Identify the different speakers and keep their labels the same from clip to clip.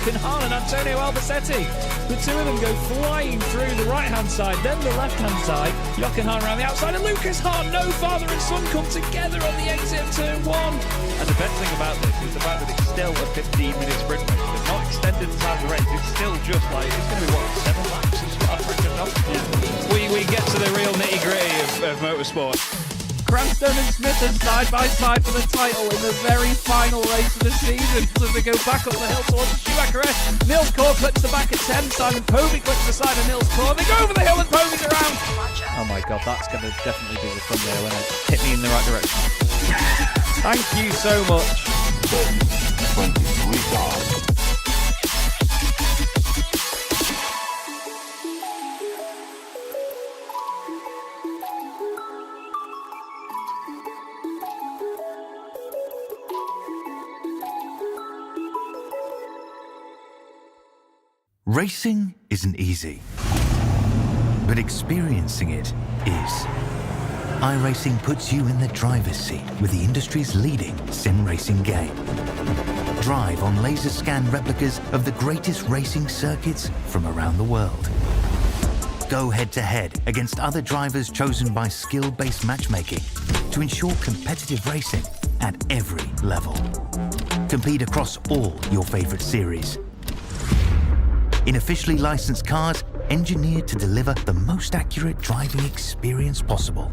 Speaker 1: Jochen Hahn and Antonio Albacete. The two of them go flying through the right-hand side, then the left-hand side. Jochen Hahn around the outside, and Lucas Hahn, no father and son, come together on the exit of turn 1.
Speaker 2: And the best thing about this is the fact that it's still a 15-minute sprint race. They've not extended the time of the race. It's still just like, it's going to be, 7 laps as far as it's off.
Speaker 1: We get to the real nitty-gritty of motorsport. Cranston and Smith are side by side for the title in the very final race of the season. As they go back up the hill towards the Schumacher S. Nils Kor clips the back at 10. Simon Povey clips the side of Nils Kor. They go over the hill and Povey's around.
Speaker 3: Oh my god, that's going to definitely be the thumbnail when it hit me in the right direction.
Speaker 1: Thank you so much.
Speaker 4: 23 cars.
Speaker 5: Racing isn't easy, but experiencing it is. iRacing puts you in the driver's seat with the industry's leading sim racing game. Drive on laser scan replicas of the greatest racing circuits from around the world. Go head to head against other drivers chosen by skill-based matchmaking to ensure competitive racing at every level. Compete across all your favorite series. In officially licensed cars, engineered to deliver the most accurate driving experience possible.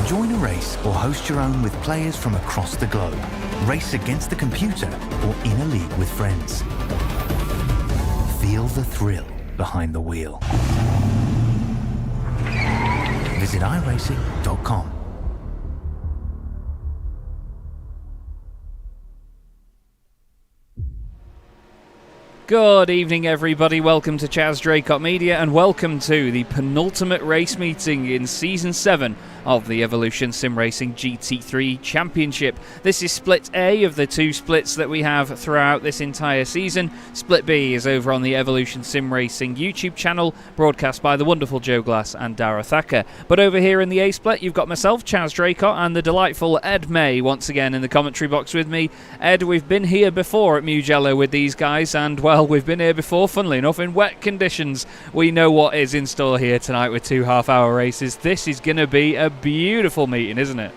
Speaker 5: Join a race or host your own with players from across the globe. Race against the computer or in a league with friends. Feel the thrill behind the wheel. Visit iRacing.com.
Speaker 1: Good evening, everybody. Welcome to Chaz Draycott Media, and welcome to the penultimate race meeting in Season 7 of the Evolution Sim Racing GT3 Championship. This is Split A of the two splits that we have throughout this entire season. Split B is over on the Evolution Sim Racing YouTube channel, broadcast by the wonderful Joe Glass and Dara Thacker. But over here in the A split, you've got myself, Chaz Draycott, and the delightful Ed May once again in the commentary box with me. Ed, we've been here before at Mugello with these guys, and well, we've been here before, funnily enough, in wet conditions. We know what is in store here tonight with 2 half-hour races. This is going to be a beautiful meeting, isn't it?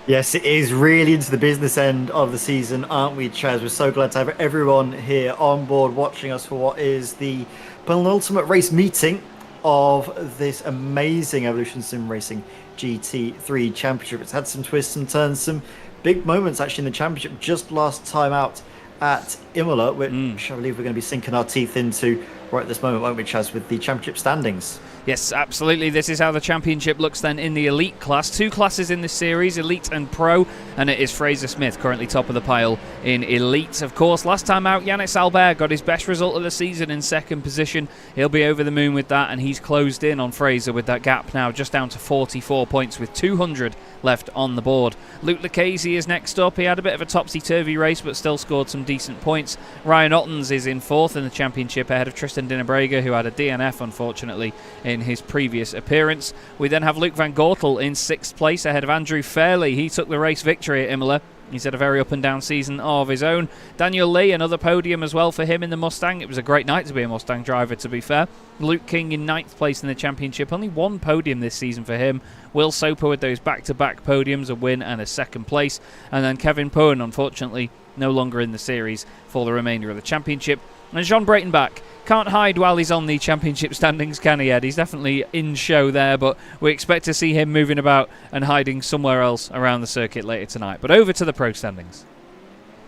Speaker 6: Yes, it is really into the business end of the season, aren't we, Chaz? We're so glad to have everyone here on board watching us for what is the penultimate race meeting of this amazing Evolution Sim Racing GT3 Championship. It's had some twists and turns, some big moments actually in the championship just last time out at Imola, which I believe we're going to be sinking our teeth into right at this moment, won't we, Chaz, with the championship standings?
Speaker 1: Yes, absolutely. This is how the championship looks then in the elite class. 2 classes in this series, elite and pro, and it is Fraser Smith currently top of the pile in elite. Of course, last time out, Yannis Albert got his best result of the season in 2nd position. He'll be over the moon with that, and he's closed in on Fraser with that gap now just down to 44 points with 200 left on the board. Luke Lucchese is next up. He had a bit of a topsy-turvy race, but still scored some decent points. Ryan Ottens is in 4th in the championship ahead of Tristan Dinnebrega, who had a DNF, unfortunately, in his previous appearance. We then have Luke Van Gortel in 6th place ahead of Andrew Fairley. He took the race victory at Imola. He's had a very up and down season of his own. Daniel Lee, another podium as well for him in the Mustang. It was a great night to be a Mustang driver, to be fair. Luke King in 9th place in the championship. Only 1 podium this season for him. Will Soper with those back-to-back podiums, a win and a 2nd place. And then Kevin Poen, unfortunately, no longer in the series for the remainder of the championship. And Jean Breitenbach can't hide while he's on the championship standings, can he, Ed? He's definitely in show there, but we expect to see him moving about and hiding somewhere else around the circuit later tonight. But over to the pro standings.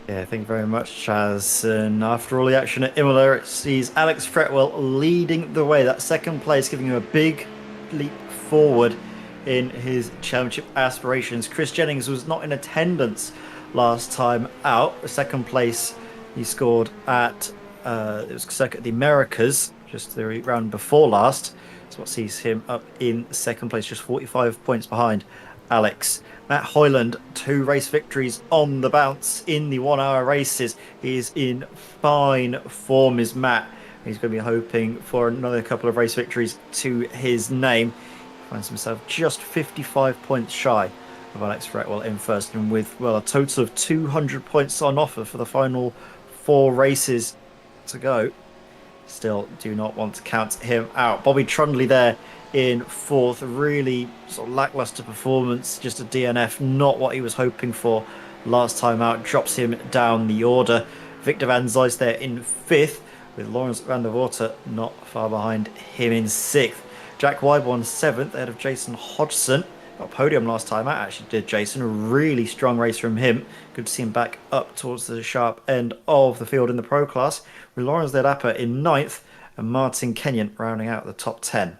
Speaker 6: Yeah, thank you very much, Chaz. And after all the action at Imola, it sees Alex Fretwell leading the way. That 2nd place, giving him a big leap forward in his championship aspirations. Chris Jennings was not in attendance last time out. The 2nd place he scored at it was Circuit of the Americas, just the round before last. That's what sees him up in 2nd place, just 45 points behind Alex. Matt Hoyland, 2 race victories on the bounce in the 1-hour races. He is in fine form, is Matt. He's going to be hoping for another couple of race victories to his name. He finds himself just 55 points shy of Alex Fretwell in first, and with, well, a total of 200 points on offer for the final 4 races to go. Still do not want to count him out. Bobby Trundley there in fourth, really sort of lackluster performance, just a DNF, not what he was hoping for last time out, drops him down the order. Victor Van Zijs there in fifth, with Lawrence van der Water not far behind him in sixth. Jack Wyborn seventh, ahead of Jason Hodgson. Got a podium last time out, actually did Jason. A really strong race from him. Good to see him back up towards the sharp end of the field in the Pro class, with Lawrence Ledapper in ninth and Martin Kenyon rounding out the top 10.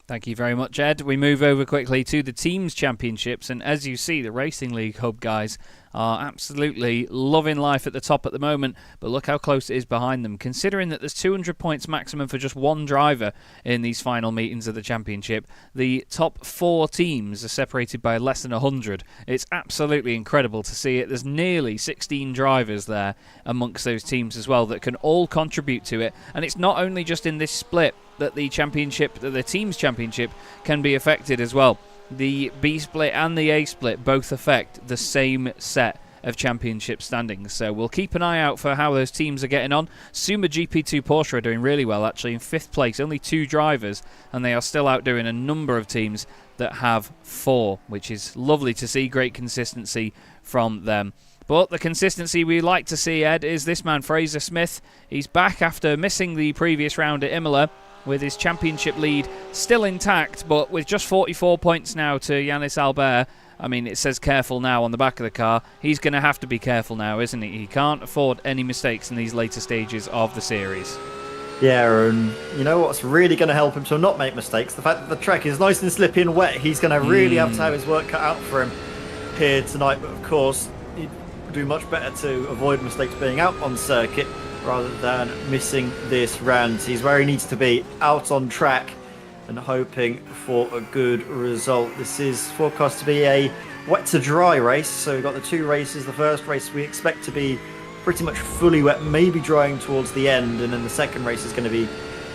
Speaker 1: Thank you very much, Ed. We move over quickly to the Teams Championships, and as you see, the Racing League Hub guys are absolutely loving life at the top at the moment, but look how close it is behind them. Considering that there's 200 points maximum for just one driver in these final meetings of the championship, the top 4 teams are separated by less than 100. It's absolutely incredible to see it. There's nearly 16 drivers there amongst those teams as well that can all contribute to it, and it's not only just in this split that the championship, the Teams Championship, can be affected as well. The B split and the A split both affect the same set of championship standings, so we'll keep an eye out for how those teams are getting on. Suma GP2 Porsche are doing really well, actually, in 5th place, only 2 drivers, and they are still outdoing a number of teams that have 4, which is lovely to see. Great consistency from them. But the consistency we like to see, Ed, is this man, Fraser Smith. He's back after missing the previous round at Imola, with his championship lead still intact, but with just 44 points now to Yannis Albert. I mean, it says careful now on the back of the car. He's going to have to be careful now, isn't he? He can't afford any mistakes in these later stages of the series.
Speaker 6: Yeah, and you know what's really going to help him to not make mistakes? The fact that the track is nice and slippy and wet. He's going to really have to have his work cut out for him here tonight, but of course, he'd do much better to avoid mistakes being out on circuit rather than missing this round. He's where he needs to be, out on track and hoping for a good result. This is forecast to be a wet to dry race, so we've got the 2 races. The first race we expect to be pretty much fully wet, maybe drying towards the end, and then the second race is going to be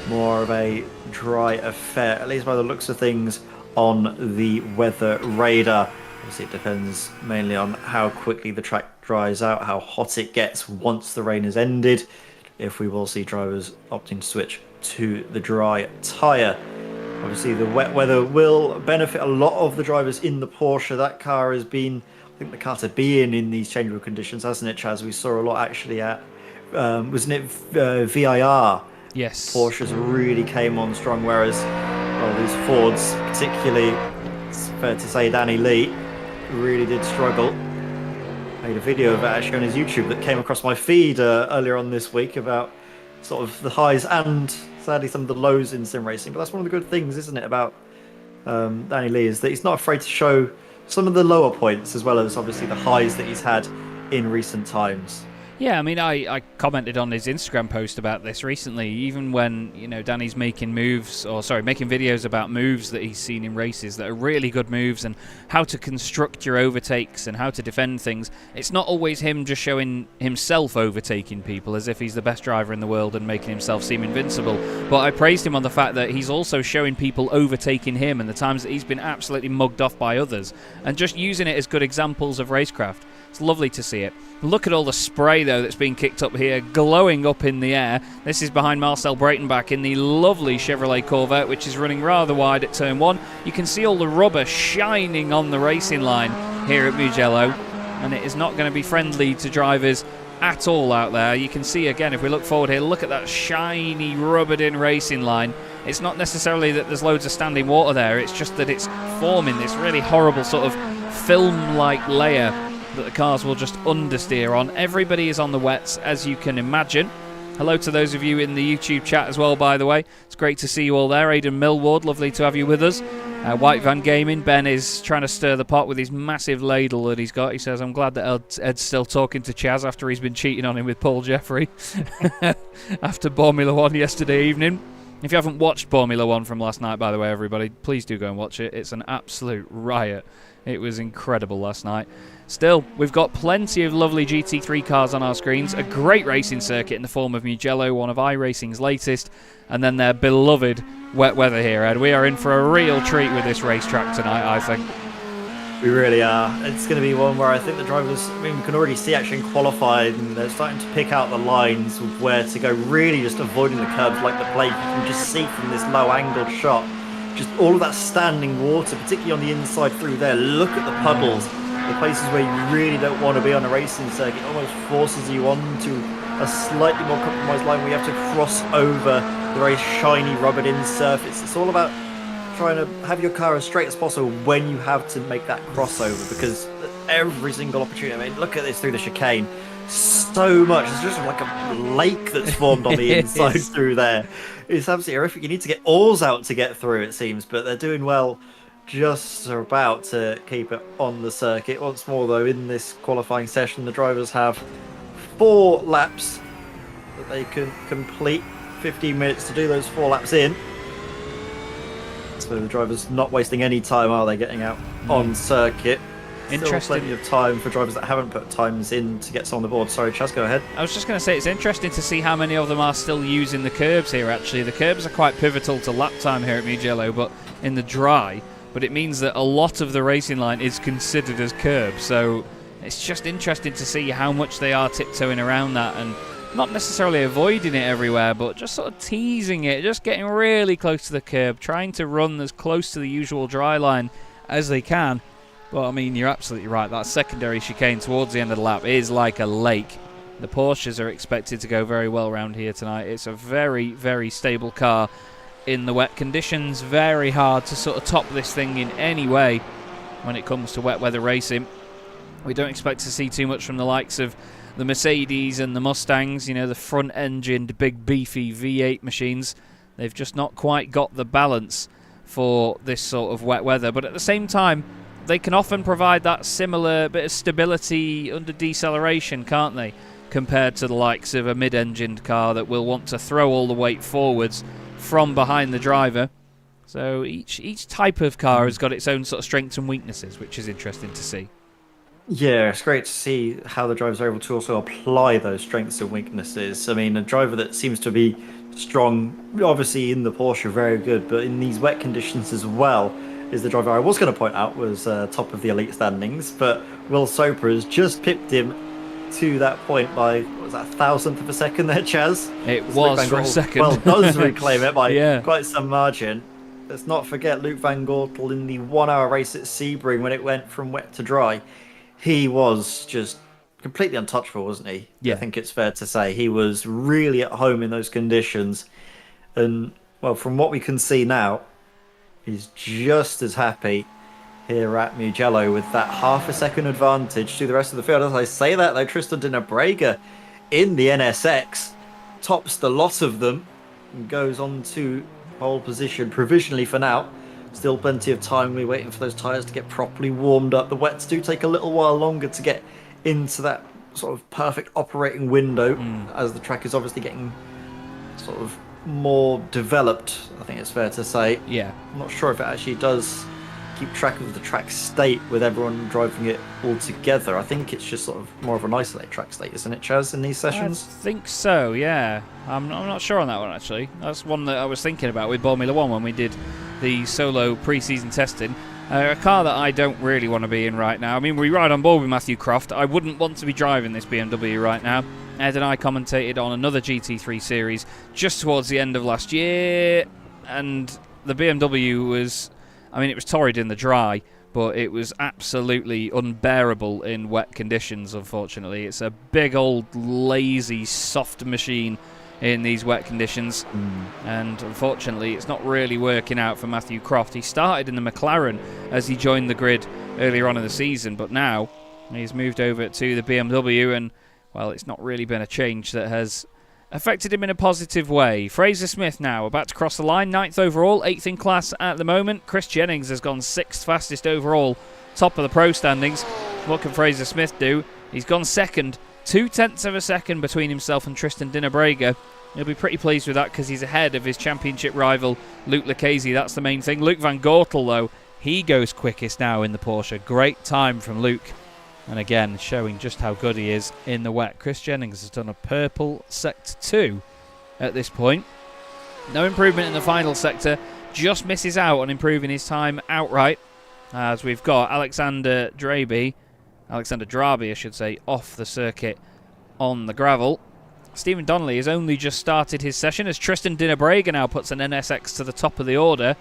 Speaker 6: more of a dry affair, at least by the looks of things on the weather radar. Obviously it depends mainly on how quickly the track dries out, how hot it gets once the rain has ended, if we will see drivers opting to switch to the dry tyre. Obviously the wet weather will benefit a lot of the drivers in the Porsche. That car has been, I think, the car to be in these changeable conditions, hasn't it, Chaz? We saw a lot actually at, wasn't it VIR?
Speaker 1: Yes.
Speaker 6: Porsches really came on strong, whereas, well, these Fords, particularly, it's fair to say Danny Lee, really did struggle. Made a video of it actually on his YouTube that came across my feed earlier on this week about sort of the highs and sadly some of the lows in sim racing. But that's one of the good things, isn't it, about Danny Lee, is that he's not afraid to show some of the lower points as well as obviously the highs that he's had in recent times.
Speaker 1: Yeah, I mean, I commented on his Instagram post about this recently. Even when, you know, Danny's making videos about moves that he's seen in races that are really good moves and how to construct your overtakes and how to defend things. It's not always him just showing himself overtaking people as if he's the best driver in the world and making himself seem invincible. But I praised him on the fact that he's also showing people overtaking him and the times that he's been absolutely mugged off by others and just using it as good examples of racecraft. It's lovely to see it. Look at all the spray, though, that's being kicked up here, glowing up in the air. This is behind Marcel Breitenbach in the lovely Chevrolet Corvette, which is running rather wide at turn 1. You can see all the rubber shining on the racing line here at Mugello, and it is not going to be friendly to drivers at all out there. You can see, again, if we look forward here, look at that shiny, rubbered-in racing line. It's not necessarily that there's loads of standing water there, it's just that it's forming this really horrible sort of film-like layer that the cars will just understeer on. Everybody is on the wets, as you can imagine. Hello to those of you in the YouTube chat as well, by the way. It's great to see you all there. Aidan Millward, lovely to have you with us. White Van Gaming, Ben is trying to stir the pot with his massive ladle that he's got. He says, I'm glad that Ed's still talking to Chaz after he's been cheating on him with Paul Jeffrey after Formula 1 yesterday evening. If you haven't watched Formula 1 from last night, by the way, everybody, please do go and watch it. It's an absolute riot. It was incredible last night. Still, we've got plenty of lovely GT3 cars on our screens, a great racing circuit in the form of Mugello, one of iRacing's latest, and then their beloved wet weather here, Ed. We are in for a real treat with this racetrack tonight, I think.
Speaker 6: We really are. It's going to be one where I think the drivers, I mean, we can already see actually in qualifying, they're starting to pick out the lines of where to go, really just avoiding the curbs like the plate. You can just see from this low angled shot, just all of that standing water, particularly on the inside through there. Look at the puddles, the places where you really don't want to be on a racing circuit. It almost forces you onto a slightly more compromised line where you have to cross over the very shiny rubbered in surface. It's all about trying to have your car as straight as possible when you have to make that crossover, because every single opportunity, I mean, look at this through the chicane, so much, it's just like a lake that's formed on the inside through there. It's absolutely horrific. You need to get oars out to get through, it seems, but they're doing well just about to keep it on the circuit. Once more though, in this qualifying session, the drivers have 4 laps that they can complete, 15 minutes to do those 4 laps in. So the drivers not wasting any time, are they, getting out on circuit? Still plenty of time for drivers that haven't put times in to get some on the board. Sorry, Chaz, go ahead.
Speaker 1: I was just going to say, it's interesting to see how many of them are still using the curbs here, actually. The curbs are quite pivotal to lap time here at Mugello, but in the dry. But it means that a lot of the racing line is considered as curbs. So it's just interesting to see how much they are tiptoeing around that, and not necessarily avoiding it everywhere, but just sort of teasing it, just getting really close to the curb, trying to run as close to the usual dry line as they can. But I mean, you're absolutely right, that secondary chicane towards the end of the lap is like a lake. The Porsches are expected to go very well around here tonight. It's a very, very stable car in the wet conditions. Very hard to sort of top this thing in any way when it comes to wet weather racing. We don't expect to see too much from the likes of the Mercedes and the Mustangs, you know, the front-engined, big, beefy V8 machines. They've just not quite got the balance for this sort of wet weather. But at the same time, they can often provide that similar bit of stability under deceleration, can't they? Compared to the likes of a mid-engined car that will want to throw all the weight forwards from behind the driver. So each type of car has got its own sort of strengths and weaknesses, which is interesting to see.
Speaker 6: Yeah, it's great to see how the drivers are able to also apply those strengths and weaknesses. I mean, a driver that seems to be strong, obviously in the Porsche, very good, but in these wet conditions as well, is the driver I was going to point out was top of the elite standings, but Will Soper has just pipped him to that point by, what was that, 1,000th of a second there, Chaz?
Speaker 1: It was for a second.
Speaker 6: Well, does reclaim it by quite some margin. Let's not forget Luke Van Gortel in the 1 hour race at Sebring when it went from wet to dry. He was just completely untouchable, wasn't he?
Speaker 1: Yeah.
Speaker 6: I think it's fair to say. He was really at home in those conditions. And, well, from what we can see now, he's just as happy here at Mugello with that half a second advantage to the rest of the field. As I say that, though, Tristan de Brega in the NSX tops the lot of them and goes on to pole position provisionally for now. Still plenty of time. We're waiting for those tyres to get properly warmed up. The wets do take a little while longer to get into that sort of perfect operating window as the track is obviously getting sort of more developed, I think it's fair to say.
Speaker 1: Yeah.
Speaker 6: I'm not sure if it actually does keep track of the track state with everyone driving it all together. I think it's just sort of more of an isolated track state, isn't it, Chaz, in these sessions?
Speaker 1: I think so, yeah. I'm not sure on that one, actually. That's one that I was thinking about with Formula 1 when we did the solo pre-season testing. A car that I don't really want to be in right now. I mean, we ride on board with Matthew Croft. I wouldn't want to be driving this BMW right now. Ed and I commentated on another GT3 series just towards the end of last year, and the BMW was, I mean, it was torrid in the dry, but it was absolutely unbearable in wet conditions, unfortunately. It's a big old lazy soft machine in these wet conditions, and unfortunately it's not really working out for Matthew Croft. He started in the McLaren as he joined the grid earlier on in the season, but now he's moved over to the BMW, and well, it's not really been a change that has affected him in a positive way. Fraser Smith now about to cross the line, 9th overall, 8th in class at the moment. Chris Jennings has gone 6th fastest overall, top of the pro standings. What can Fraser Smith do? He's gone 2nd, 0.2 of a second between himself and Tristan de Brega. He'll be pretty pleased with that because he's ahead of his championship rival Luke Lucchese. That's the main thing. Luke Van Gortel, though, he goes quickest now in the Porsche. Great time from Luke. And again, showing just how good he is in the wet. Chris Jennings has done a purple Sector 2 at this point. No improvement in the final sector. Just misses out on improving his time outright. as we've got Alexander Draby, I should say, off the circuit on the gravel. Stephen Donnelly has only just started his session as Tristan Dinabrega now puts an NSX to the top of the order.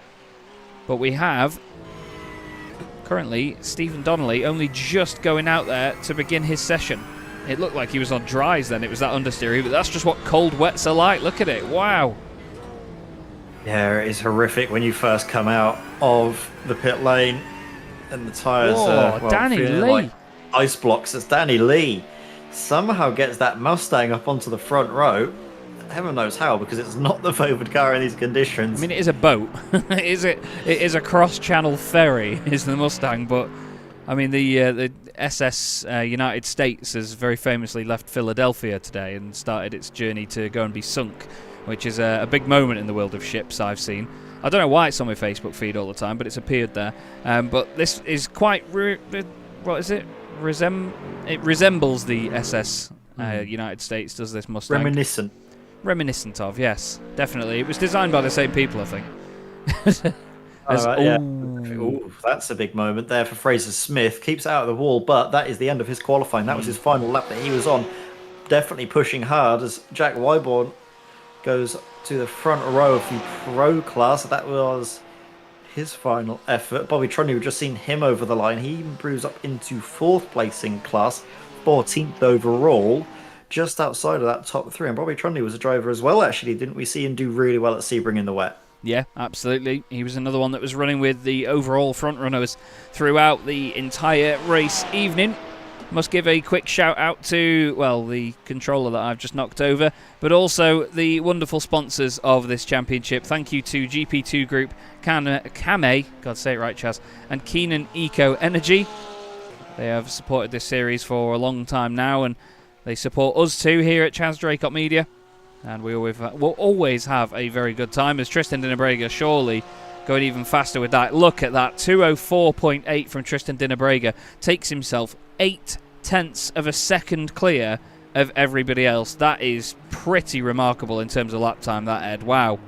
Speaker 1: But we have currently Stephen Donnelly only just going out there to begin his session. It looked like he was on dries then, it was that understeer, but that's just what cold wets are like. Look at it, wow.
Speaker 6: Yeah, it is horrific when you first come out of the pit lane and the tyres are
Speaker 1: Danny
Speaker 6: feeling
Speaker 1: Lee.
Speaker 6: like ice blocks. It's Danny Lee. Somehow gets that Mustang up onto the front row. Heaven knows how, because it's not the favoured car in these conditions.
Speaker 1: I mean, it is a boat. It is a cross-channel ferry, is the Mustang, but I mean, the SS United States has very famously left Philadelphia today and started its journey to go and be sunk, which is a big moment in the world of ships I've seen. I don't know why it's on my Facebook feed all the time, but it's appeared there. But this is quite... what is it? It resembles the SS United States, does this Mustang? Reminiscent of, yes. Definitely. It was designed by the same people, I think.
Speaker 6: Ooh, that's a big moment there for Fraser Smith. Keeps it out of the wall, but that is the end of his qualifying. That was his final lap that he was on. Definitely pushing hard as Jack Wyborn goes to the front row of the pro class. That was his final effort. Bobby Trunny, we've just seen him over the line. He improves up into 4th place in class, 14th overall, just outside of that top 3. And Bobby Trunny was a driver as well, actually. Didn't we see him do really well at Sebring in the wet?
Speaker 1: Yeah, absolutely. He was another one that was running with the overall front runners throughout the entire race evening. Must give a quick shout out to, well, the controller that I've just knocked over, but also the wonderful sponsors of this championship. Thank you to GP2 Group, Kame, God say it right, Chaz, and Keenan Eco Energy. They have supported this series for a long time now, and they support us too here at Chaz Draycott Media. And we'll always have a very good time as Tristan Dinabrega surely going even faster with that. Look at that, 204.8 from Tristan Dinabrega. Takes himself 0.8 of a second clear of everybody else. That is pretty remarkable in terms of lap time, that, Ed. Wow.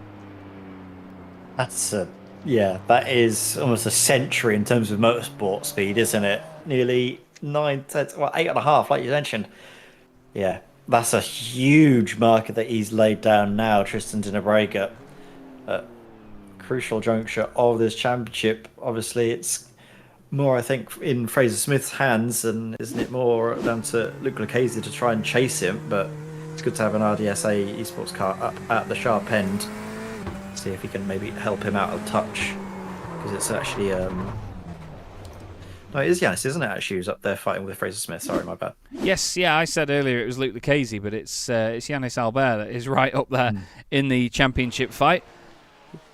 Speaker 6: That is almost a century in terms of motorsport speed, isn't it? Nearly 8.5, like you mentioned. Yeah. That's a huge marker that he's laid down now, Tristan Dinabrega. Crucial juncture of this championship. Obviously, it's more, I think, in Fraser Smith's hands, and isn't it more down to Luke Lucchese to try and chase him? But it's good to have an RDSA esports car up at the sharp end. See if he can maybe help him out a touch, because it's actually no, it is Yanis, isn't it? Actually, who's up there fighting with Fraser Smith. Sorry, my bad.
Speaker 1: Yes, yeah, I said earlier it was Luke Lucchese, but it's Yanis Albert that is right up there in the championship fight.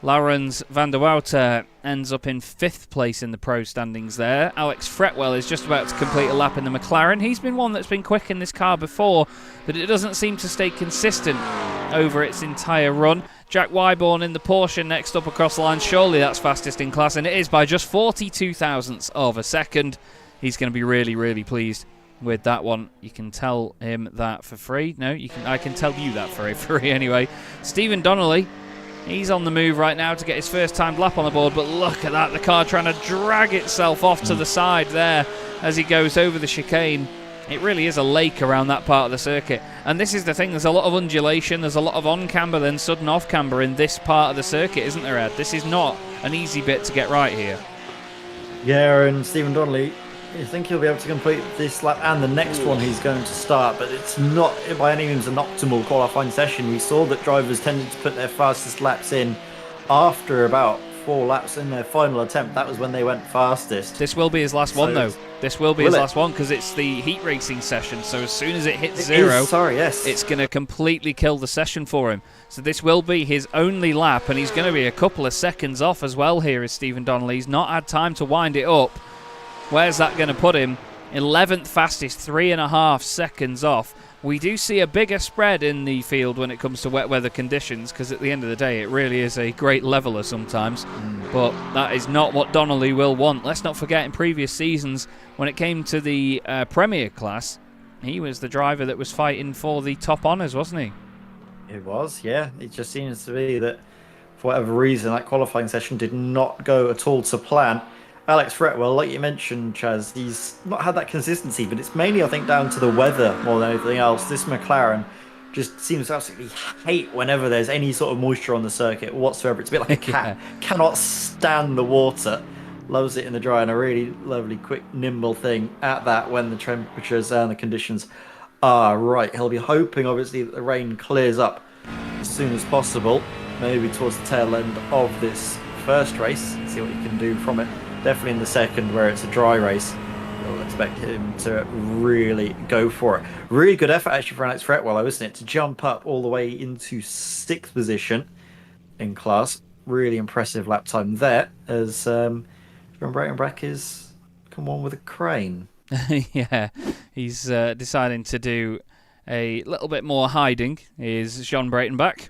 Speaker 1: Laurens van der Wouter ends up in 5th place in the pro standings there. Alex Fretwell is just about to complete a lap in the McLaren. He's been one that's been quick in this car before, but it doesn't seem to stay consistent over its entire run. Jack Wyborn in the Porsche next up across the line. Surely that's fastest in class, and it is by just 42 thousandths of a second. He's going to be really, really pleased with that one. You can tell him that for free. No, I can tell you that for free anyway. Stephen Donnelly, he's on the move right now to get his first timed lap on the board, but look at that, the car trying to drag itself off to the side there as he goes over the chicane. It really is a lake around that part of the circuit. And this is the thing, there's a lot of undulation, there's a lot of on-camber, then sudden off-camber in this part of the circuit, isn't there, Ed? This is not an easy bit to get right here.
Speaker 6: Yeah, and Stephen Donnelly, you think he'll be able to complete this lap and the next one he's going to start, but it's not by any means an optimal qualifying session. We saw that drivers tended to put their fastest laps in after about 4 laps in their final attempt. That was when they went fastest.
Speaker 1: This will be his last one, though. This will be his last one because it's the heat racing session. So as soon as it hits zero, it's going to completely kill the session for him. So this will be his only lap, and he's going to be a couple of seconds off as well here as Stephen Donnelly. He's not had time to wind it up. Where's that going to put him? 11th fastest, 3.5 seconds off. We do see a bigger spread in the field when it comes to wet weather conditions, because at the end of the day, it really is a great leveler sometimes. But that is not what Donnelly will want. Let's not forget, in previous seasons, when it came to the Premier class, he was the driver that was fighting for the top honours, wasn't he?
Speaker 6: It was, yeah. It just seems to be that, for whatever reason, that qualifying session did not go at all to plan. Alex Fretwell, like you mentioned, Chaz, he's not had that consistency, but it's mainly, I think, down to the weather more than anything else. This McLaren just seems to absolutely hate whenever there's any sort of moisture on the circuit whatsoever. It's a bit like a cat. Cannot stand the water. Loves it in the dry, and a really lovely, quick, nimble thing at that when the temperatures and the conditions are right. He'll be hoping, obviously, that the rain clears up as soon as possible, maybe towards the tail end of this first race, see what he can do from it. Definitely in the second, where it's a dry race, you'll expect him to really go for it. Really good effort, actually, for Alex Fretwell, isn't it? To jump up all the way into 6th position in class. Really impressive lap time there, as John Breitenbach is come on with a crane.
Speaker 1: Yeah, he's deciding to do a little bit more hiding, is John Breitenbach.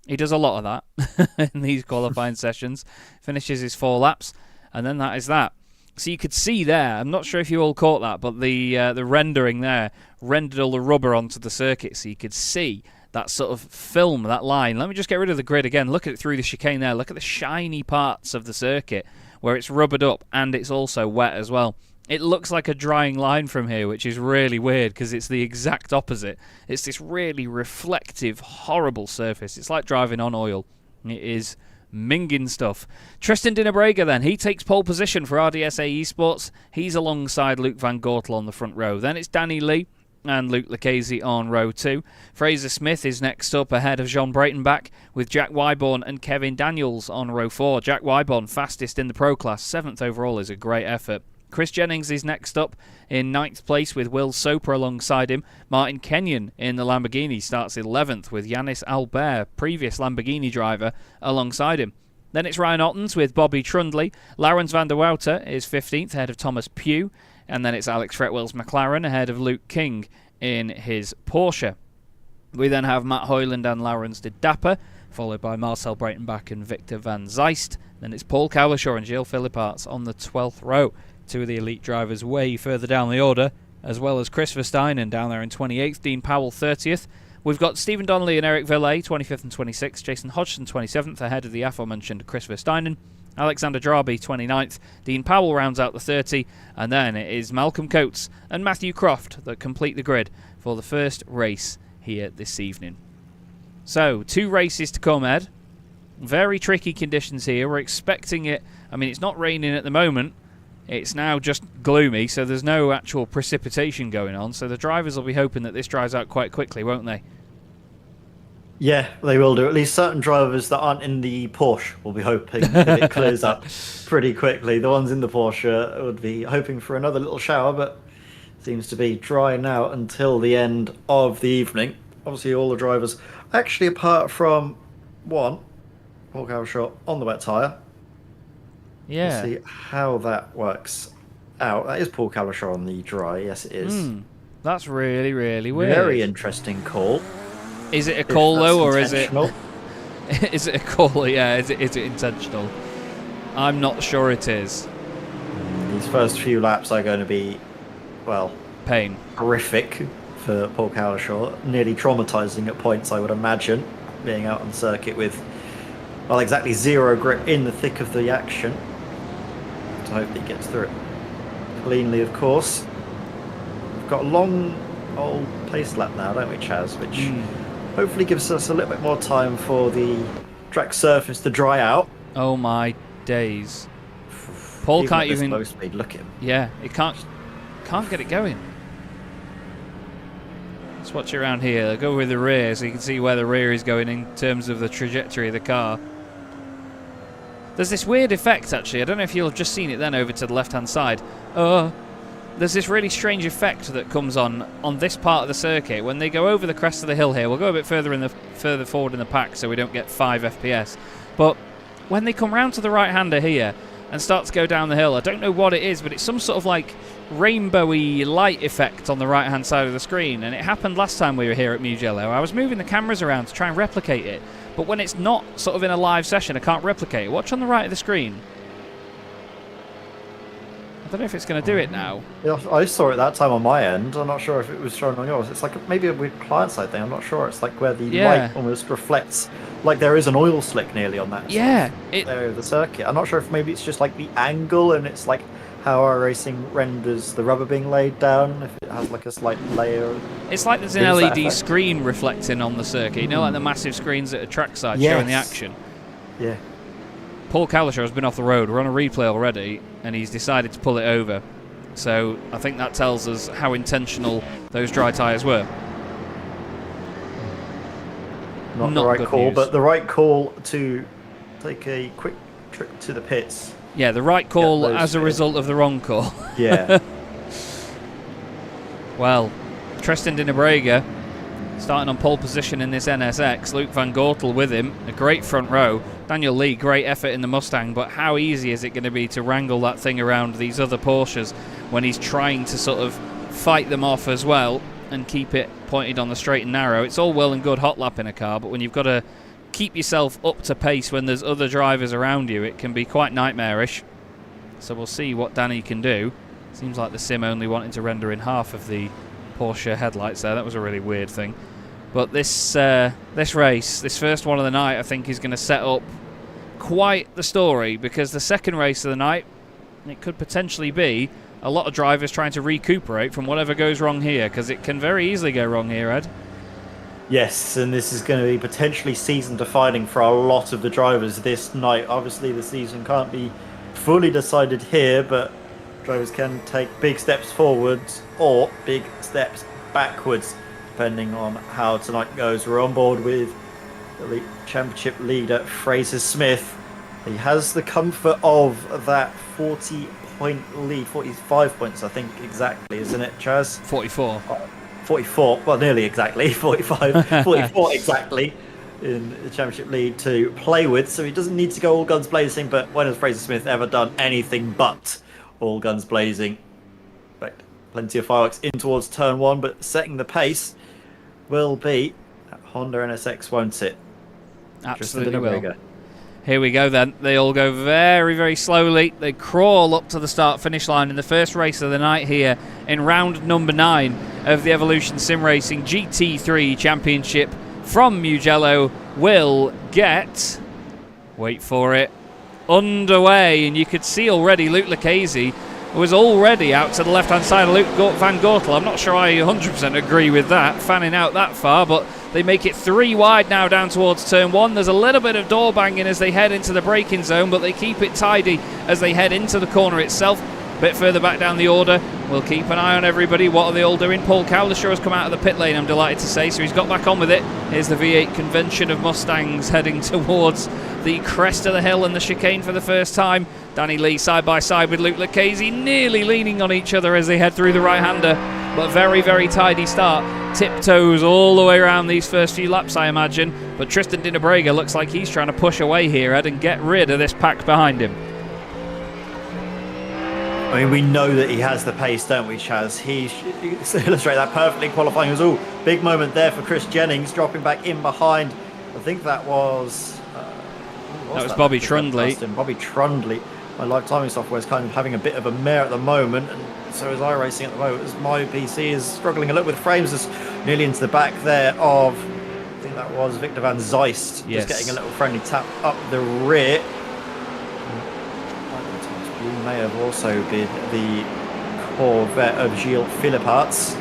Speaker 1: He does a lot of that in these qualifying sessions. Finishes his 4 laps. And then that is that. So you could see there, I'm not sure if you all caught that, but the rendering there rendered all the rubber onto the circuit, so you could see that sort of film, that line. Let me just get rid of the grid again. Look at it through the chicane there. Look at the shiny parts of the circuit where it's rubbered up and it's also wet as well. It looks like a drying line from here, which is really weird because it's the exact opposite. It's this really reflective, horrible surface. It's like driving on oil. It is minging stuff. Tristan Dinnebrega then, he takes pole position for RDSA Esports. He's alongside Luke Van Gortel on the front row. Then it's Danny Lee and Luke Lucchese on row 2. Fraser Smith is next up ahead of John Breitenbach, with Jack Wyborn and Kevin Daniels on row 4. Jack Wyborn, fastest in the pro class, 7th overall, is a great effort. Chris Jennings is next up in 9th place with Will Soper alongside him. Martin Kenyon in the Lamborghini starts 11th with Yanis Albert, previous Lamborghini driver, alongside him. Then it's Ryan Ottens with Bobby Trundley. Laurens van der Wouter is 15th ahead of Thomas Pugh. And then it's Alex Fretwell's McLaren ahead of Luke King in his Porsche. We then have Matt Hoyland and Laurens de Dapper, followed by Marcel Breitenbach and Victor van Zeist. Then it's Paul Cowlishaw and Gilles Philipparts on the 12th row. 2 of the elite drivers way further down the order, as well as Chris Versteinen down there in 28th, Dean Powell 30th. We've got Stephen Donnelly and Eric Villet 25th and 26th, Jason Hodgson 27th ahead of the aforementioned Chris Versteinen, Alexander Drabi 29th, Dean Powell rounds out the 30, and then it is Malcolm Coates and Matthew Croft that complete the grid for the first race here this evening. So, 2 races to come, Ed. Very tricky conditions here. We're expecting it. I mean, it's not raining at the moment. It's now just gloomy, so there's no actual precipitation going on. So the drivers will be hoping that this dries out quite quickly, won't they?
Speaker 6: Yeah, they will do. At least certain drivers that aren't in the Porsche will be hoping that it clears up pretty quickly. The ones in the Porsche would be hoping for another little shower, but seems to be dry now until the end of the evening. Obviously, all the drivers, actually apart from one, Paul Cowlishaw on the wet tyre.
Speaker 1: Yeah.
Speaker 6: We'll see how that works out. That is Paul Cowlishaw on the dry. Yes, it is.
Speaker 1: That's really, really weird.
Speaker 6: Very interesting call.
Speaker 1: Is it a call though, or is it?
Speaker 6: Intentional.
Speaker 1: Is it a call? Yeah. Is it intentional? I'm not sure it is.
Speaker 6: These first few laps are going to be, well,
Speaker 1: Pain.
Speaker 6: horrific for Paul Cowlishaw. Nearly traumatising at points, I would imagine, being out on circuit with, well, exactly 0 grip in the thick of the action. So I hope that he gets through it cleanly, of course. We've got a long old pace lap now, don't we, Chaz? Which hopefully gives us a little bit more time for the track surface to dry out.
Speaker 1: Oh my days! Paul can't even.
Speaker 6: Low speed. Look at him.
Speaker 1: Yeah, he can't get it going. Let's watch it around here. I'll go with the rear so you can see where the rear is going in terms of the trajectory of the car. There's this weird effect, actually. I don't know if you'll have just seen it then over to the left-hand side. There's this really strange effect that comes on this part of the circuit when they go over the crest of the hill here. We'll go a bit further forward in the pack so we don't get 5 FPS. But when they come round to the right-hander here and start to go down the hill, I don't know what it is, but it's some sort of like rainbowy light effect on the right-hand side of the screen. And it happened last time we were here at Mugello. I was moving the cameras around to try and replicate it. But when it's not sort of in a live session, I can't replicate it. Watch on the right of the screen. I don't know if it's going to do it now.
Speaker 6: Yeah, I saw it that time on my end. I'm not sure if it was shown on yours. It's like maybe a weird client-side thing. I'm not sure. It's like where the light almost reflects, like there is an oil slick nearly on that area of the circuit. I'm not sure if maybe it's just like the angle and it's like how iRacing renders the rubber being laid down, if it has like a slight layer.
Speaker 1: It's like there's an LED screen reflecting on the circuit. You know, like the massive screens at a trackside showing the action.
Speaker 6: Yeah.
Speaker 1: Paul Cowlishaw has been off the road. We're on a replay already, and he's decided to pull it over. So I think that tells us how intentional those dry tyres were.
Speaker 6: Not the right call, but the right call to take a quick trip to the pits.
Speaker 1: Yeah, the right call as a result of the wrong call.
Speaker 6: Yeah.
Speaker 1: Well, Tristan de Nebrega starting on pole position in this NSX. Luke Van Gortel with him. A great front row. Daniel Lee, great effort in the Mustang, but how easy is it going to be to wrangle that thing around these other Porsches when he's trying to sort of fight them off as well and keep it pointed on the straight and narrow? It's all well and good hot lapping a car, but when you've got to keep yourself up to pace when there's other drivers around you, it can be quite nightmarish. So we'll see what Danny can do. Seems like the sim only wanting to render in half of the Porsche headlights there. That was a really weird thing. But this race, this first one of the night, I think is going to set up quite the story, because the second race of the night, it could potentially be a lot of drivers trying to recuperate from whatever goes wrong here, because it can very easily go wrong here, Ed.
Speaker 6: Yes, and this is going to be potentially season defining for a lot of the drivers this night. Obviously the season can't be fully decided here, but drivers can take big steps forwards or big steps backwards, depending on how tonight goes. We're on board with the championship leader Fraser Smith. He has the comfort of that 40-point lead, 45 points I think exactly, isn't it, Chaz?
Speaker 1: 44.
Speaker 6: 44, well nearly exactly, 45, 44 exactly in the championship lead to play with, so he doesn't need to go all guns blazing. But when has Fraser Smith ever done anything but all guns blazing? In fact, plenty of fireworks in towards turn one, but setting the pace will be that Honda NSX, won't it?
Speaker 1: Absolutely will. Here we go then. They all go very, very slowly. They crawl up to the start-finish line in the first race of the night here in round number 9 of the Evolution Sim Racing GT3 Championship from Mugello. Will get, wait for it, underway. And you could see already Luke Lucchese was already out to the left-hand side of Luke Van Gortel. I'm not sure I 100% agree with that, fanning out that far, but they make it 3 wide now down towards turn 1. There's a little bit of door banging as they head into the braking zone, but they keep it tidy as they head into the corner itself. A bit further back down the order, we'll keep an eye on everybody. What are they all doing? Paul Cowlishaw has come out of the pit lane, I'm delighted to say, so he's got back on with it. Here's the V8 convention of Mustangs heading towards the crest of the hill and the chicane for the first time. Danny Lee side by side with Luke Lucchese, nearly leaning on each other as they head through the right-hander, but very, very tidy start. Tiptoes all the way around these first few laps, I imagine, but Tristan de Nebrega looks like he's trying to push away here, Ed, and get rid of this pack behind him.
Speaker 6: I mean, we know that he has the pace, don't we, Chaz? He illustrated that perfectly qualifying as well. Big moment there for Chris Jennings, dropping back in behind. I think that was...
Speaker 1: that was Bobby Trundley.
Speaker 6: Bobby Trundley. My live timing software is kind of having a bit of a mare at the moment, and so is iRacing at the moment, as my PC is struggling a little with frames. Just nearly into the back there of, I think that was Victor Van Zeist, just getting a little friendly tap up the rear. May have also been the Corvette of Gilles Philipparts.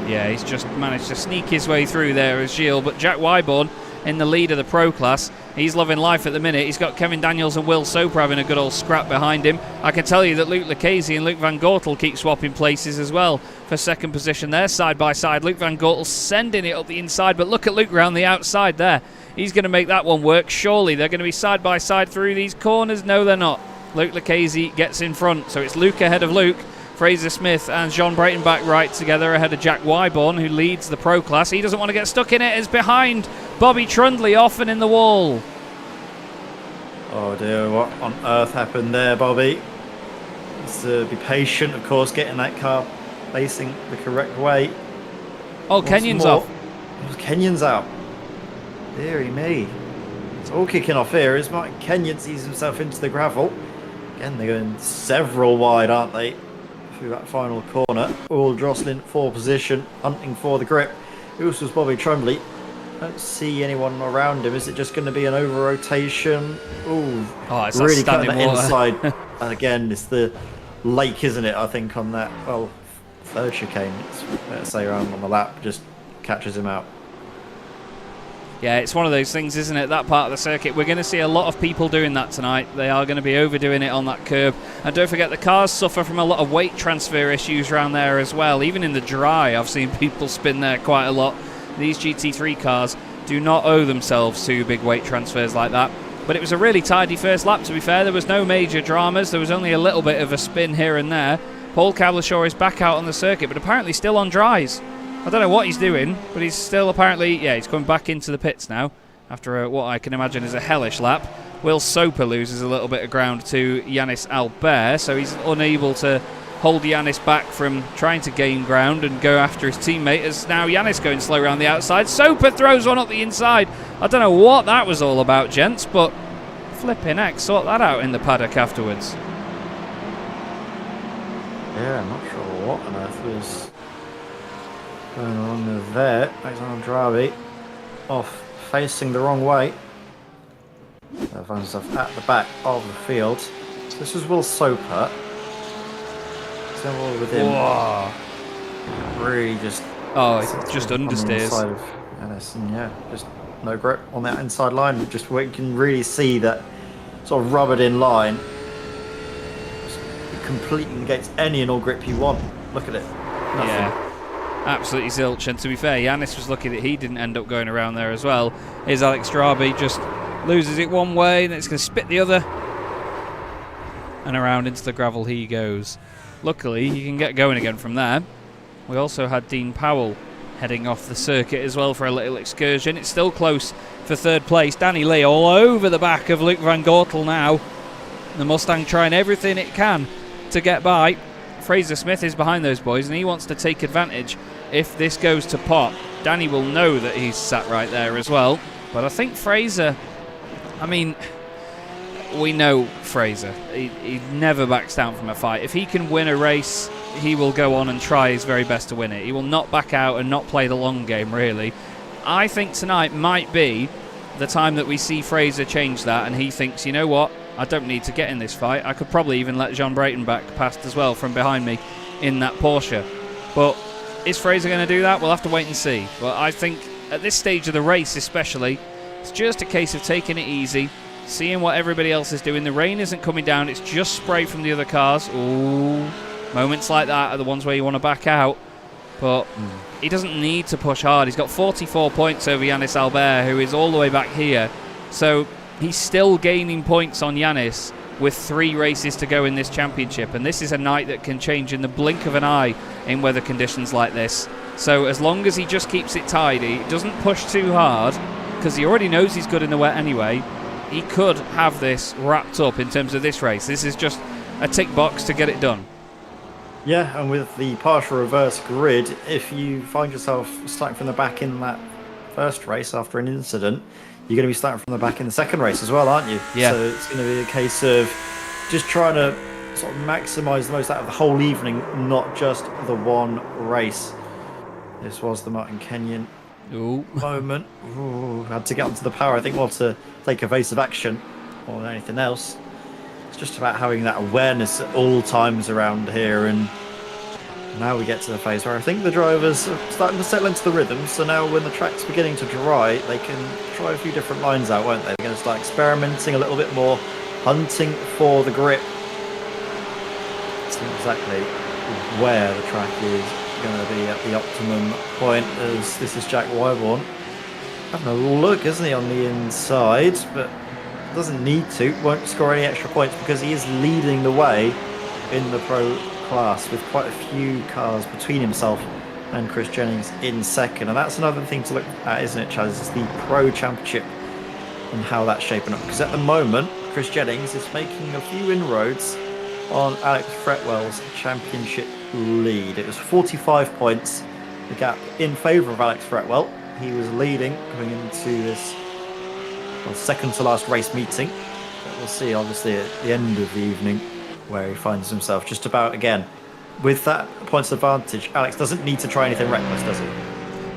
Speaker 1: Yeah, he's just managed to sneak his way through there as Gilles, but Jack Wyborn in the lead of the Pro class. He's loving life at the minute. He's got Kevin Daniels and Will Soper having a good old scrap behind him. I can tell you that Luke Lucchese and Luke Van Gortel keep swapping places as well for second position there, side by side. Luke Van Gortel sending it up the inside, but look at Luke round the outside there. He's going to make that one work. Surely they're going to be side by side through these corners. No, they're not. Luke Lucchese gets in front, so it's Luke ahead of Luke. Fraser Smith and John Brayton back right together ahead of Jack Wyborn, who leads the Pro class. He doesn't want to get stuck in it. It's behind Bobby Trundley, often in the wall.
Speaker 6: Oh dear, what on earth happened there, Bobby? Just be patient, of course, getting that car facing the correct way.
Speaker 1: Oh, Kenyon's off.
Speaker 6: Kenyon's out. Deary me. It's all kicking off here as Martin Kenyon sees himself into the gravel. Again, they're going several wide, aren't they? through that final corner. All jostling for position, hunting for the grip. This was Bobby Trumley. Don't see anyone around him. Is it just going to be an over rotation? Ooh,
Speaker 1: It's
Speaker 6: really cutting that
Speaker 1: water.
Speaker 6: inside. And again, it's the lake, isn't it? I think on that, well, third chicane, let's say around on the lap, just catches him out.
Speaker 1: Yeah, it's one of those things, isn't it? That part of the circuit. We're going to see a lot of people doing that tonight. They are going to be overdoing it on that curb. And don't forget, the cars suffer from a lot of weight transfer issues around there as well. Even in the dry, I've seen people spin there quite a lot. These GT3 cars do not owe themselves to big weight transfers like that. But it was a really tidy first lap, to be fair. There was no major dramas. There was only a little bit of a spin here and there. Paul Cavlishaw is back out on the circuit, but apparently still on dries. I don't know what he's doing, but he's still apparently, he's coming back into the pits now after what I can imagine is a hellish lap. Will Soper loses a little bit of ground to Yannis Albert, so he's unable to hold Yannis back from trying to gain ground and go after his teammate, as now Yannis going slow around the outside. Soper throws one up the inside. I don't know what that was all about, gents, but flipping heck, sort that out in the paddock afterwards.
Speaker 6: Yeah, I'm not sure what on earth was going on with there. Alexander Drabi off facing the wrong way. Finds himself at the back of the field. So this is Will Soper. With him.
Speaker 1: Whoa.
Speaker 6: Really just
Speaker 1: It's just understeers.
Speaker 6: Side of Yannis, and yeah, just no grip on that inside line. Just where you can really see that sort of rubbered in line. Just completely negates any and all grip you want. Look at it. Nothing.
Speaker 1: Yeah, absolutely zilch. And to be fair, Yannis was lucky that he didn't end up going around there as well. Here's Alex Drabi, just loses it one way, then it's going to spit the other. And around into the gravel he goes. Luckily, he can get going again from there. We also had Dean Powell heading off the circuit as well for a little excursion. It's still close for third place. Danny Lee all over the back of Luke Van Gortel now. The Mustang trying everything it can to get by. Fraser Smith is behind those boys, and he wants to take advantage if this goes to pot. Danny will know that he's sat right there as well. But I think Fraser, we know Fraser. He never backs down from a fight. If he can win a race, he will go on and try his very best to win it. He will not back out and not play the long game, really. I think tonight might be the time that we see Fraser change that, and he thinks, you know what, I don't need to get in this fight. I could probably even let Jean Breitenbach past as well from behind me in that Porsche. But is Fraser going to do that? We'll have to wait and see. But I think at this stage of the race especially, it's just a case of taking it easy, seeing what everybody else is doing. The rain isn't coming down, it's just spray from the other cars. Ooh, moments like that are the ones where you want to back out. But he doesn't need to push hard. He's got 44 points over Yannis Albert, who is all the way back here. So he's still gaining points on Yannis with 3 races to go in this championship. And this is a night that can change in the blink of an eye in weather conditions like this. So as long as he just keeps it tidy, doesn't push too hard, because he already knows he's good in the wet anyway, he could have this wrapped up in terms of this race. This is just a tick box to get it done.
Speaker 6: Yeah, and with the partial reverse grid, if you find yourself starting from the back in that first race after an incident, you're going to be starting from the back in the second race as well, aren't you?
Speaker 1: Yeah.
Speaker 6: So it's going to be a case of just trying to sort of maximise the most out of the whole evening, not just the one race. This was the Martin Kenyon moment. Ooh, had to get onto the power, I think, more to take evasive action more than anything else. It's just about having that awareness at all times around here, and now we get to the phase where I think the drivers are starting to settle into the rhythm. So now when the track's beginning to dry, they can try a few different lines out, won't they? They're going to start experimenting a little bit more, hunting for the grip. See exactly where the track is going to be at the optimum point, as this is Jack Wyborn having a look, isn't he, on the inside, but doesn't need to, won't score any extra points because he is leading the way in the pro class with quite a few cars between himself and Chris Jennings in second. And that's another thing to look at, isn't it, Chaz? It's the pro championship and how that's shaping up, because at the moment Chris Jennings is making a few inroads on Alex Fretwell's championship lead. It was 45 points, the gap in favour of Alex Fretwell. He was leading going into this second to last race meeting. But we'll see obviously at the end of the evening where he finds himself, just about again with that points advantage, Alex doesn't need to try anything reckless, does he?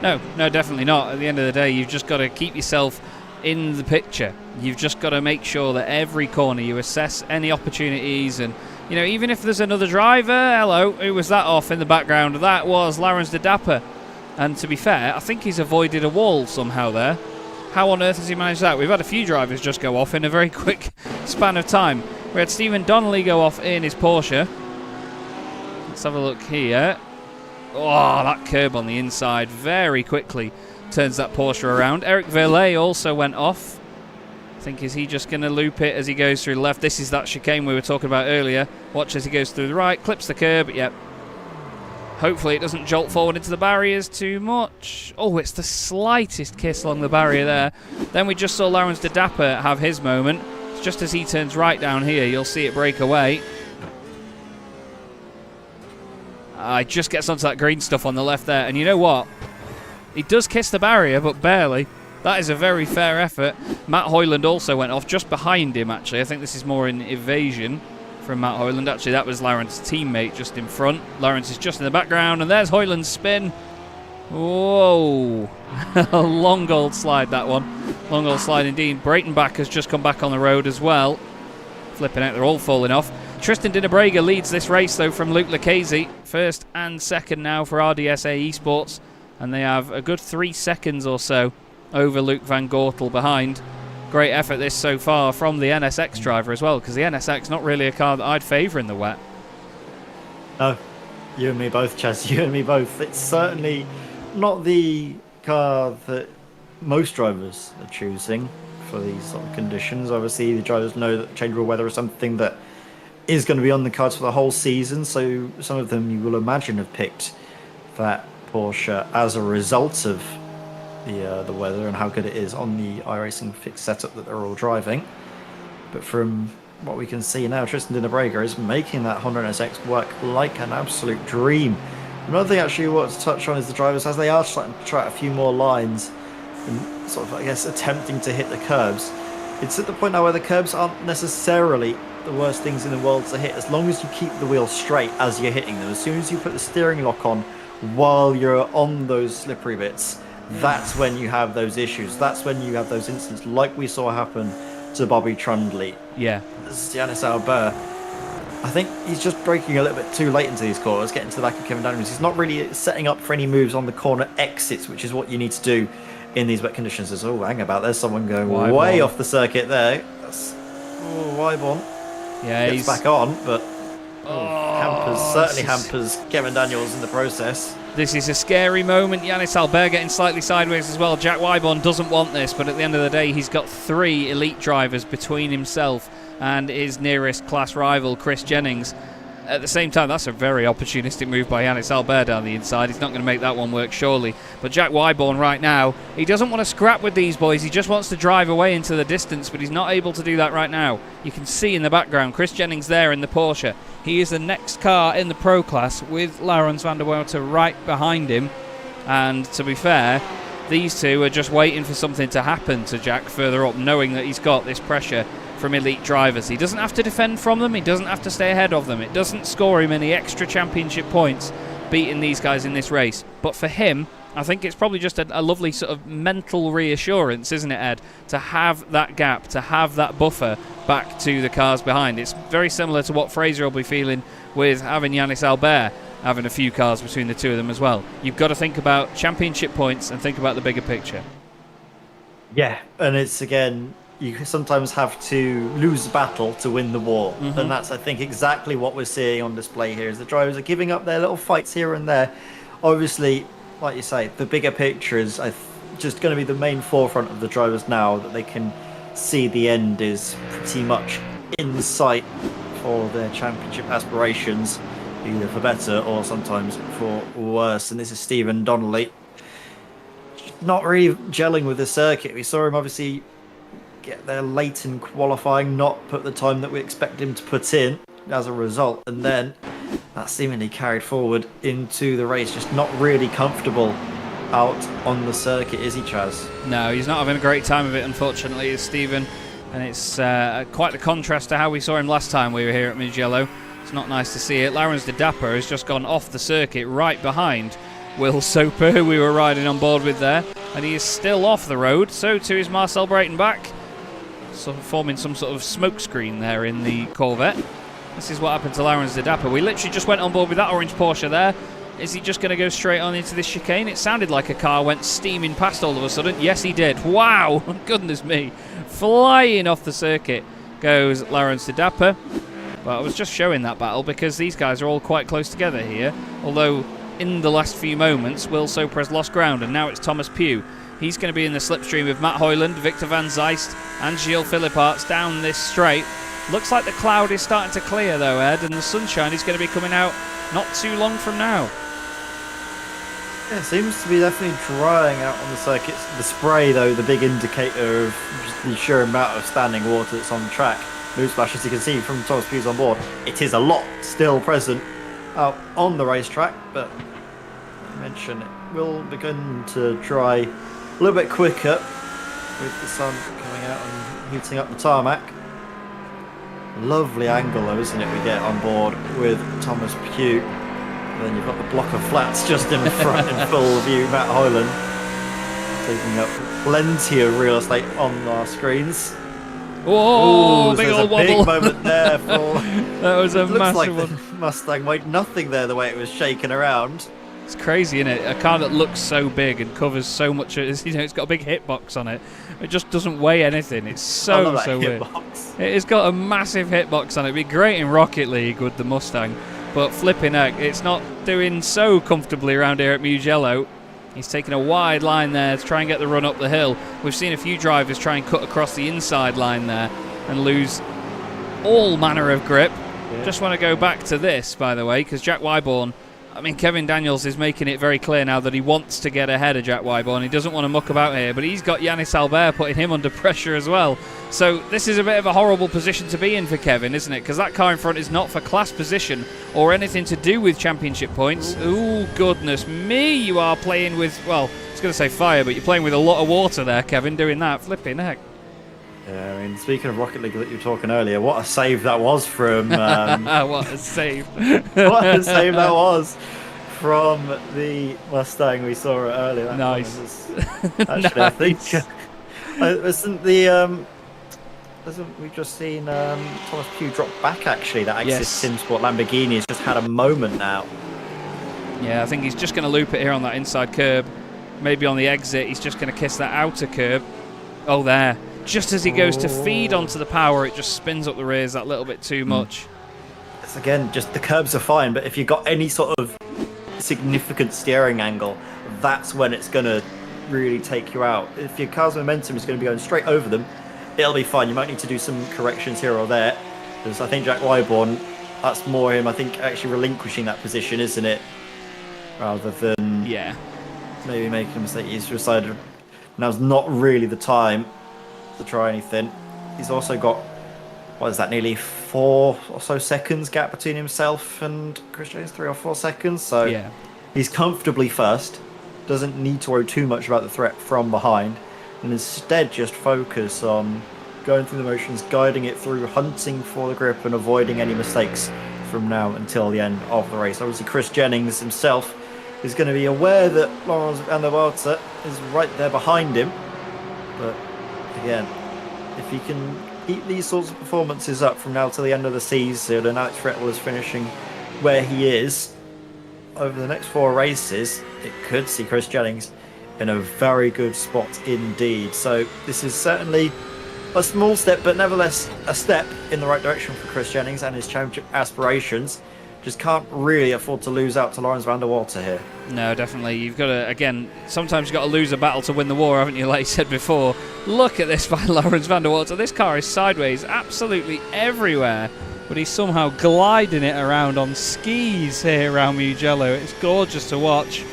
Speaker 1: No, definitely not. At the end of the day, you've just got to keep yourself in the picture. You've just got to make sure that every corner you assess any opportunities, and even if there's another driver, hello, who was that off in the background? That was Laurens de Dapper. And to be fair, I think he's avoided a wall somehow there. How on earth has he managed that? We've had a few drivers just go off in a very quick span of time. We had Stephen Donnelly go off in his Porsche. Let's have a look here. Oh, that curb on the inside very quickly turns that Porsche around. Eric Verlet also went off. I think, is he just going to loop it as he goes through the left? This is that chicane we were talking about earlier. Watch as he goes through the right, clips the curb. Yep. Hopefully it doesn't jolt forward into the barriers too much. Oh, it's the slightest kiss along the barrier there. Then we just saw Laurens de Dapper have his moment. Just as he turns right down here, you'll see it break away. Just gets onto that green stuff on the left there. And you know what? He does kiss the barrier, but barely. That is a very fair effort. Matt Hoyland also went off just behind him, actually. I think this is more in evasion from Matt Hoyland. Actually, that was Laurens' teammate just in front. Laurens is just in the background, and there's Hoyland's spin. Whoa. A long old slide, that one. Long old slide indeed. Breitenbach has just come back on the road as well. Flipping out, they're all falling off. Tristan Dinnebrega leads this race, though, from Luke Lucchese. First and second now for RDSA Esports. And they have a good 3 seconds or so over Luke Van Gortel behind. Great effort this so far from the NSX driver as well, because the NSX not really a car that I'd favour in the wet.
Speaker 6: No, you and me both, Chaz. You and me both. It's certainly not the car that most drivers are choosing for these sort of conditions. Obviously, the drivers know that changeable weather is something that is going to be on the cards for the whole season, so some of them you will imagine have picked that Porsche as a result of the weather and how good it is on the iRacing fixed setup that they're all driving. But from what we can see now, Tristan Dinnebrega is making that Honda NSX work like an absolute dream. Another thing actually we want to touch on is the drivers, as they are starting to try a few more lines and sort of, I guess, attempting to hit the curbs. It's at the point now where the curbs aren't necessarily the worst things in the world to hit, as long as you keep the wheel straight as you're hitting them. As soon as you put the steering lock on while you're on those slippery bits, that's when you have those issues. That's when you have those incidents like we saw happen to Bobby Trundley.
Speaker 1: Yeah.
Speaker 6: Yanis Albert, I think he's just braking a little bit too late into these corners, getting to the back of Kevin Daniels. He's not really setting up for any moves on the corner exits, which is what you need to do in these wet conditions. There's, hang about, there's someone going way off the circuit there. That's Wyborn.
Speaker 1: Yeah,
Speaker 6: gets back on, but hampers Kevin Daniels in the process.
Speaker 1: This is a scary moment. Yanis Albert getting slightly sideways as well. Jack Wyborn doesn't want this, but at the end of the day, he's got 3 elite drivers between himself and his nearest class rival, Chris Jennings. At the same time, that's a very opportunistic move by Yanis Albert down the inside. He's not going to make that one work, surely. But Jack Wyborn right now, he doesn't want to scrap with these boys. He just wants to drive away into the distance, but he's not able to do that right now. You can see in the background, Chris Jennings there in the Porsche. He is the next car in the Pro class with Laurens van der Welter right behind him. And to be fair, these two are just waiting for something to happen to Jack further up, knowing that he's got this pressure from elite drivers. He doesn't have to defend from them. He doesn't have to stay ahead of them. It doesn't score him any extra championship points beating these guys in this race. But for him, I think it's probably just a lovely sort of mental reassurance, isn't it, Ed? To have that gap, to have that buffer back to the cars behind. It's very similar to what Fraser will be feeling with having Yanis Albert having a few cars between the two of them as well. You've got to think about championship points and think about the bigger picture.
Speaker 6: Yeah, and it's, again, you sometimes have to lose the battle to win the war. And that's, I think, exactly what we're seeing on display here, is the drivers are giving up their little fights here and there. Obviously, like you say, the bigger picture is just going to be the main forefront of the drivers now, that they can see the end is pretty much in sight for their championship aspirations, either for better or sometimes for worse. And this is Stephen Donnelly, not really gelling with the circuit. We saw him obviously get there late in qualifying, not put the time that we expect him to put in as a result, and then that seemingly carried forward into the race. Just not really comfortable out on the circuit, is he, Chaz?
Speaker 1: No, he's not having a great time of it, unfortunately, is Stephen, and it's quite the contrast to how we saw him last time we were here at Mugello. It's not nice to see it. Laurens de Dapper has just gone off the circuit right behind Will Soper, who we were riding on board with there, and he is still off the road. So too is Marcel Breitenbach, sort of forming some sort of smoke screen there in the Corvette. This is what happened to Laurens de Dapper. We literally just went on board with that orange Porsche there. Is he just going to go straight on into this chicane? It sounded like a car went steaming past all of a sudden. Yes, he did. Wow, goodness me. Flying off the circuit goes Laurens de Dapper. But I was just showing that battle because these guys are all quite close together here. Although in the last few moments, Will Soper has lost ground, and now it's Thomas Pugh. He's going to be in the slipstream with Matt Hoyland, Victor van Zeist, and Gilles Philipparts down this straight. Looks like the cloud is starting to clear though, Ed, and the sunshine is going to be coming out not too long from now.
Speaker 6: Yeah, it seems to be definitely drying out on the circuit. The spray, though, the big indicator of just the sheer amount of standing water that's on the track. Newsflash, as you can see from Thomas Pugh's on board, it is a lot still present out on the racetrack, but I mentioned it will begin to dry a little bit quicker with the sun coming out and heating up the tarmac. Lovely angle, though, isn't it, we get on board with Thomas Pugh. And then you've got the block of flats just in front in full view. Matt Hoyland taking up plenty of real estate on our screens.
Speaker 1: Whoa, big old wobble.
Speaker 6: Big moment there for...
Speaker 1: That was a
Speaker 6: looks
Speaker 1: massive
Speaker 6: like
Speaker 1: one.
Speaker 6: the Mustang weighed nothing there, the way it was shaking around.
Speaker 1: It's crazy, isn't it? A car that looks so big and covers so much, it's got a big hitbox on it. It just doesn't weigh anything. It's so weird. It has got a massive hitbox on it. It'd be great in Rocket League with the Mustang. But flipping heck, it's not doing so comfortably around here at Mugello. He's taking a wide line there to try and get the run up the hill. We've seen a few drivers try and cut across the inside line there and lose all manner of grip. Yeah. Just want to go back to this, by the way, because Jack Wyborn, I mean, Kevin Daniels is making it very clear now that he wants to get ahead of Jack Wyborn. He doesn't want to muck about here, but he's got Yannis Albert putting him under pressure as well. So this is a bit of a horrible position to be in for Kevin, isn't it? Because that car in front is not for class position or anything to do with championship points. Ooh, goodness me, you are playing with, well, I was going to say fire, but you're playing with a lot of water there, Kevin, doing that. Flipping heck.
Speaker 6: Yeah, I mean, speaking of Rocket League that you were talking earlier, what a save that was from...
Speaker 1: what a save.
Speaker 6: What a save that was from the Mustang we saw earlier.
Speaker 1: Nice.
Speaker 6: Actually, nice. I think... isn't the... Hasn't we just seen Thomas Pugh drop back, actually? That Axis SimSport Lamborghini has just had a moment now.
Speaker 1: Yeah, I think he's just going to loop it here on that inside curb. Maybe on the exit, he's just going to kiss that outer curb. Oh, there. Just as he goes to feed onto the power, it just spins up the rears that little bit too much.
Speaker 6: It's, again, just the curbs are fine, but if you've got any sort of significant steering angle, that's when it's going to really take you out. If your car's momentum is going to be going straight over them, it'll be fine. You might need to do some corrections here or there. Because I think Jack Wyborn, that's more him, I think, actually relinquishing that position, isn't it? Rather than maybe making a mistake. He's decided now's not really the time to try anything. He's also got, what is that, nearly 4 or so seconds gap between himself and Chris Jennings, 3 or 4 seconds. So he's comfortably first. Doesn't need to worry too much about the threat from behind. And instead just focus on going through the motions, guiding it through, hunting for the grip and avoiding any mistakes from now until the end of the race. Obviously Chris Jennings himself is going to be aware that Laurens van der Water is right there behind him. But again, if he can keep these sorts of performances up from now till the end of the season, and Alex Fretwell is finishing where he is over the next 4 races, it could see Chris Jennings in a very good spot indeed. So this is certainly a small step, but nevertheless a step in the right direction for Chris Jennings and his championship aspirations. Just can't really afford to lose out to Laurens van der Water here.
Speaker 1: No, definitely. You've got to, again, sometimes you've got to lose a battle to win the war, haven't you, like you said before. Look at this by Laurens van der Water. This car is sideways absolutely everywhere, but he's somehow gliding it around on skis here around Mugello. It's gorgeous to watch.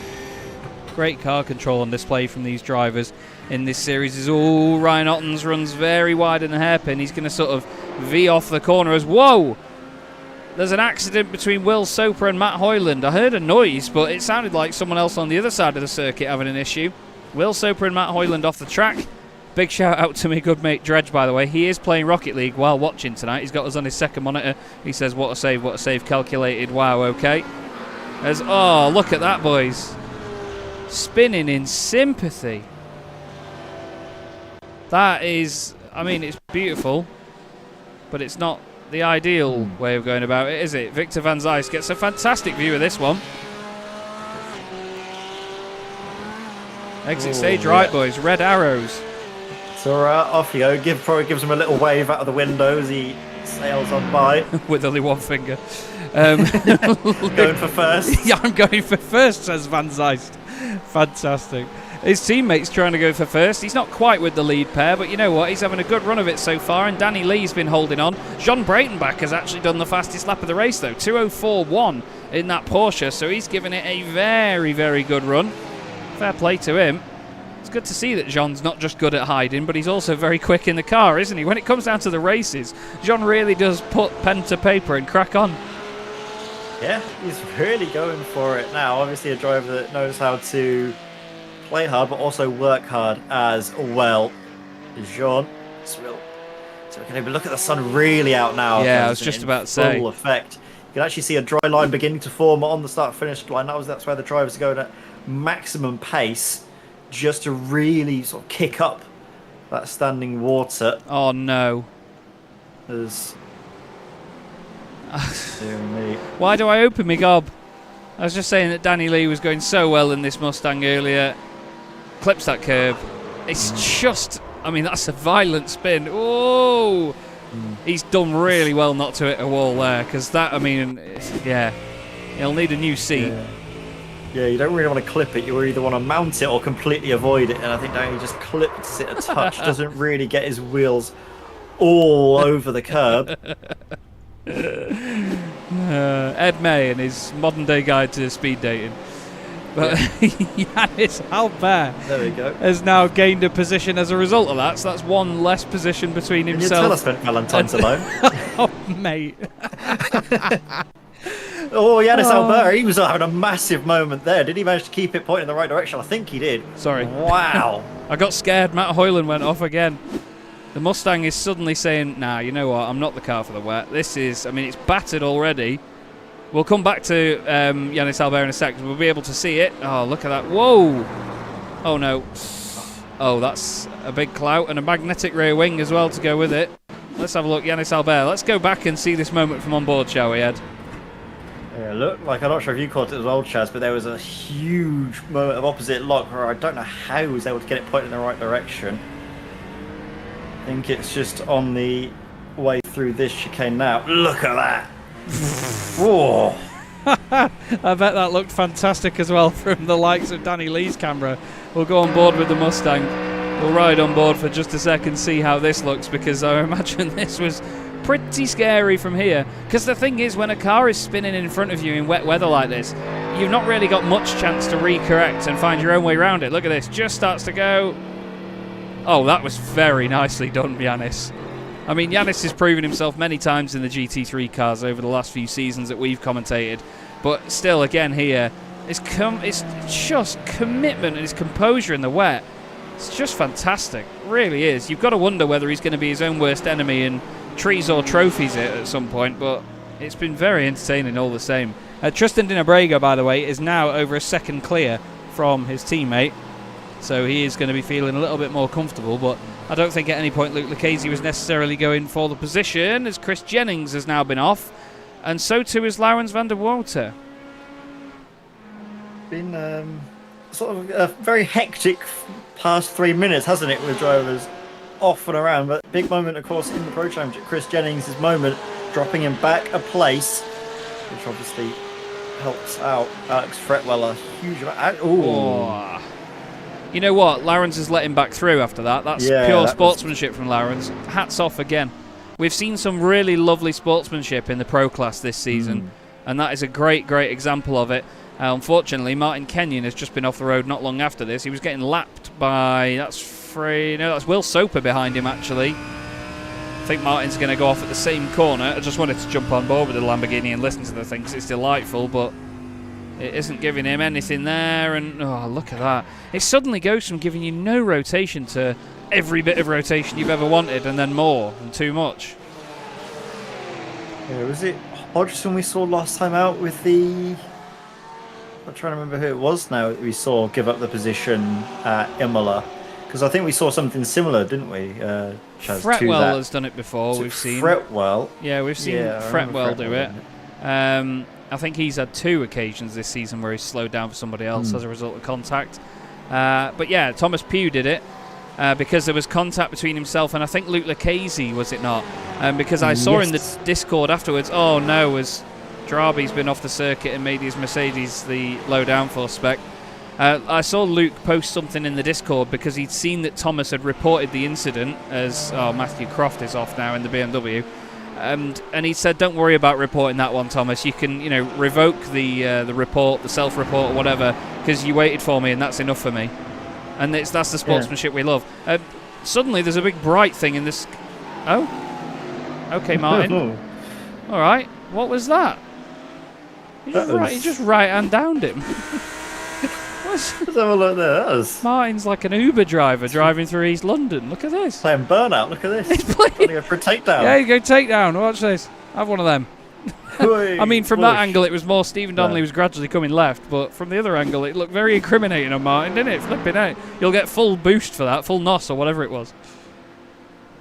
Speaker 1: Great car control on display from these drivers in this series. Ryan Ottens runs very wide in the hairpin. He's going to sort of V off the corner as, whoa! There's an accident between Will Soper and Matt Hoyland. I heard a noise, but it sounded like someone else on the other side of the circuit having an issue. Will Soper and Matt Hoyland off the track. Big shout out to me good mate Dredge, by the way. He is playing Rocket League while watching tonight. He's got us on his second monitor. He says, what a save calculated. Wow, okay. Oh, look at that, boys. Spinning in sympathy. That is, I mean, it's beautiful, but it's not the ideal way of going about it, is it? Victor Van Zijs gets a fantastic view of this one. Exit stage right, boys. Red arrows.
Speaker 6: So off you go. Probably gives him a little wave out of the window as he sails on by.
Speaker 1: With only one finger.
Speaker 6: Going for first.
Speaker 1: Yeah, I'm going for first, says Van Zijs. Fantastic. His teammate's trying to go for first. He's not quite with the lead pair, but you know what? He's having a good run of it so far, and Danny Lee's been holding on. Jean Breitenbach has actually done the fastest lap of the race, though. 2:04.1 in that Porsche, so he's given it a very, very good run. Fair play to him. It's good to see that Jean's not just good at hiding, but he's also very quick in the car, isn't he? When it comes down to the races, Jean really does put pen to paper and crack on.
Speaker 6: Yeah, he's really going for it now. Obviously a driver that knows how to play hard, but also work hard as well. Jean. So we can even look at the sun really out now.
Speaker 1: Yeah, I was just about to say.
Speaker 6: Full effect. You can actually see a dry line beginning to form on the start-finish line. That's where the drivers are going at maximum pace, just to really sort of kick up that standing water.
Speaker 1: Oh no.
Speaker 6: Dear me.
Speaker 1: Why do I open me gob? I was just saying that Danny Lee was going so well in this Mustang earlier. Clips that curb. It's just, I mean, that's a violent spin. Oh! He's done really well not to hit a wall there, because that, I mean, yeah. He'll need a new seat.
Speaker 6: Yeah, you don't really want to clip it. You either want to mount it or completely avoid it. And I think Danny just clips it a touch. Doesn't really get his wheels all over the curb.
Speaker 1: Ed May and his modern-day guide to speed dating. But Yannis Albert
Speaker 6: there we go.
Speaker 1: has now gained a position as a result of that. So that's one less position between himself.
Speaker 6: Can you tell us spent Valentine's alone?
Speaker 1: Oh, mate.
Speaker 6: Oh, Yannis Albert, he was having a massive moment there. Did he manage to keep it pointing in the right direction? I think he did.
Speaker 1: Sorry.
Speaker 6: Wow.
Speaker 1: I got scared. Matt Hoyland went off again. The Mustang is suddenly saying, nah, you know what? I'm not the car for the wet. This is, I mean, it's battered already. We'll come back to Yannis Albert in a second. We'll be able to see it. Oh, look at that. Whoa. Oh, no. Oh, that's a big clout and a magnetic rear wing as well to go with it. Let's have a look, Yannis Albert. Let's go back and see this moment from on board, shall we, Ed?
Speaker 6: Yeah, look, like, I'm not sure if you caught it as well, Chaz, but there was a huge moment of opposite lock where I don't know how he was able to get it pointed in the right direction. I think it's just on the way through this chicane now. Look at that. Whoa.
Speaker 1: I bet that looked fantastic as well from the likes of Danny Lee's camera. We'll go on board with the Mustang. We'll ride on board for just a second, see how this looks, because I imagine this was pretty scary from here. Because the thing is, when a car is spinning in front of you in wet weather like this, you've not really got much chance to recorrect and find your own way around it. Look at this, just starts to go. Oh, that was very nicely done, Yannis. I mean, Yannis has proven himself many times in the GT3 cars over the last few seasons that we've commentated. But still, again here, it's just commitment and his composure in the wet. It's just fantastic. It really is. You've got to wonder whether he's going to be his own worst enemy and trees or trophies it at some point. But it's been very entertaining all the same. Tristan Dinabrega, by the way, is now over a second clear from his teammate. So he is going to be feeling a little bit more comfortable, but I don't think at any point Luke Lucchese was necessarily going for the position, as Chris Jennings has now been off, and so too is Laurens van der Water.
Speaker 6: Been sort of a very hectic past 3 minutes, hasn't it, with drivers off and around, but big moment, of course, in the Pro Championship. Chris Jennings' moment, dropping him back a place, which obviously helps out Alex Fretwell a huge amount. Ooh.
Speaker 1: You know what? Laurens has let him back through after that. That's pure sportsmanship from Laurens. Hats off again. We've seen some really lovely sportsmanship in the Pro class this season, and that is a great, great example of it. Unfortunately, Martin Kenyon has just been off the road not long after this. He was getting lapped by, that's Will Soper behind him, actually. I think Martin's going to go off at the same corner. I just wanted to jump on board with the Lamborghini and listen to the thing, because it's delightful, but it isn't giving him anything there, and oh, look at that. It suddenly goes from giving you no rotation to every bit of rotation you've ever wanted, and then more and too much.
Speaker 6: Yeah, was it Hodgson we saw last time out with the... I'm trying to remember who it was now that we saw give up the position at Imola. Because I think we saw something similar, didn't we? Chaz,
Speaker 1: Fretwell has done it before, we've seen.
Speaker 6: Fretwell?
Speaker 1: Yeah, we've seen Fretwell do it. I think he's had 2 occasions this season where he's slowed down for somebody else as a result of contact. But yeah, Thomas Pugh did it because there was contact between himself and I think Luke Lucchese, was it not? Because I saw in the Discord afterwards, oh no, as Drabi's been off the circuit and made his Mercedes the low downforce spec. I saw Luke post something in the Discord because he'd seen that Thomas had reported the incident as Matthew Croft is off now in the BMW. And he said, don't worry about reporting that one, Thomas. You can, revoke the report, the self-report or whatever, because you waited for me and that's enough for me. And that's the sportsmanship we love. Suddenly there's a big bright thing in this... Oh? Okay, Martin. All right. What was that? He just right-hand downed him.
Speaker 6: Let's have a look there. That was...
Speaker 1: Martin's like an Uber driver driving through East London. Look at this.
Speaker 6: Playing Burnout. Look at this.
Speaker 1: He's playing...
Speaker 6: Go for a takedown.
Speaker 1: Yeah, you go takedown. Watch this. Have one of them. I mean, from that angle, it was more Stephen Donnelly was gradually coming left, but from the other angle, it looked very incriminating on Martin, didn't it? Flipping out. You'll get full boost for that, full NOS or whatever it was.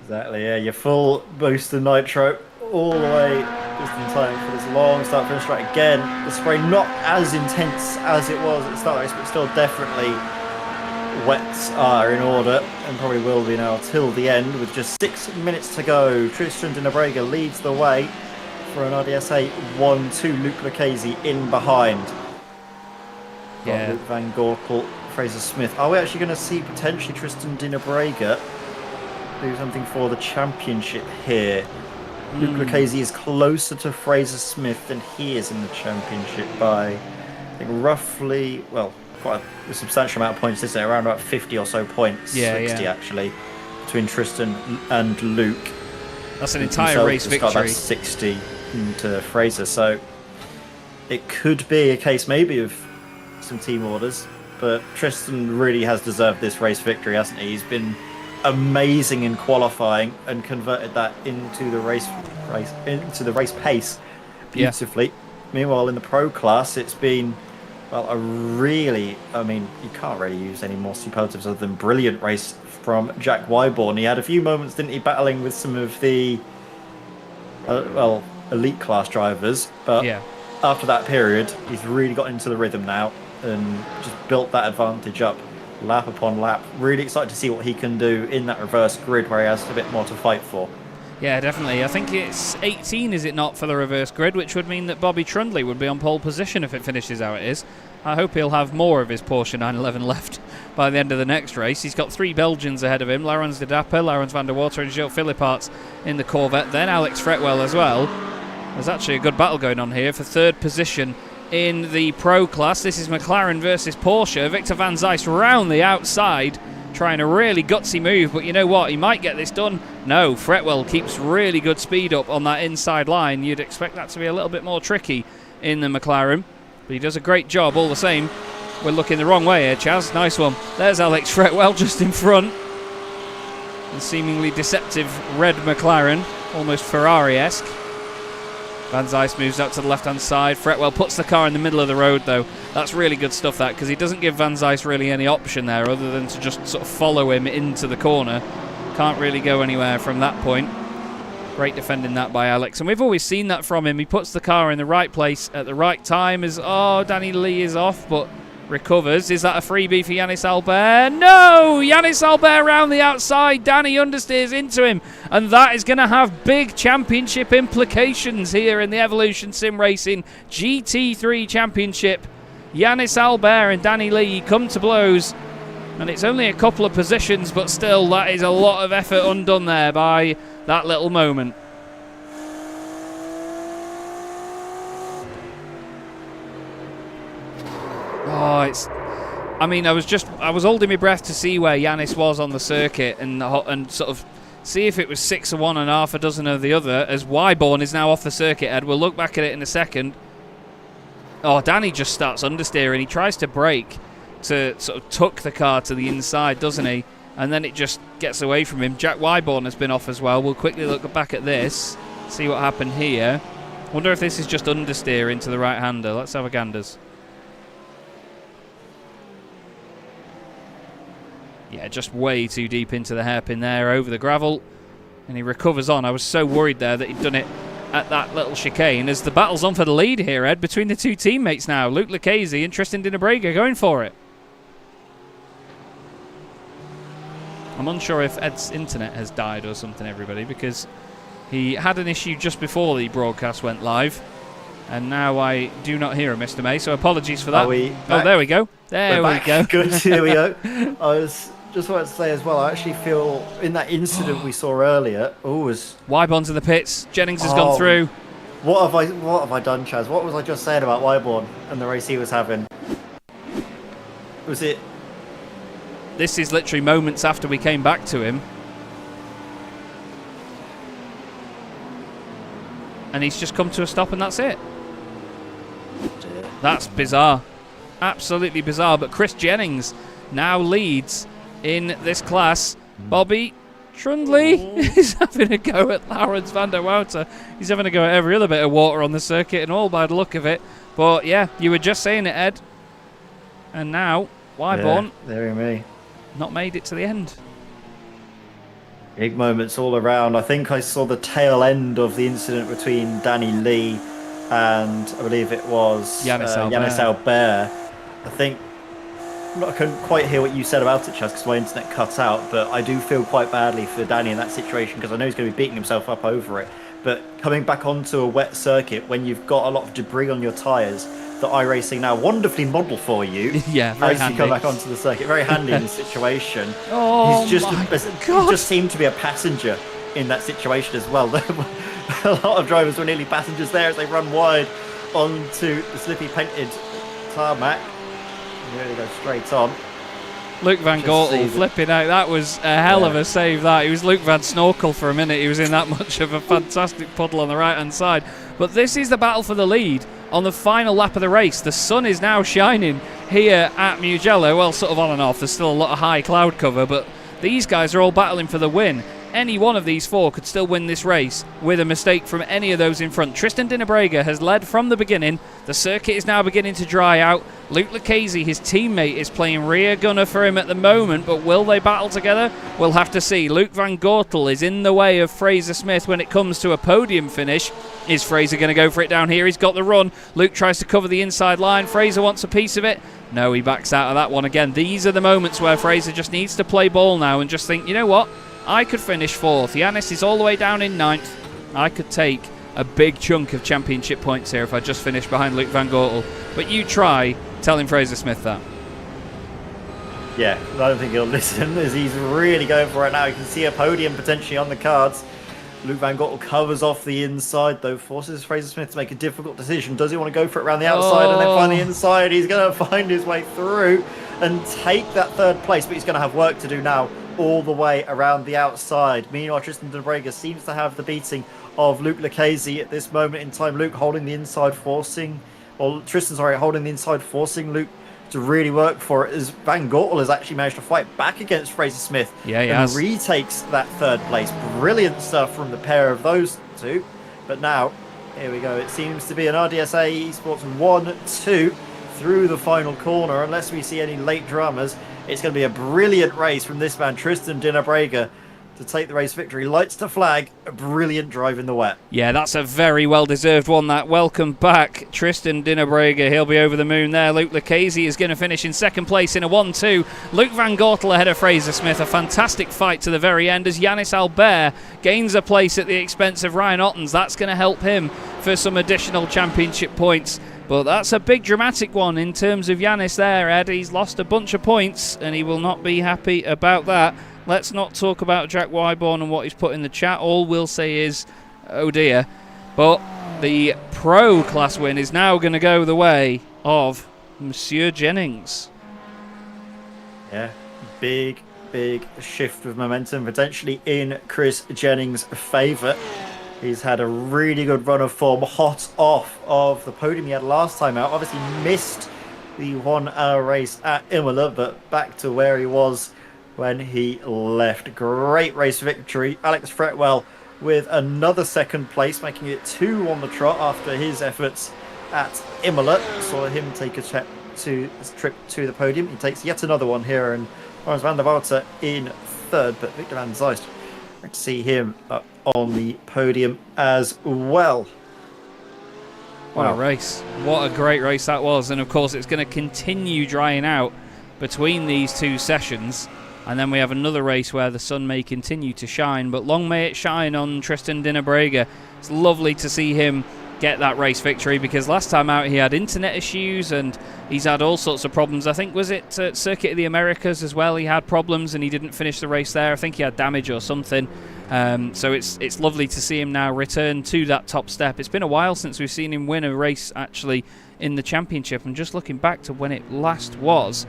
Speaker 6: Exactly, yeah. Your full boost of nitro all the way just in time for this long start finish straight. Again, the spray not as intense as it was at the start of the race, but still definitely wets are in order and probably will be now till the end with just 6 minutes to go. Tristan de Nobrega leads the way for an RDSA 1-2. Luke Lucchese in behind.
Speaker 1: Yeah.
Speaker 6: Luke Van Gorkel, Fraser Smith. Are we actually going to see potentially Tristan de Nobrega do something for the championship here? Luke Lucchese is closer to Fraser Smith than he is in the championship by, I think, roughly, well, quite a substantial amount of points, isn't it? Around about 50 or so points, 60 actually, between Tristan and Luke.
Speaker 1: That's an entire race victory.
Speaker 6: Got about 60 to Fraser, so it could be a case maybe of some team orders, but Tristan really has deserved this race victory, hasn't he? He's been amazing in qualifying and converted that into the race pace beautifully. Meanwhile, in the pro class, it's been, well, a really, I mean, you can't really use any more superlatives other than brilliant race from Jack Wyborn. He had a few moments, didn't he, battling with some of the elite class drivers, but after that period, he's really got into the rhythm now and just built that advantage up lap upon lap. Really excited to see what he can do in that reverse grid where he has a bit more to fight for.
Speaker 1: Yeah, definitely. I think it's 18, is it not, for the reverse grid, which would mean that Bobby Trundley would be on pole position if it finishes how it is. I hope he'll have more of his Porsche 911 left by the end of the next race. He's got 3 Belgians ahead of him, Laurens de Dapper, Laurens van der Water and Gilles Philipparts in the Corvette. Then Alex Fretwell as well. There's actually a good battle going on here for 3rd position in the pro class. This is McLaren versus Porsche. Victor Van Zijs round the outside, trying a really gutsy move, but you know what? He might get this done. No, Fretwell keeps really good speed up on that inside line. You'd expect that to be a little bit more tricky in the McLaren, but he does a great job all the same. We're looking the wrong way here, Chaz. Nice one. There's Alex Fretwell just in front. The seemingly deceptive red McLaren, almost Ferrari-esque. Van Zijs moves out to the left-hand side. Fretwell puts the car in the middle of the road, though. That's really good stuff, that, because he doesn't give Van Zijs really any option there other than to just sort of follow him into the corner. Can't really go anywhere from that point. Great defending that by Alex. And we've always seen that from him. He puts the car in the right place at the right time as, Danny Lee is off, but recovers. Is that a freebie for Yannis Albert? No! Yannis Albert around the outside. Danny understeers into him. And that is going to have big championship implications here in the Evolution Sim Racing GT3 Championship. Yannis Albert and Danny Lee come to blows. And it's only a couple of positions, but still, that is a lot of effort undone there by that little moment. I mean, I was holding my breath to see where Yannis was on the circuit and sort of see if it was 6 of one and half a dozen of the other, as Wyborn is now off the circuit, Ed. We'll look back at it in a second. Danny just starts understeering. He tries to brake to sort of tuck the car to the inside, doesn't he? And then it just gets away from him. Jack Wyborn has been off as well. We'll quickly look back at this, see what happened here. Wonder if this is just understeer into the right-hander. Let's have a ganders. Yeah, just way too deep into the hairpin there, over the gravel. And he recovers on. I was so worried there that he'd done it at that little chicane, as the battle's on for the lead here, Ed, between the two teammates now. Luke Lucchese and Tristan Dinabrega going for it. I'm unsure if Ed's internet has died or something, everybody, because he had an issue just before the broadcast went live, and now I do not hear him, Mr. May, so apologies for that. Oh, there we go. There we go.
Speaker 6: Good, here we go. I was just wanted to say as well, I actually feel in that incident we saw earlier,
Speaker 1: Wyborn's in the pits. Jennings has gone through.
Speaker 6: What have I done, Chaz? What was I just saying about Wyborn and the race he was having? Was it?
Speaker 1: This is literally moments after we came back to him. And he's just come to a stop and that's it. That's bizarre. Absolutely bizarre. But Chris Jennings now leads in this class. Bobby Trundley is having a go at Laurens van der Wouter. He's having a go at every other bit of water on the circuit and all by the look of it. But yeah, you were just saying it, Ed. And now, Wyborn not made it to the end.
Speaker 6: Big moments all around. I think I saw the tail end of the incident between Danny Lee and I believe it was Yannis Albert. I couldn't quite hear what you said about it, Chaz, because my internet cut out, but I do feel quite badly for Danny in that situation because I know he's going to be beating himself up over it. But coming back onto a wet circuit when you've got a lot of debris on your tyres, that iRacing now wonderfully model for you.
Speaker 1: Yeah, very handy.
Speaker 6: You come back onto the circuit. Very handy in this situation.
Speaker 1: Oh,
Speaker 6: he's just
Speaker 1: my
Speaker 6: he
Speaker 1: God.
Speaker 6: just seemed to be a passenger in that situation as well. A lot of drivers were nearly passengers there as they run wide onto the slippy painted tarmac. And really go straight on.
Speaker 1: Luke Van Gortel flipping out. That was a hell of a save, that. He was Luke Van Snorkel for a minute. He was in that much of a fantastic puddle on the right-hand side. But this is the battle for the lead on the final lap of the race. The sun is now shining here at Mugello. Well, sort of on and off. There's still a lot of high cloud cover, but these guys are all battling for the win. Any one of these four could still win this race with a mistake from any of those in front. Tristan Dinabrega has led from the beginning. The circuit is now beginning to dry out. Luke Lucchese, his teammate, is playing rear gunner for him at the moment, but will they battle together? We'll have to see. Luke Van Gortel is in the way of Fraser Smith when it comes to a podium finish. Is Fraser going to go for it down here? He's got the run. Luke tries to cover the inside line. Fraser wants a piece of it. No, he backs out of that one again. These are the moments where Fraser just needs to play ball now and just think, you know what? I could finish fourth. Yannis is all the way down in ninth. I could take a big chunk of championship points here if I just finished behind Luke Van Gortel. But you try telling Fraser Smith that.
Speaker 6: Yeah, I don't think he'll listen as he's really going for it now. You can see a podium potentially on the cards. Luke Van Gortel covers off the inside, though, forces Fraser Smith to make a difficult decision. Does he want to go for it around the outside and then find the inside? He's going to find his way through and take that third place, but he's going to have work to do now all the way around the outside. Meanwhile, Tristan Dinabrega seems to have the beating of Luke Lucchese at this moment in time. Luke holding the inside, forcing Luke to really work for it, as Van Gortel has actually managed to fight back against Fraser Smith.
Speaker 1: Yeah, he
Speaker 6: and
Speaker 1: has.
Speaker 6: Retakes that third place. Brilliant stuff from the pair of those two. But now, here we go. It seems to be an RDSA Esports 1-2 through the final corner. Unless we see any late dramas, it's going to be a brilliant race from this man, Tristan Dinabrega, to take the race victory. Lights to flag, a brilliant drive in the wet.
Speaker 1: Yeah, that's a very well-deserved one, that. Welcome back, Tristan Dinabrega. He'll be over the moon there. Luke Lucchese is going to finish in second place in a 1-2. Luke Van Gortel ahead of Fraser Smith. A fantastic fight to the very end as Yannis Albert gains a place at the expense of Ryan Ottens. That's going to help him for some additional championship points. But that's a big dramatic one in terms of Yannis there, Ed. He's lost a bunch of points and he will not be happy about that. Let's not talk about Jack Wyborn and what he's put in the chat. All we'll say is, oh dear. But the pro class win is now going to go the way of Monsieur Jennings.
Speaker 6: Yeah, big shift of momentum potentially in Chris Jennings' favour. He's had a really good run of form, hot off of the podium he had last time out. Obviously missed the 1 hour race at Imola, but back to where he was when he left. Great race victory. Alex Fretwell with another second place, making it 2 on the trot after his efforts at Imola. Saw him take a trip to the podium. He takes yet another one here, and Lawrence van der Water in third, but Victor van Zeist, great to see him on the podium as well.
Speaker 1: What a race. What a great race that was. And of course it's going to continue drying out between these two sessions. And then we have another race where the sun may continue to shine, but long may it shine on Tristan Dinnebrega. It's lovely to see him get that race victory, because last time out he had internet issues and he's had all sorts of problems. I think, was it Circuit of the Americas as well? He had problems and he didn't finish the race there. I think he had damage or something. So it's lovely to see him now return to that top step. It's been a while since we've seen him win a race actually in the championship, and just looking back to when it last was,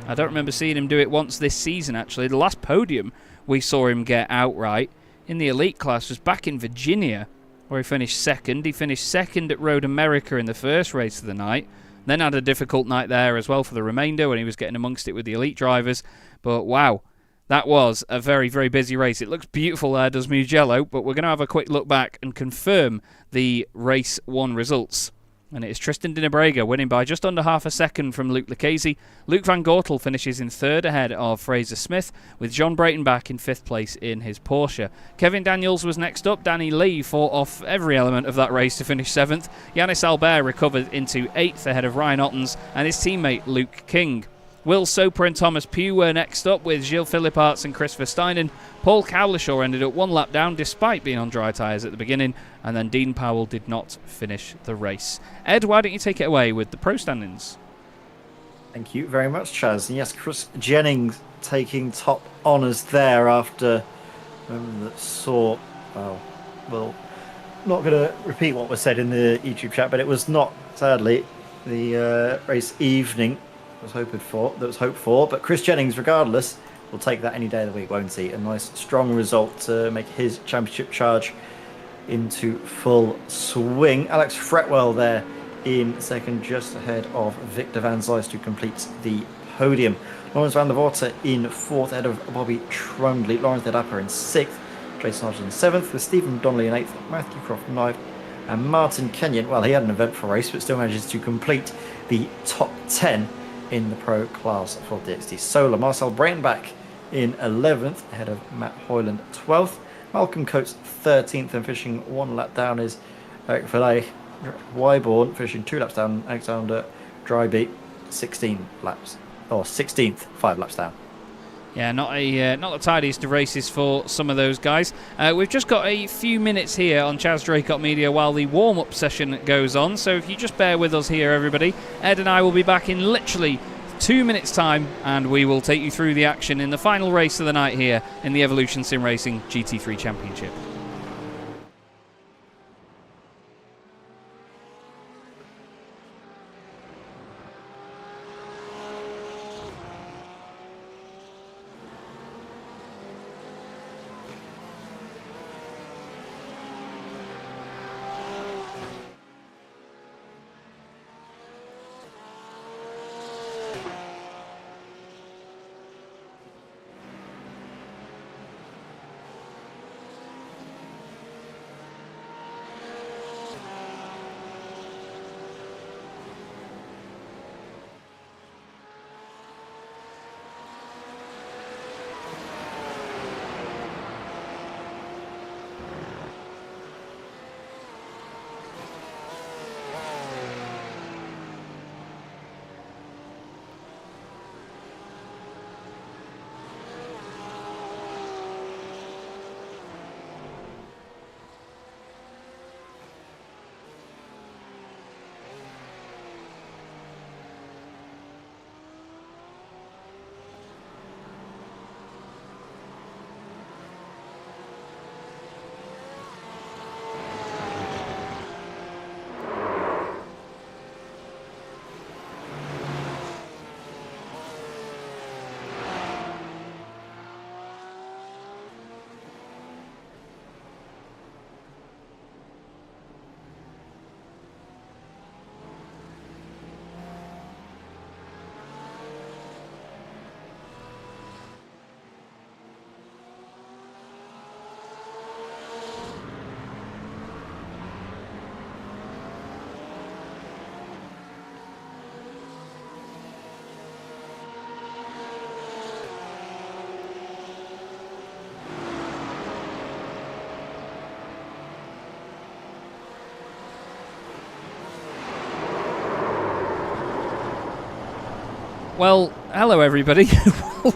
Speaker 1: I don't remember seeing him do it once this season actually. The last podium we saw him get outright in the elite class was back in Virginia, where he finished second. He finished second at Road America in the first race of the night, then had a difficult night there as well for the remainder when he was getting amongst it with the elite drivers. But wow, that was a very, very busy race. It looks beautiful there, does Mugello, but we're going to have a quick look back and confirm the race 1 results. And it is Tristan Dinnebrega winning by just under half a second from Luke Lucchese. Luke Van Gortel finishes in third ahead of Fraser Smith, with John Breitenbach in 5th place in his Porsche. Kevin Daniels was next up. Danny Lee fought off every element of that race to finish 7th. Yannis Albert recovered into 8th ahead of Ryan Ottens and his teammate Luke King. Will Soper and Thomas Pugh were next up, with Gilles Philipparts and Chris Versteinen. Paul Cowlishaw ended up 1 lap down despite being on dry tyres at the beginning, and then Dean Powell did not finish the race. Ed, why don't you take it away with the pro standings?
Speaker 6: Thank you very much, Chaz. And yes, Chris Jennings taking top honours there after that saw, well, not going to repeat what was said in the YouTube chat, but it was not, sadly, the race evening was hoped for, but Chris Jennings, regardless, will take that any day of the week, won't he? A nice strong result to make his championship charge into full swing. Alex Fretwell there in second, just ahead of Victor van Zeist, who completes the podium. Lawrence van der Water in 4th ahead of Bobby Trundley. Lawrence Dedapper in 6th, Jason Sargent in 7th, with Stephen Donnelly in 8th, Matthew Croft 9th, and Martin Kenyon, well, he had an eventful race, but still manages to complete the top 10 in the pro class for DXT Solar. Marcel Breitenbach in 11th, ahead of Matt Hoyland 12th. Malcolm Coates 13th, and finishing 1 lap down is Eric Fillet Wyborn, finishing 2 laps down. Alexander Dryby 16th, 5 laps down.
Speaker 1: Yeah, not the tidiest of races for some of those guys. We've just got a few minutes here on Chaz Draycott Media while the warm-up session goes on, so if you just bear with us here, everybody, Ed and I will be back in literally 2 minutes' time, and we will take you through the action in the final race of the night here in the Evolution Sim Racing GT3 Championship. Well, hello everybody.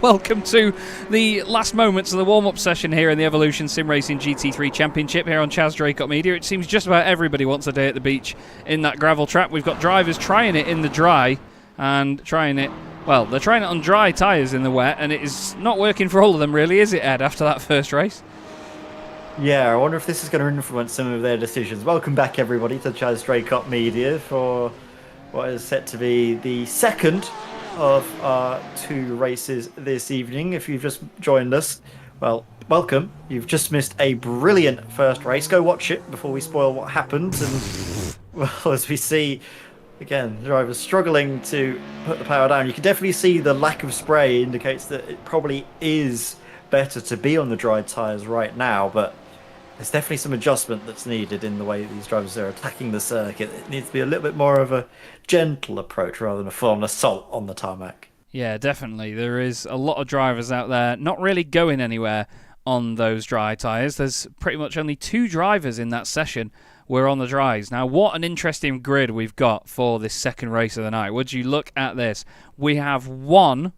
Speaker 1: Welcome to the last moments of the warm-up session here in the Evolution Sim Racing GT3 Championship here on Chaz Draycott Media. It seems just about everybody wants a day at the beach in that gravel trap. We've got drivers trying it in the dry and trying it, well, they're trying it on dry tyres in the wet, and it is not working for all of them really, is it, Ed, after that first race?
Speaker 6: Yeah, I wonder if this is going to influence some of their decisions. Welcome back, everybody, to Chaz Draycott Media for what is set to be the second of our 2 races this evening. If you've just joined us, well, welcome. You've just missed a brilliant first race. Go watch it before we spoil what happened. And, well, as we see, again, drivers struggling to put the power down. You can definitely see the lack of spray indicates that it probably is better to be on the dry tyres right now, but there's definitely some adjustment that's needed in the way these drivers are attacking the circuit. It needs to be a little bit more of a gentle approach rather than a full-on assault on the tarmac.
Speaker 1: Yeah, definitely. There is a lot of drivers out there not really going anywhere on those dry tyres. There's pretty much only 2 drivers in that session were on the dries. Now, what an interesting grid we've got for this second race of the night. Would you look at this? We have one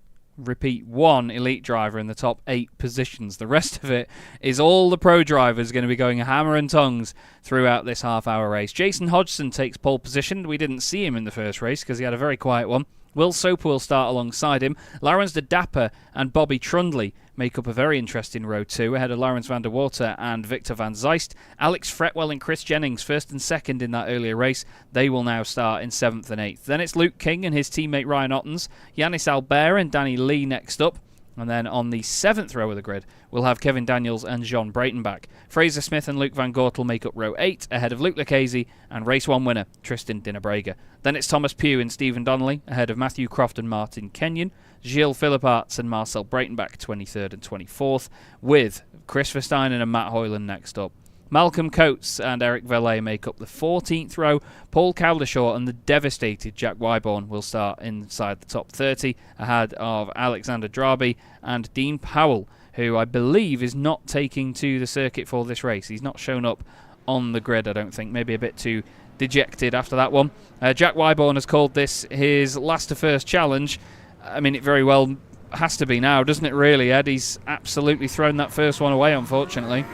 Speaker 1: elite driver in the top 8 positions. The rest of it is all the pro drivers going to be going hammer and tongs throughout this half-hour race. Jason Hodgson takes pole position. We didn't see him in the first race because he had a very quiet one. Will Soper will start alongside him. Laurens de Dapper and Bobby Trundley make up a very interesting row 2, ahead of Laurens van der Water and Victor van Zeist. Alex Fretwell and Chris Jennings, first and second in that earlier race. They will now start in 7th and 8th. Then it's Luke King and his teammate Ryan Ottens, Yanis Albert and Danny Lee next up. And then on the 7th row of the grid, we'll have Kevin Daniels and John Breitenbach. Fraser Smith and Luke Van Gortel make up row 8, ahead of Luke Lucchese and race 1 winner, Tristan Dinnebrega. Then it's Thomas Pugh and Stephen Donnelly, ahead of Matthew Croft and Martin Kenyon, Gilles Philipparts and Marcel Breitenbach, 23rd and 24th, with Chris Versteinen and Matt Hoyland next up. Malcolm Coates and Eric Vellet make up the 14th row. Paul Cowdershaw and the devastated Jack Wyborn will start inside the top 30, ahead of Alexander Draby and Dean Powell, who I believe is not taking to the circuit for this race. He's not shown up on the grid, I don't think. Maybe a bit too dejected after that one. Jack Wyborn has called this his last to first challenge. I mean, it very well has to be now, doesn't it really, Ed? He's absolutely thrown that first one away, unfortunately.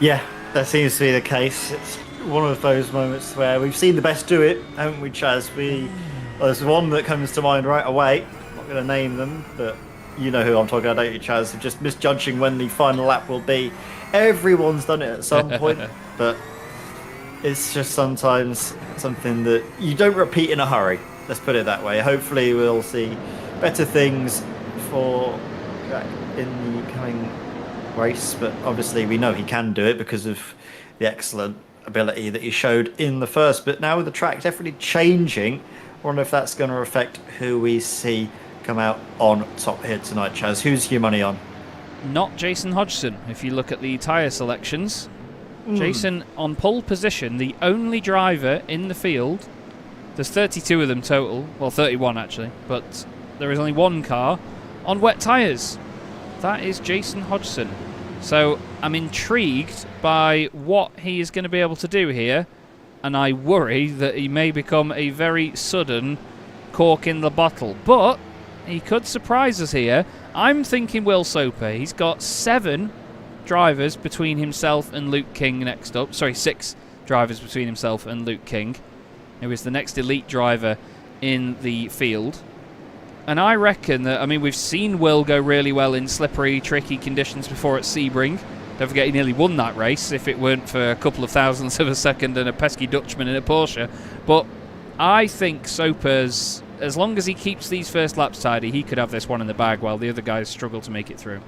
Speaker 6: Yeah, that seems to be the case. It's one of those moments where we've seen the best do it, haven't we, Chaz? There's one that comes to mind right away. I'm not going to name them, but you know who I'm talking about, don't you, Chaz? Just misjudging when the final lap will be. Everyone's done it at some point, but it's just sometimes something that you don't repeat in a hurry. Let's put it that way. Hopefully we'll see better things for Jack in the coming race, but obviously we know he can do it because of the excellent ability that he showed in the first. But now with the track definitely changing, I wonder if that's going to affect who we see come out on top here tonight. Chaz, who's your money on?
Speaker 1: Not Jason Hodgson. If you look at the tyre selections, Jason on pole position, the only driver in the field. There's 32 of them total, well 31 actually, but there is only one car on wet tyres. That is Jason Hodgson. So I'm intrigued by what he is going to be able to do here, and I worry that he may become a very sudden cork in the bottle. But he could surprise us here. I'm thinking Will Soper. He's got 7 drivers between himself and Luke King next up. Sorry, 6 drivers between himself and Luke King, who is the next elite driver in the field. And I reckon that, I mean, we've seen Will go really well in slippery, tricky conditions before at Sebring. Don't forget he nearly won that race if it weren't for a couple of thousandths of a second and a pesky Dutchman in a Porsche. But I think Soper's, as long as he keeps these first laps tidy, he could have this one in the bag while the other guys struggle to make it through.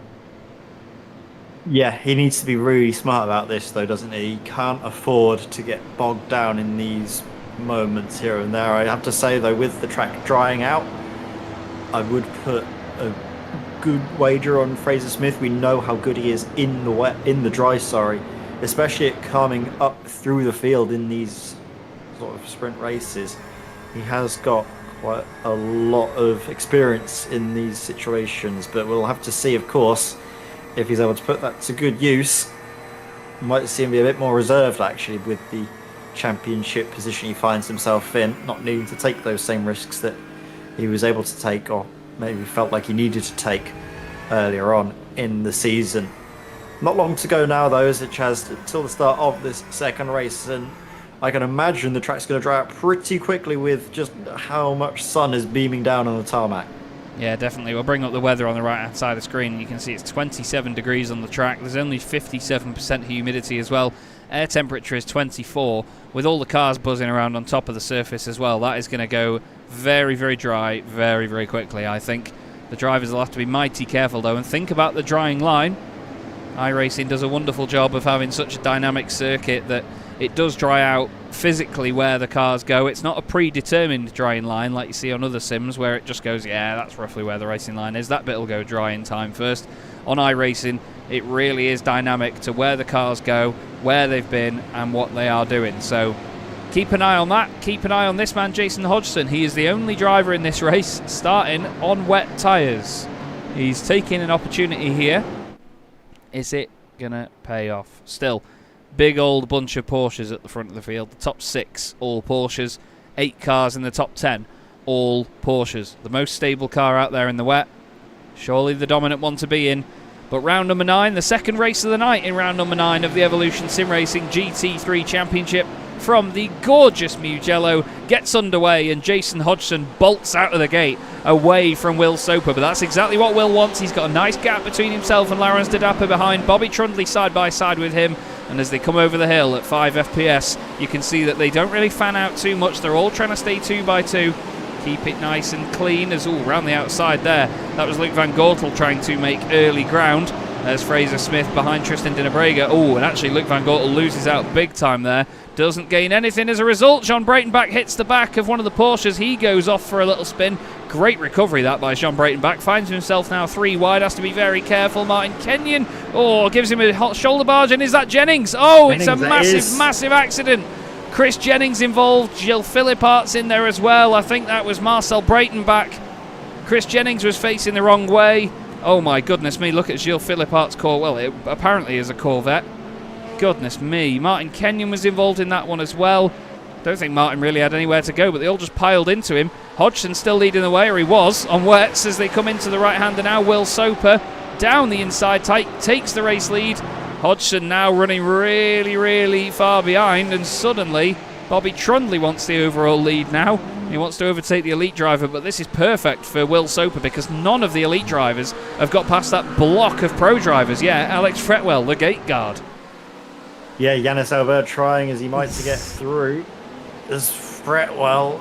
Speaker 6: Yeah, he needs to be really smart about this though, doesn't he? He can't afford to get bogged down in these moments here and there. I have to say though, with the track drying out, I would put a good wager on Fraser Smith. We know how good he is in the dry, especially at coming up through the field in these sort of sprint races. He has got quite a lot of experience in these situations, but we'll have to see, of course, if he's able to put that to good use. You might see him be a bit more reserved actually with the championship position he finds himself in, not needing to take those same risks that he was able to take, or maybe felt like he needed to take earlier on in the season. Not long to go now, though, as it has till the start of this second race, and I can imagine the track's going to dry out pretty quickly with just how much sun is beaming down on the tarmac.
Speaker 1: Yeah, definitely. We'll bring up the weather on the right-hand side of the screen, and you can see it's 27 degrees on the track. There's only 57% humidity as well. Air temperature is 24, with all the cars buzzing around on top of the surface as well. That is going to go very, very dry very, very quickly, I think. The drivers will have to be mighty careful, though, and think about the drying line. iRacing does a wonderful job of having such a dynamic circuit that it does dry out physically where the cars go. It's not a predetermined drying line like you see on other sims where it just goes, yeah, that's roughly where the racing line is. That bit will go dry in time first. On iRacing, it really is dynamic to where the cars go, where they've been, and what they are doing. So keep an eye on that. Keep an eye on this man, Jason Hodgson. He is the only driver in this race starting on wet tyres. He's taking an opportunity here. Is it going to pay off? Still, big old bunch of Porsches at the front of the field. The top 6, all Porsches. 8 cars in the top 10, all Porsches. The most stable car out there in the wet. Surely the dominant one to be in. But round number 9, the second race of the night in round number 9 of the Evolution Sim Racing GT3 Championship from the gorgeous Mugello gets underway, and Jason Hodgson bolts out of the gate away from Will Soper. But that's exactly what Will wants. He's got a nice gap between himself and Laurens de Dapper behind. Bobby Trundley side by side with him. And as they come over the hill at 5 FPS, you can see that they don't really fan out too much. They're all trying to stay 2x2. Keep it nice and clean. As around the outside there, that was Luke Van Gortel trying to make early ground. There's Fraser Smith behind Tristan Dinnebrega. Oh, and actually Luke Van Gortel loses out big time there. Doesn't gain anything as a result. Jean Breitenbach hits the back of one of the Porsches. He goes off for a little spin. Great recovery that by Jean Breitenbach. Finds himself now 3 wide. Has to be very careful. Martin Kenyon, gives him a hot shoulder barge. And is that Jennings? Oh, it's a massive accident. Chris Jennings involved. Gilles Philippart's in there as well. I think that was Marcel Breitenbach. Chris Jennings was facing the wrong way. Oh my goodness me, look at Gilles Philippart's Corvette. Well, it apparently is a Corvette. Goodness me. Martin Kenyon was involved in that one as well. Don't think Martin really had anywhere to go, but they all just piled into him. Hodgson still leading the way, or he was, on wets as they come into the right-hander now. Will Soper down the inside, takes the race lead. Hodgson now running really, really far behind, and suddenly Bobby Trundley wants the overall lead now. He wants to overtake the elite driver, but this is perfect for Will Soper because none of the elite drivers have got past that block of pro drivers. Yeah, Alex Fretwell, the gate guard.
Speaker 6: Yeah, Yannis Albert trying as he might to get through. As Fretwell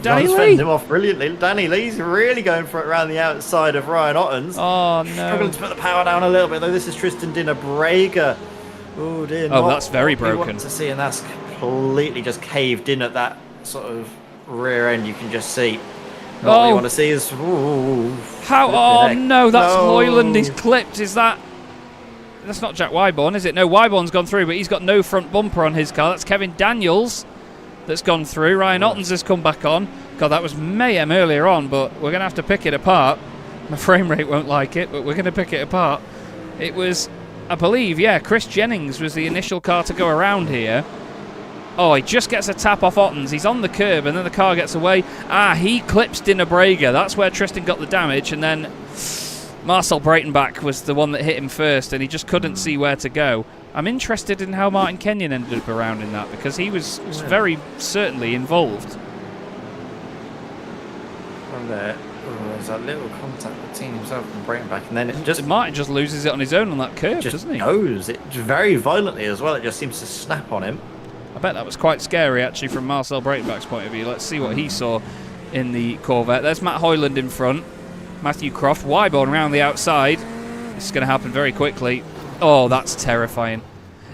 Speaker 1: Danny Lee
Speaker 6: him off brilliantly. Danny Lee's really going for it around the outside of Ryan Ottens.
Speaker 1: Oh no!
Speaker 6: Struggling to put the power down a little bit though. This is Tristan Dinnebrega. Oh dear!
Speaker 1: Oh, that's very broken.
Speaker 6: Want to see, and that's completely just caved in at that sort of rear end. You can just see. What you want to see is
Speaker 1: how? Oh no! That's Hoyland. He's clipped. Is that? That's not Jack Wyborn, is it? No, Wyborn's gone through, but he's got no front bumper on his car. That's Kevin Daniels that's gone through. Ryan Ottens has come back on. God, that was mayhem earlier on, but we're going to have to pick it apart. My frame rate won't like it, but we're going to pick it apart. It was, I believe, yeah, Chris Jennings was the initial car to go around here. Oh, he just gets a tap off Ottens. He's on the curb, and then the car gets away. He clips Dinnebrega. That's where Tristan got the damage, and then Marcel Breitenbach was the one that hit him first, and he just couldn't see where to go. I'm interested in how Martin Kenyon ended up around in that, because he was very certainly involved.
Speaker 6: From there, there's that little contact between himself and Breitenbach, and then it just...
Speaker 1: Martin just loses it on his own on that curve, doesn't he?
Speaker 6: Goes it very violently as well. It just seems to snap on him.
Speaker 1: I bet that was quite scary, actually, from Marcel Breitenbach's point of view. Let's see what he saw in the Corvette. There's Matt Hoyland in front. Matthew Croft, Wyborn around the outside. This is going to happen very quickly. Oh, that's terrifying.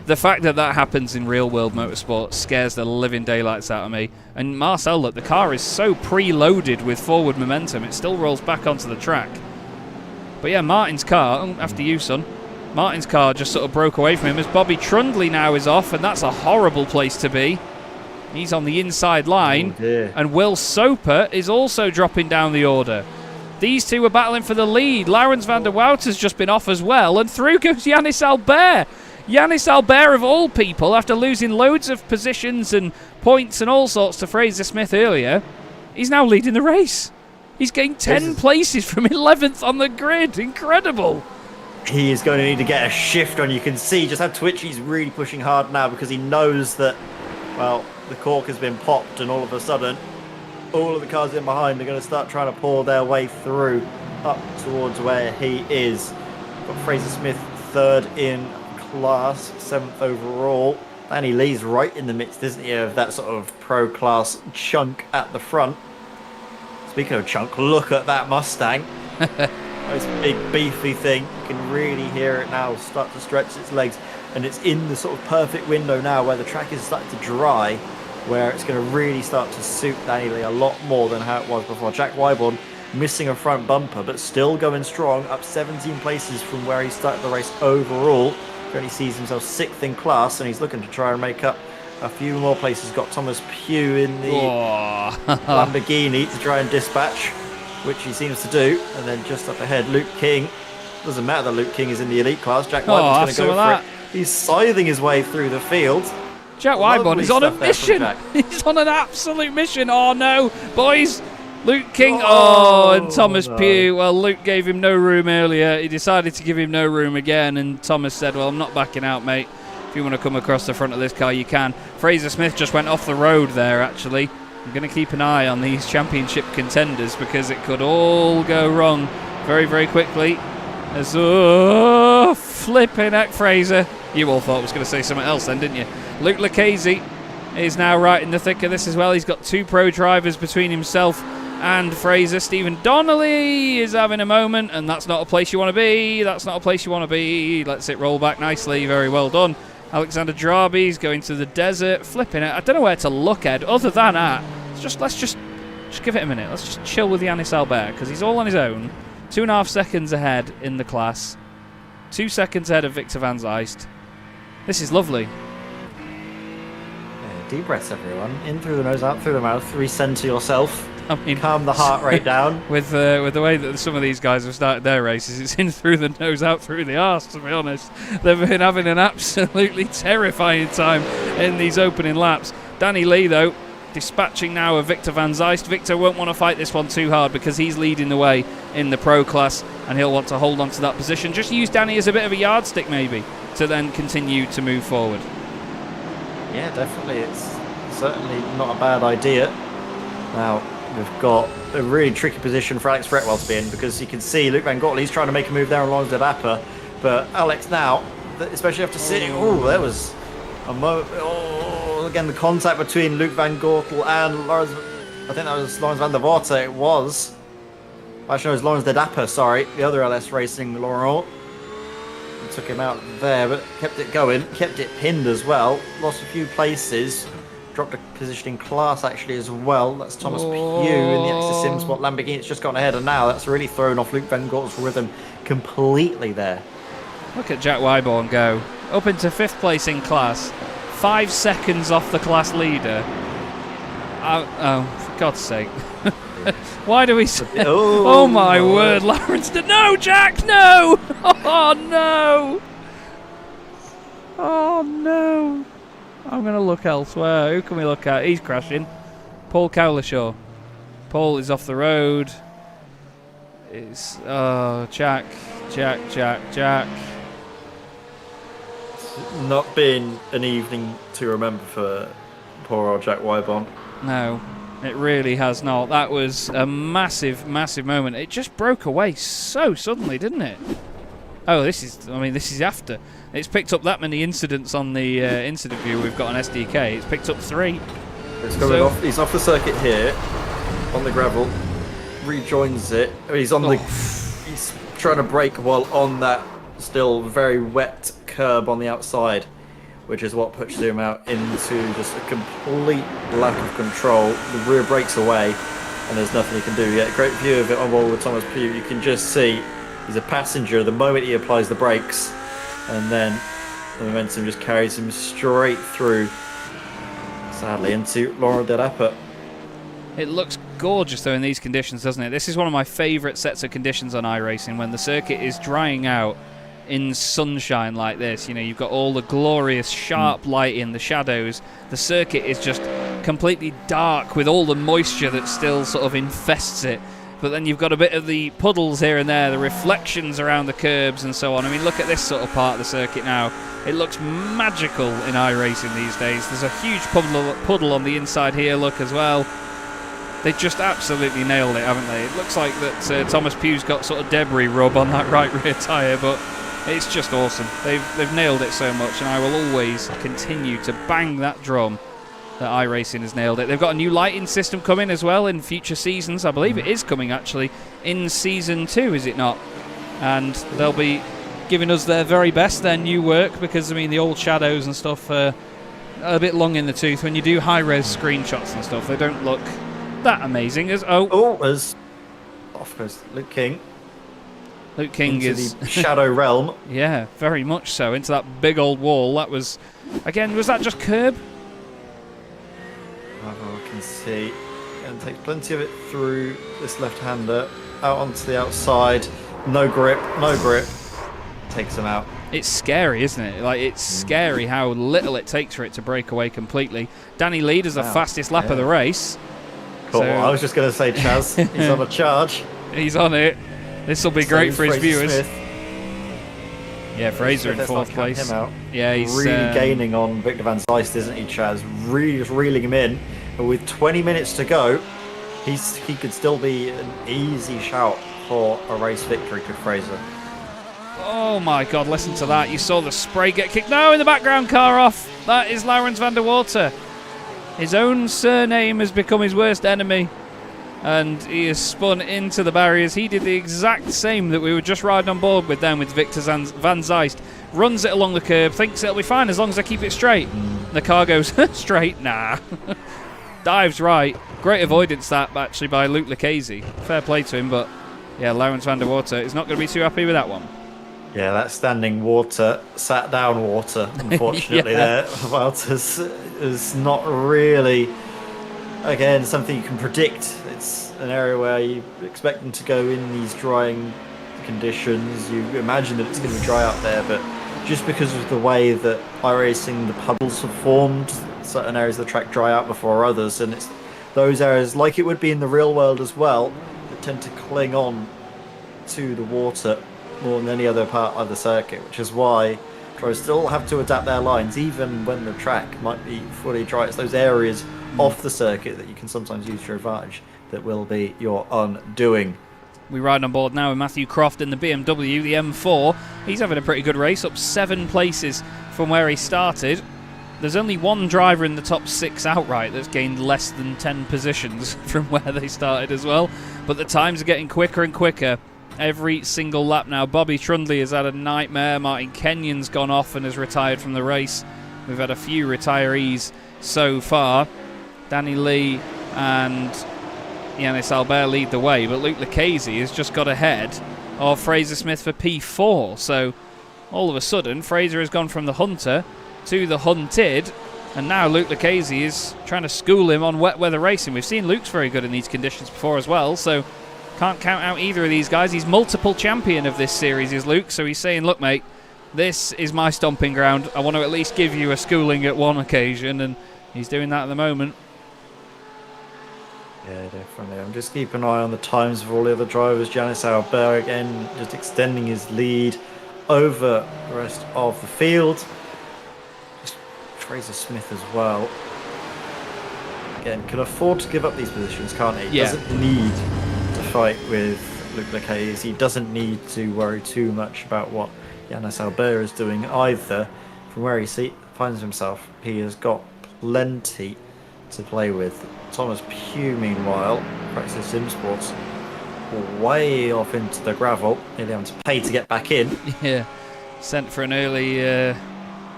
Speaker 1: The fact that that happens in real-world motorsport scares the living daylights out of me. And Marcel, look, the car is so preloaded with forward momentum, it still rolls back onto the track. But yeah, Martin's car, after you, son, Martin's car just sort of broke away from him as Bobby Trundley now is off, and that's a horrible place to be. He's on the inside line, and Will Soper is also dropping down the order. These two are battling for the lead. Laurens van der Wout has just been off as well, and through goes Yannis Albert. Yannis Albert, of all people, after losing loads of positions and points and all sorts to Fraser Smith earlier, he's now leading the race. He's gained 10 places from 11th on the grid. Incredible.
Speaker 6: He is going to need to get a shift on. You can see just how twitchy he's really pushing hard now because he knows that, well, the cork has been popped and all of a sudden all of the cars in behind are going to start trying to pour their way through up towards where he is. Got Fraser Smith third in class, 7th overall. Danny Lee's right in the midst, isn't he, of that sort of pro class chunk at the front. Speaking of chunk, look at that Mustang. This big beefy thing. You can really hear it now start to stretch its legs, and it's in the sort of perfect window now where the track is starting to dry, where it's going to really start to suit Danny Lee a lot more than how it was before. Jack Wyborn missing a front bumper, but still going strong, up 17 places from where he started the race overall. Currently sees himself 6th in class, and he's looking to try and make up a few more places. Got Thomas Pugh in the Lamborghini to try and dispatch, which he seems to do. And then just up ahead, Luke King. Doesn't matter that Luke King is in the elite class. Jack Wyborn's going to go for it. He's scything his way through the field.
Speaker 1: Jack Wyborn is on a mission. He's on an absolute mission. Oh no, boys. Luke King. And Thomas Pugh. Well, Luke gave him no room earlier. He decided to give him no room again, and Thomas said, well, I'm not backing out, mate. If you want to come across the front of this car, you can. Fraser Smith just went off the road there, actually. I'm going to keep an eye on these championship contenders because it could all go wrong very, very quickly. As flipping heck, Fraser. You all thought I was going to say something else then, didn't you? Luke Lucchese is now right in the thick of this as well. He's got 2 pro drivers between himself and Fraser. Stephen Donnelly is having a moment, and that's not a place you want to be. That's not a place you want to be. Lets it roll back nicely. Very well done. Alexander Drabi's going to the desert. Flipping it. I don't know where to look at other than that. Let's just give it a minute. Let's just chill with Yannis Albert because he's all on his own. 2.5 seconds ahead in the class. 2 seconds ahead of Victor Van Zyst. This is lovely.
Speaker 6: Deep breaths, everyone. In through the nose, out through the mouth. Recenter yourself.
Speaker 1: I mean,
Speaker 6: calm the heart rate down.
Speaker 1: With the way that some of these guys have started their races, it's in through the nose, out through the arse, to be honest. They've been having an absolutely terrifying time in these opening laps. Danny Lee, though, dispatching now of Victor Van Zyst. Victor won't want to fight this one too hard because he's leading the way in the pro class, and he'll want to hold on to that position. Just use Danny as a bit of a yardstick, maybe, to then continue to move forward.
Speaker 6: Yeah, definitely. It's certainly not a bad idea. Now, we've got a really tricky position for Alex Fretwell to be in because you can see Luke Van Gortley's trying to make a move there along the Dapper, but Alex now, especially after sitting, there was a again the contact between Luke Van Gortel and Lawrence. I think that was Lawrence Van der Voorte. It was. Actually, no, it was Lawrence de Dapper. Sorry, the other LS Racing Laurent. Took him out there, but kept it going, kept it pinned as well. Lost a few places. Dropped a position in class actually as well. That's Thomas Pugh in the Exeter Sim Sport Lamborghini. It's just gone ahead, and now that's really thrown off Luke Van Gortel's rhythm completely there.
Speaker 1: Look at Jack Wyborn go. Up into 5th place in class. 5 seconds off the class leader. Oh, for God's sake. Why do we say... Oh my word, Lawrence. No, Jack, no! Oh, no! Oh, no. I'm going to look elsewhere. Who can we look at? He's crashing. Paul Cowlishaw. Paul is off the road. It's... Oh, Jack. It's
Speaker 6: not been an evening to remember for poor old Jack Wyborn.
Speaker 1: No, it really has not. That was a massive, massive moment. It just broke away so suddenly, didn't it? Oh, this is after. It's picked up that many incidents on the incident view we've got on SDK. It's picked up 3.
Speaker 6: It's coming off. He's off the circuit here, on the gravel. Rejoins it. He's on the. He's trying to brake while on that still very wet curb on the outside, which is what pushes him out into just a complete lack of control. The rear brakes away, and there's nothing he can do. Yet, great view of it on board with Thomas Pugh. You can just see he's a passenger the moment he applies the brakes, and then the momentum just carries him straight through, sadly, into Laurent de Dapper.
Speaker 1: It looks gorgeous though in these conditions, doesn't it? This is one of my favourite sets of conditions on iRacing, when the circuit is drying out in sunshine like this. You know, you've got all the glorious sharp light in the shadows. The circuit is just completely dark with all the moisture that still sort of infests it but then you've got a bit of the puddles here and there, the reflections around the curbs and so on. I mean, look at this sort of part of the circuit now. It looks magical in iRacing these days. There's a huge puddle on the inside here, look, as well. They just absolutely nailed it, haven't they? It looks like that Thomas Pugh's got sort of debris rub on that right rear tyre, but it's just awesome. They've nailed it so much, and I will always continue to bang that drum that iRacing has nailed it. They've got a new lighting system coming as well in future seasons. I believe it is coming actually in Season 2, is it not? And they'll be giving us their very best, their new work, because I mean the old shadows and stuff are a bit long in the tooth. When you do high-res screenshots and stuff, they don't look that amazing. As
Speaker 6: as off goes Luke King.
Speaker 1: Luke King
Speaker 6: into
Speaker 1: is
Speaker 6: the shadow realm.
Speaker 1: Yeah, very much so. Into that big old wall. That was, again, was that just curb?
Speaker 6: I can see, and take plenty of it through this left-hander out onto the outside. No grip. Takes him out.
Speaker 1: It's scary, isn't it? Like, it's scary how little it takes for it to break away completely. Danny Lee does the fastest lap of the race.
Speaker 6: Cool.
Speaker 1: So,
Speaker 6: I was just going to say, Chaz, he's on a charge.
Speaker 1: He's on it. This will be great for his viewers.
Speaker 6: Smith.
Speaker 1: Yeah, Fraser in fourth place. Yeah, he's
Speaker 6: really gaining on Victor Van Zyst, isn't he, Chaz? Really just reeling him in. But with 20 minutes to go, he could still be an easy shout for a race victory, could Fraser.
Speaker 1: Oh my God, listen to that. You saw the spray get kicked. No, in the background, car off. That is Laurens van der Water. His own surname has become his worst enemy, and he has spun into the barriers. He did the exact same that we were just riding on board with then with Victor Van Zyst. Runs it along the curb, thinks it'll be fine as long as I keep it straight. The car goes straight, nah. Dives right. Great avoidance that actually by Luke Lucchese. Fair play to him, but yeah, Laurens van der Water is not going to be too happy with that one.
Speaker 6: Yeah, that standing water, sat down water, unfortunately, there. Wouters is not really, again, something you can predict. It's an area where you expect them to go in these drying conditions. You imagine that it's going to be dry out there, but just because of the way that iRacing, the puddles have formed, certain areas of the track dry out before others, and it's those areas, like it would be in the real world as well, that tend to cling on to the water more than any other part of the circuit, which is why drivers still have to adapt their lines even when the track might be fully dry. It's those areas off the circuit that you can sometimes use to your advantage that will be your undoing.
Speaker 1: We ride on board now with Matthew Croft in the BMW, the M4. He's having a pretty good race, up 7 places from where he started. There's only one driver in the top 6 outright that's gained less than 10 positions from where they started as well, but the times are getting quicker and quicker every single lap now. Bobby Trundley has had a nightmare. Martin Kenyon's gone off and has retired from the race. We've had a few retirees so far. Danny Lee and Yanis Albert lead the way, but Luke Lucchese has just got ahead of Fraser Smith for P4. So all of a sudden, Fraser has gone from the hunter to the hunted, and now Luke Lucchese is trying to school him on wet weather racing. We've seen Luke's very good in these conditions before as well, so can't count out either of these guys. He's multiple champion of this series, is Luke, so he's saying, look mate, this is my stomping ground. I want to at least give you a schooling at one occasion, and he's doing that at the moment.
Speaker 6: Yeah, definitely. I'm just keeping an eye on the times of all the other drivers. Yanis Albert again just extending his lead over the rest of the field. Just Fraser Smith as well. Again, can afford to give up these positions, can't he?
Speaker 1: Yeah.
Speaker 6: Doesn't need to fight with Luke Lucchese. He doesn't need to worry too much about what Yanis Albert is doing either. From where he finds himself, he has got plenty to play with. Thomas Pugh, meanwhile, practices sim sports, way off into the gravel, nearly having to pay to get back in.
Speaker 1: Yeah, sent for an early, I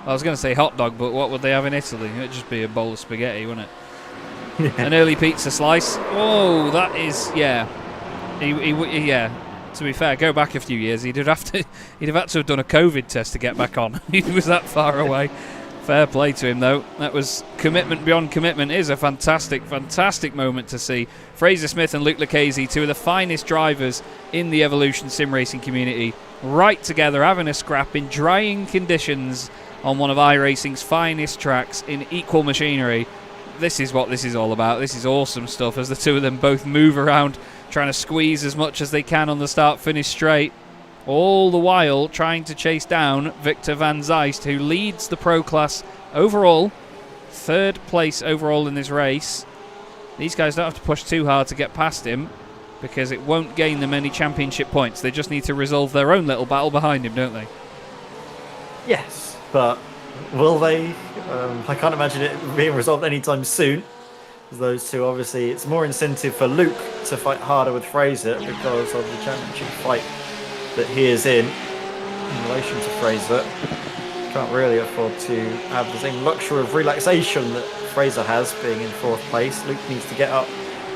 Speaker 1: was going to say hot dog, but what would they have in Italy? It would just be a bowl of spaghetti, wouldn't it? Yeah. An early pizza slice. Oh, that is, yeah. Yeah. To be fair, go back a few years, he'd have had to have done a COVID test to get back on. He was that far away. Fair play to him, though. That was commitment beyond commitment. It is a fantastic, fantastic moment to see. Fraser Smith and Luke Lucchese, two of the finest drivers in the Evolution sim racing community, right together, having a scrap in drying conditions on one of iRacing's finest tracks in equal machinery. This is what this is all about. This is awesome stuff as the two of them both move around trying to squeeze as much as they can on the start-finish straight. All the while trying to chase down Victor van Zijst, who leads the Pro class overall. 3rd place overall in this race. These guys don't have to push too hard to get past him, because it won't gain them any championship points. They just need to resolve their own little battle behind him, don't they?
Speaker 6: Yes, but will they? I can't imagine it being resolved anytime soon. Those two, obviously, it's more incentive for Luke to fight harder with Fraser because of the championship fight that he is in relation to Fraser. Can't really afford to have the same luxury of relaxation that Fraser has, being in 4th place. Luke needs to get up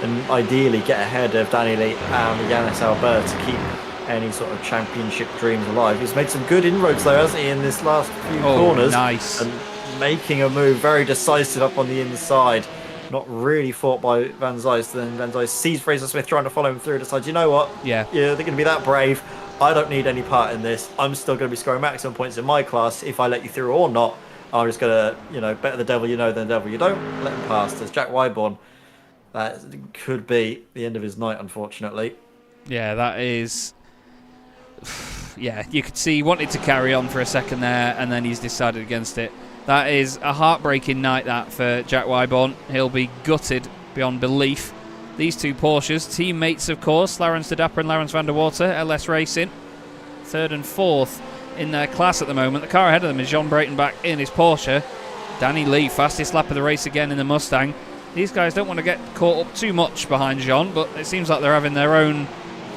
Speaker 6: and ideally get ahead of Danny Lee and Yannis Albert to keep any sort of championship dreams alive. He's made some good inroads though, hasn't he, in this last few corners.
Speaker 1: Nice.
Speaker 6: And making a move very decisive up on the inside. Not really fought by Van Zijst. Then Van Zijst sees Fraser Smith trying to follow him through and decides, you know what?
Speaker 1: Yeah,
Speaker 6: they're going to be that brave. I don't need any part in this. I'm still going to be scoring maximum points in my class. If I let you through or not, I'm just going to, better the devil you know than the devil you don't. Let him pass. There's Jack Wyborn. That could be the end of his night, unfortunately.
Speaker 1: Yeah, that is... Yeah, you could see he wanted to carry on for a second there, and then he's decided against it. That is a heartbreaking night, that, for Jack Wyborn. He'll be gutted beyond belief. These two Porsches, teammates, of course, Laurens de Dapper and Laurens van der Water, LS Racing. 3rd and 4th in their class at the moment. The car ahead of them is John Breitenbach in his Porsche. Danny Lee, fastest lap of the race again in the Mustang. These guys don't want to get caught up too much behind Jean, but it seems like they're having their own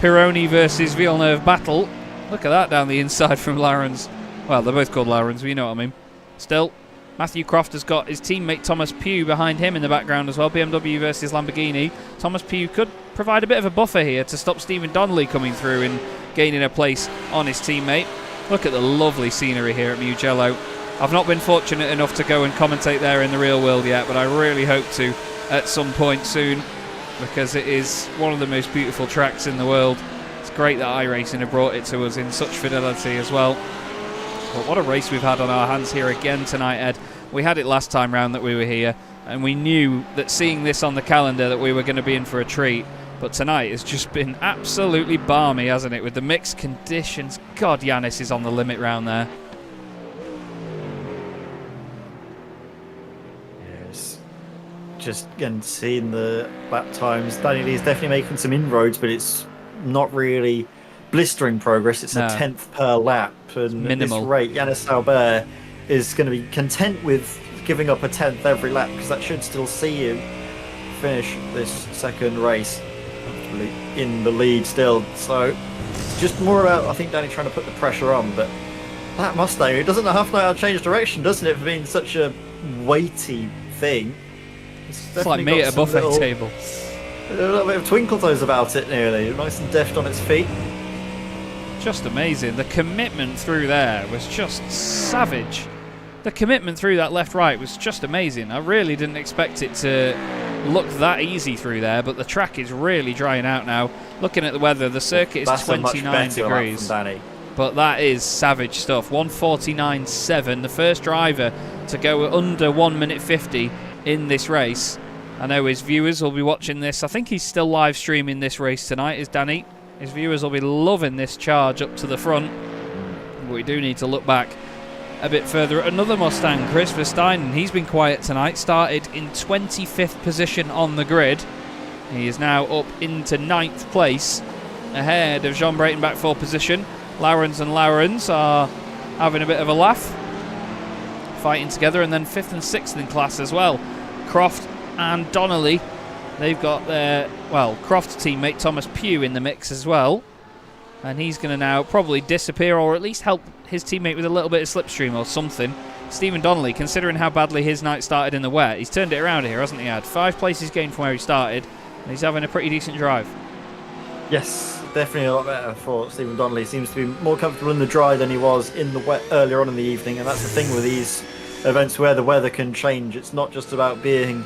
Speaker 1: Pironi versus Villeneuve battle. Look at that down the inside from Laurens. Well, they're both called Laurens, but you know what I mean. Still, Matthew Croft has got his teammate Thomas Pugh behind him in the background as well. BMW versus Lamborghini. Thomas Pugh could provide a bit of a buffer here to stop Stephen Donnelly coming through and gaining a place on his teammate. Look at the lovely scenery here at Mugello. I've not been fortunate enough to go and commentate there in the real world yet, but I really hope to at some point soon, because it is one of the most beautiful tracks in the world. It's great that iRacing have brought it to us in such fidelity as well. But what a race we've had on our hands here again tonight, Ed. We had it last time round that we were here, and we knew that seeing this on the calendar that we were going to be in for a treat. But tonight has just been absolutely balmy, hasn't it, with the mixed conditions. God, Yannis is on the limit round there.
Speaker 6: Yes. Just again seeing the lap times. Danny Lee's definitely making some inroads, but it's not really blistering progress. It's a 10th per lap, and
Speaker 1: minimal.
Speaker 6: At this rate, Yannis Albert is going to be content with giving up a 10th every lap, because that should still see him finish this second race in the lead still. So it's just more about, I think, Danny trying to put the pressure on. But that Mustang, it doesn't half know how to change direction, doesn't it, for being such a weighty thing?
Speaker 1: It's like me at a buffet table.
Speaker 6: A little bit of twinkle toes about it, nearly. Nice and deft on its feet.
Speaker 1: Just amazing. The commitment through there was just savage. The commitment through that left-right was just amazing. I really didn't expect it to look that easy through there, but the track is really drying out now. Looking at the weather, the circuit is 29 degrees. But that is savage stuff. 1:49.7, the first driver to go under 1 minute 50 in this race. I know his viewers will be watching this. I think he's still live streaming this race tonight, is Danny. His viewers will be loving this charge up to the front. But we do need to look back a bit further at another Mustang, Chris Versteinen. He's been quiet tonight, started in 25th position on the grid. He is now up into 9th place, ahead of Jean Breitenbach for position. Laurens and Laurens are having a bit of a laugh, fighting together, and then 5th and 6th in class as well. Croft and Donnelly, they've got their, well, Croft's teammate Thomas Pugh in the mix as well. And he's going to now probably disappear, or at least help his teammate with a little bit of slipstream or something. Stephen Donnelly, considering how badly his night started in the wet, he's turned it around here, hasn't he, Ad? 5 places gained from where he started, and he's having a pretty decent drive.
Speaker 6: Yes, definitely a lot better for Stephen Donnelly. Seems to be more comfortable in the dry than he was in the wet earlier on in the evening, and that's the thing with these events where the weather can change. It's not just about being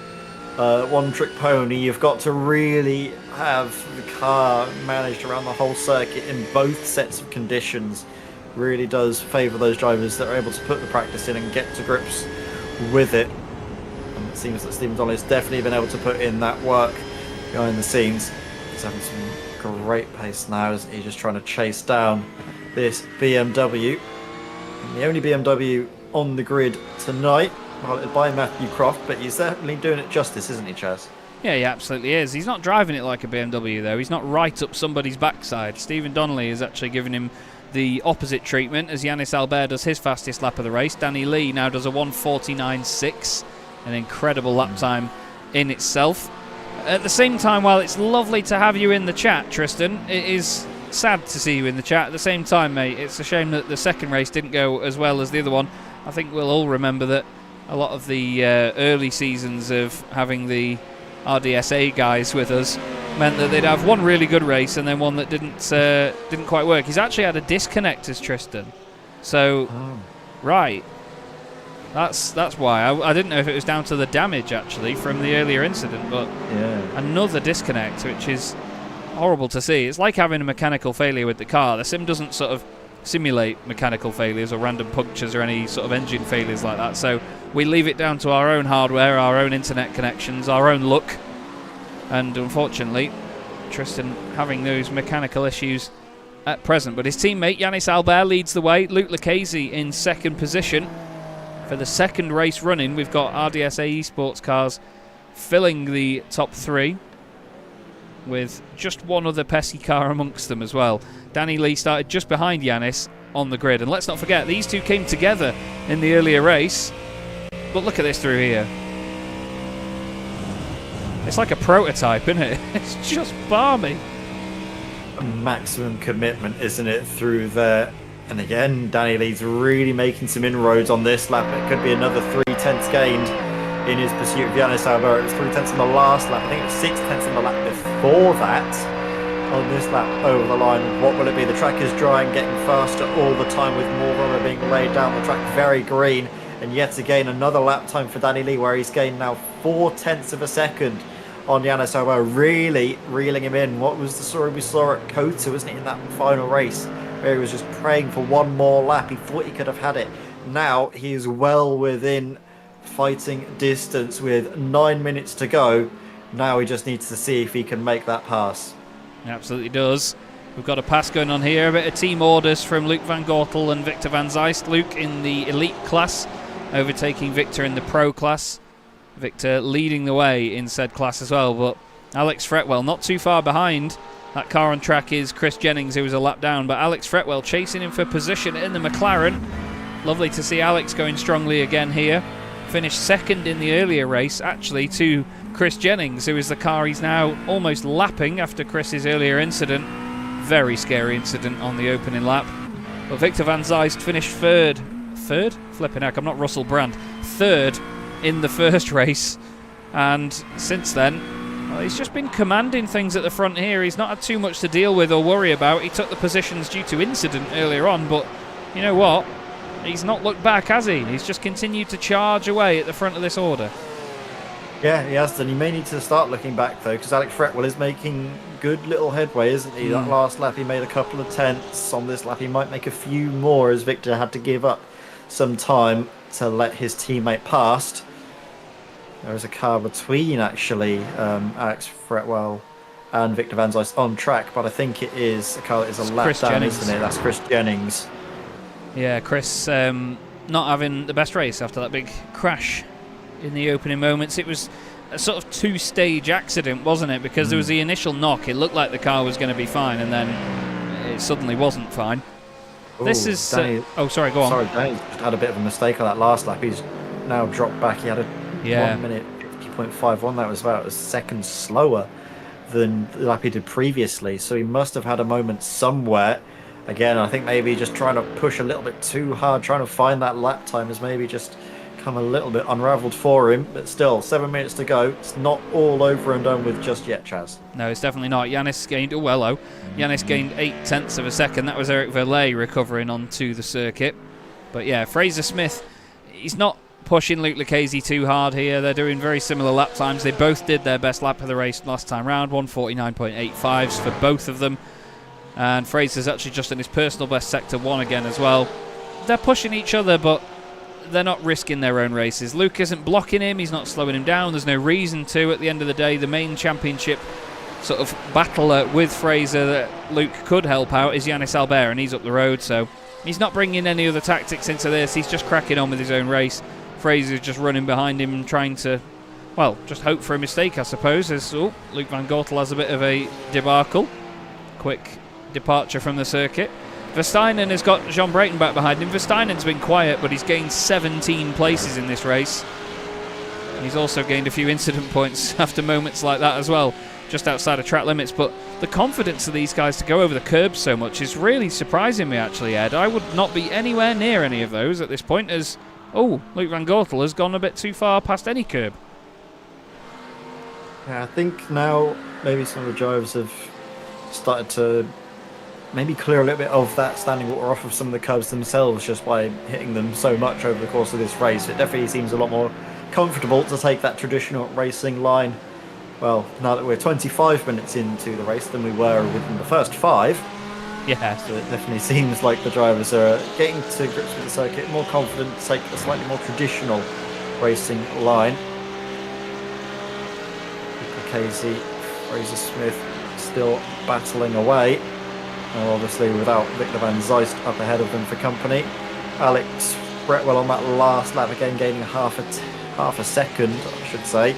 Speaker 6: one-trick pony. You've got to really have the car managed around the whole circuit in both sets of conditions. Really does favour those drivers that are able to put the practice in and get to grips with it. And it seems that Stephen Donnelly has definitely been able to put in that work behind the scenes. He's having some great pace now, isn't he? Just trying to chase down this BMW. And the only BMW on the grid tonight, piloted by Matthew Croft, but he's certainly doing it justice, isn't he, Chaz?
Speaker 1: Yeah, he absolutely is. He's not driving it like a BMW, though. He's not right up somebody's backside. Stephen Donnelly is actually giving him the opposite treatment as Yannis Albert does his fastest lap of the race. Danny Lee now does a 1:49.6, an incredible lap time in itself. At the same time, while it's lovely to have you in the chat, Tristan, it is sad to see you in the chat. At the same time, mate, it's a shame that the second race didn't go as well as the other one. I think we'll all remember that a lot of the early seasons of having the RDSA guys with us meant that they'd have one really good race and then one that didn't quite work. He's actually had a disconnect as Tristan. So, right. That's why. I didn't know if it was down to the damage, actually, from the earlier incident, but
Speaker 6: Yeah.
Speaker 1: another disconnect, which is horrible to see. It's like having a mechanical failure with the car. The sim doesn't sort of simulate mechanical failures or random punctures or any sort of engine failures like that, so we leave it down to our own hardware, our own internet connections, our own luck, and unfortunately Tristan having those mechanical issues at present. But his teammate Yannis Albert leads the way. Luke Lucchese in second position. For the second race running, we've got RDSA Esports cars filling the top three, with just one other pesky car amongst them as well. Danny Lee started just behind Yannis on the grid. And let's not forget, these two came together in the earlier race. But look at this through here. It's like a prototype, isn't it? It's just balmy.
Speaker 6: Maximum commitment, isn't it, through there? And again, Danny Lee's really making some inroads on this lap. It could be another 3/10 gained in his pursuit of Yannis Albert. It was 3/10 in the last lap. I think it was 6/10 in the lap before that. On this lap over the line, what will it be? The track is dry and getting faster all the time with more rubber being laid down. The track very green. And yet again, another lap time for Danny Lee, where he's gained now 4/10 of a second on Yannis Albert, really reeling him in. What was the story we saw at Kota, wasn't it, in that final race, where he was just praying for one more lap? He thought he could have had it. Now he is well within fighting distance with 9 minutes to go. Now he just needs to see if he can make that pass.
Speaker 1: He absolutely does. We've got a pass going on here. A bit of team orders from Luke van Gortel and Victor van Zeist. Luke in the elite class, overtaking Victor in the pro class. Victor leading the way in said class as well, but Alex Fretwell not too far behind. That car on track is Chris Jennings, who was a lap down, but Alex Fretwell chasing him for position in the McLaren. Lovely to see Alex going strongly again here. Finished second in the earlier race, actually, to Chris Jennings, who is the car he's now almost lapping after Chris's earlier incident. Very scary incident on the opening lap. But Victor van Zeist finished third? Flipping heck, I'm not Russell Brand. Third in the first race. And since then, well, he's just been commanding things at the front here. He's not had too much to deal with or worry about. He took the positions due to incident earlier on, but you know what? He's not looked back, has he? He's just continued to charge away at the front of this order.
Speaker 6: Yeah, he has done. He may need to start looking back, though, because Alex Fretwell is making good little headway, isn't he? That last lap he made a couple of tenths. On this lap he might make a few more, as Victor had to give up some time to let his teammate past. There is a car between, actually, Alex Fretwell and Victor van Zeist on track, but I think it is a car that is a lap
Speaker 1: Chris
Speaker 6: down,
Speaker 1: Jennings.
Speaker 6: isn't it? That's Chris Jennings.
Speaker 1: Yeah, Chris not having the best race after that big crash in the opening moments. It was a sort of two-stage accident, wasn't it? Because there was the initial knock. It looked like the car was going to be fine, and then it suddenly wasn't fine. This is... oh, sorry, go on.
Speaker 6: Sorry, Danny had a bit of a mistake on that last lap. He's now dropped back. He had a 1 minute 50.51. That was about a second slower than the lap he did previously. So he must have had a moment somewhere. Again, I think maybe just trying to push a little bit too hard, trying to find that lap time has maybe just come a little bit unravelled for him. But still, 7 minutes to go. It's not all over and done with just yet, Chaz.
Speaker 1: No, it's definitely not. Yannis gained... Oh, hello. Yannis gained 8/10 of a second. That was Eric Verlet recovering onto the circuit. But yeah, Fraser Smith, he's not pushing Luke Lucchese too hard here. They're doing very similar lap times. They both did their best lap of the race last time round. 1:49.85s for both of them. And Fraser's actually just in his personal best sector 1 again as well. They're pushing each other, but they're not risking their own races. Luke isn't blocking him. He's not slowing him down. There's no reason to. At the end of the day, the main championship sort of battler with Fraser that Luke could help out is Yannis Albert, and he's up the road, so he's not bringing any other tactics into this. He's just cracking on with his own race. Fraser's just running behind him, trying to, well, just hope for a mistake, I suppose, as Luke van Gortel has a bit of a debacle. Quick departure from the circuit. Verstappen has got Jean Brayton back behind him. Verstappen's been quiet, but he's gained 17 places in this race. He's also gained a few incident points after moments like that as well, just outside of track limits. But the confidence of these guys to go over the curbs so much is really surprising me, actually, Ed. I would not be anywhere near any of those at this point, as, Luke van Gortel has gone a bit too far past any curb.
Speaker 6: Yeah, I think now maybe some of the drivers have started to maybe clear a little bit of that standing water off of some of the curbs themselves just by hitting them so much over the course of this race. It definitely seems a lot more comfortable to take that traditional racing line. Well, now that we're 25 minutes into the race than we were within the first 5.
Speaker 1: Yeah.
Speaker 6: So it definitely seems like the drivers are getting to grips with the circuit, more confident to take a slightly more traditional racing line. Casey, Fraser Smith still battling away. Well, obviously without Victor van Zijst up ahead of them for company. Alex Fretwell on that last lap again, gaining half a second, I should say,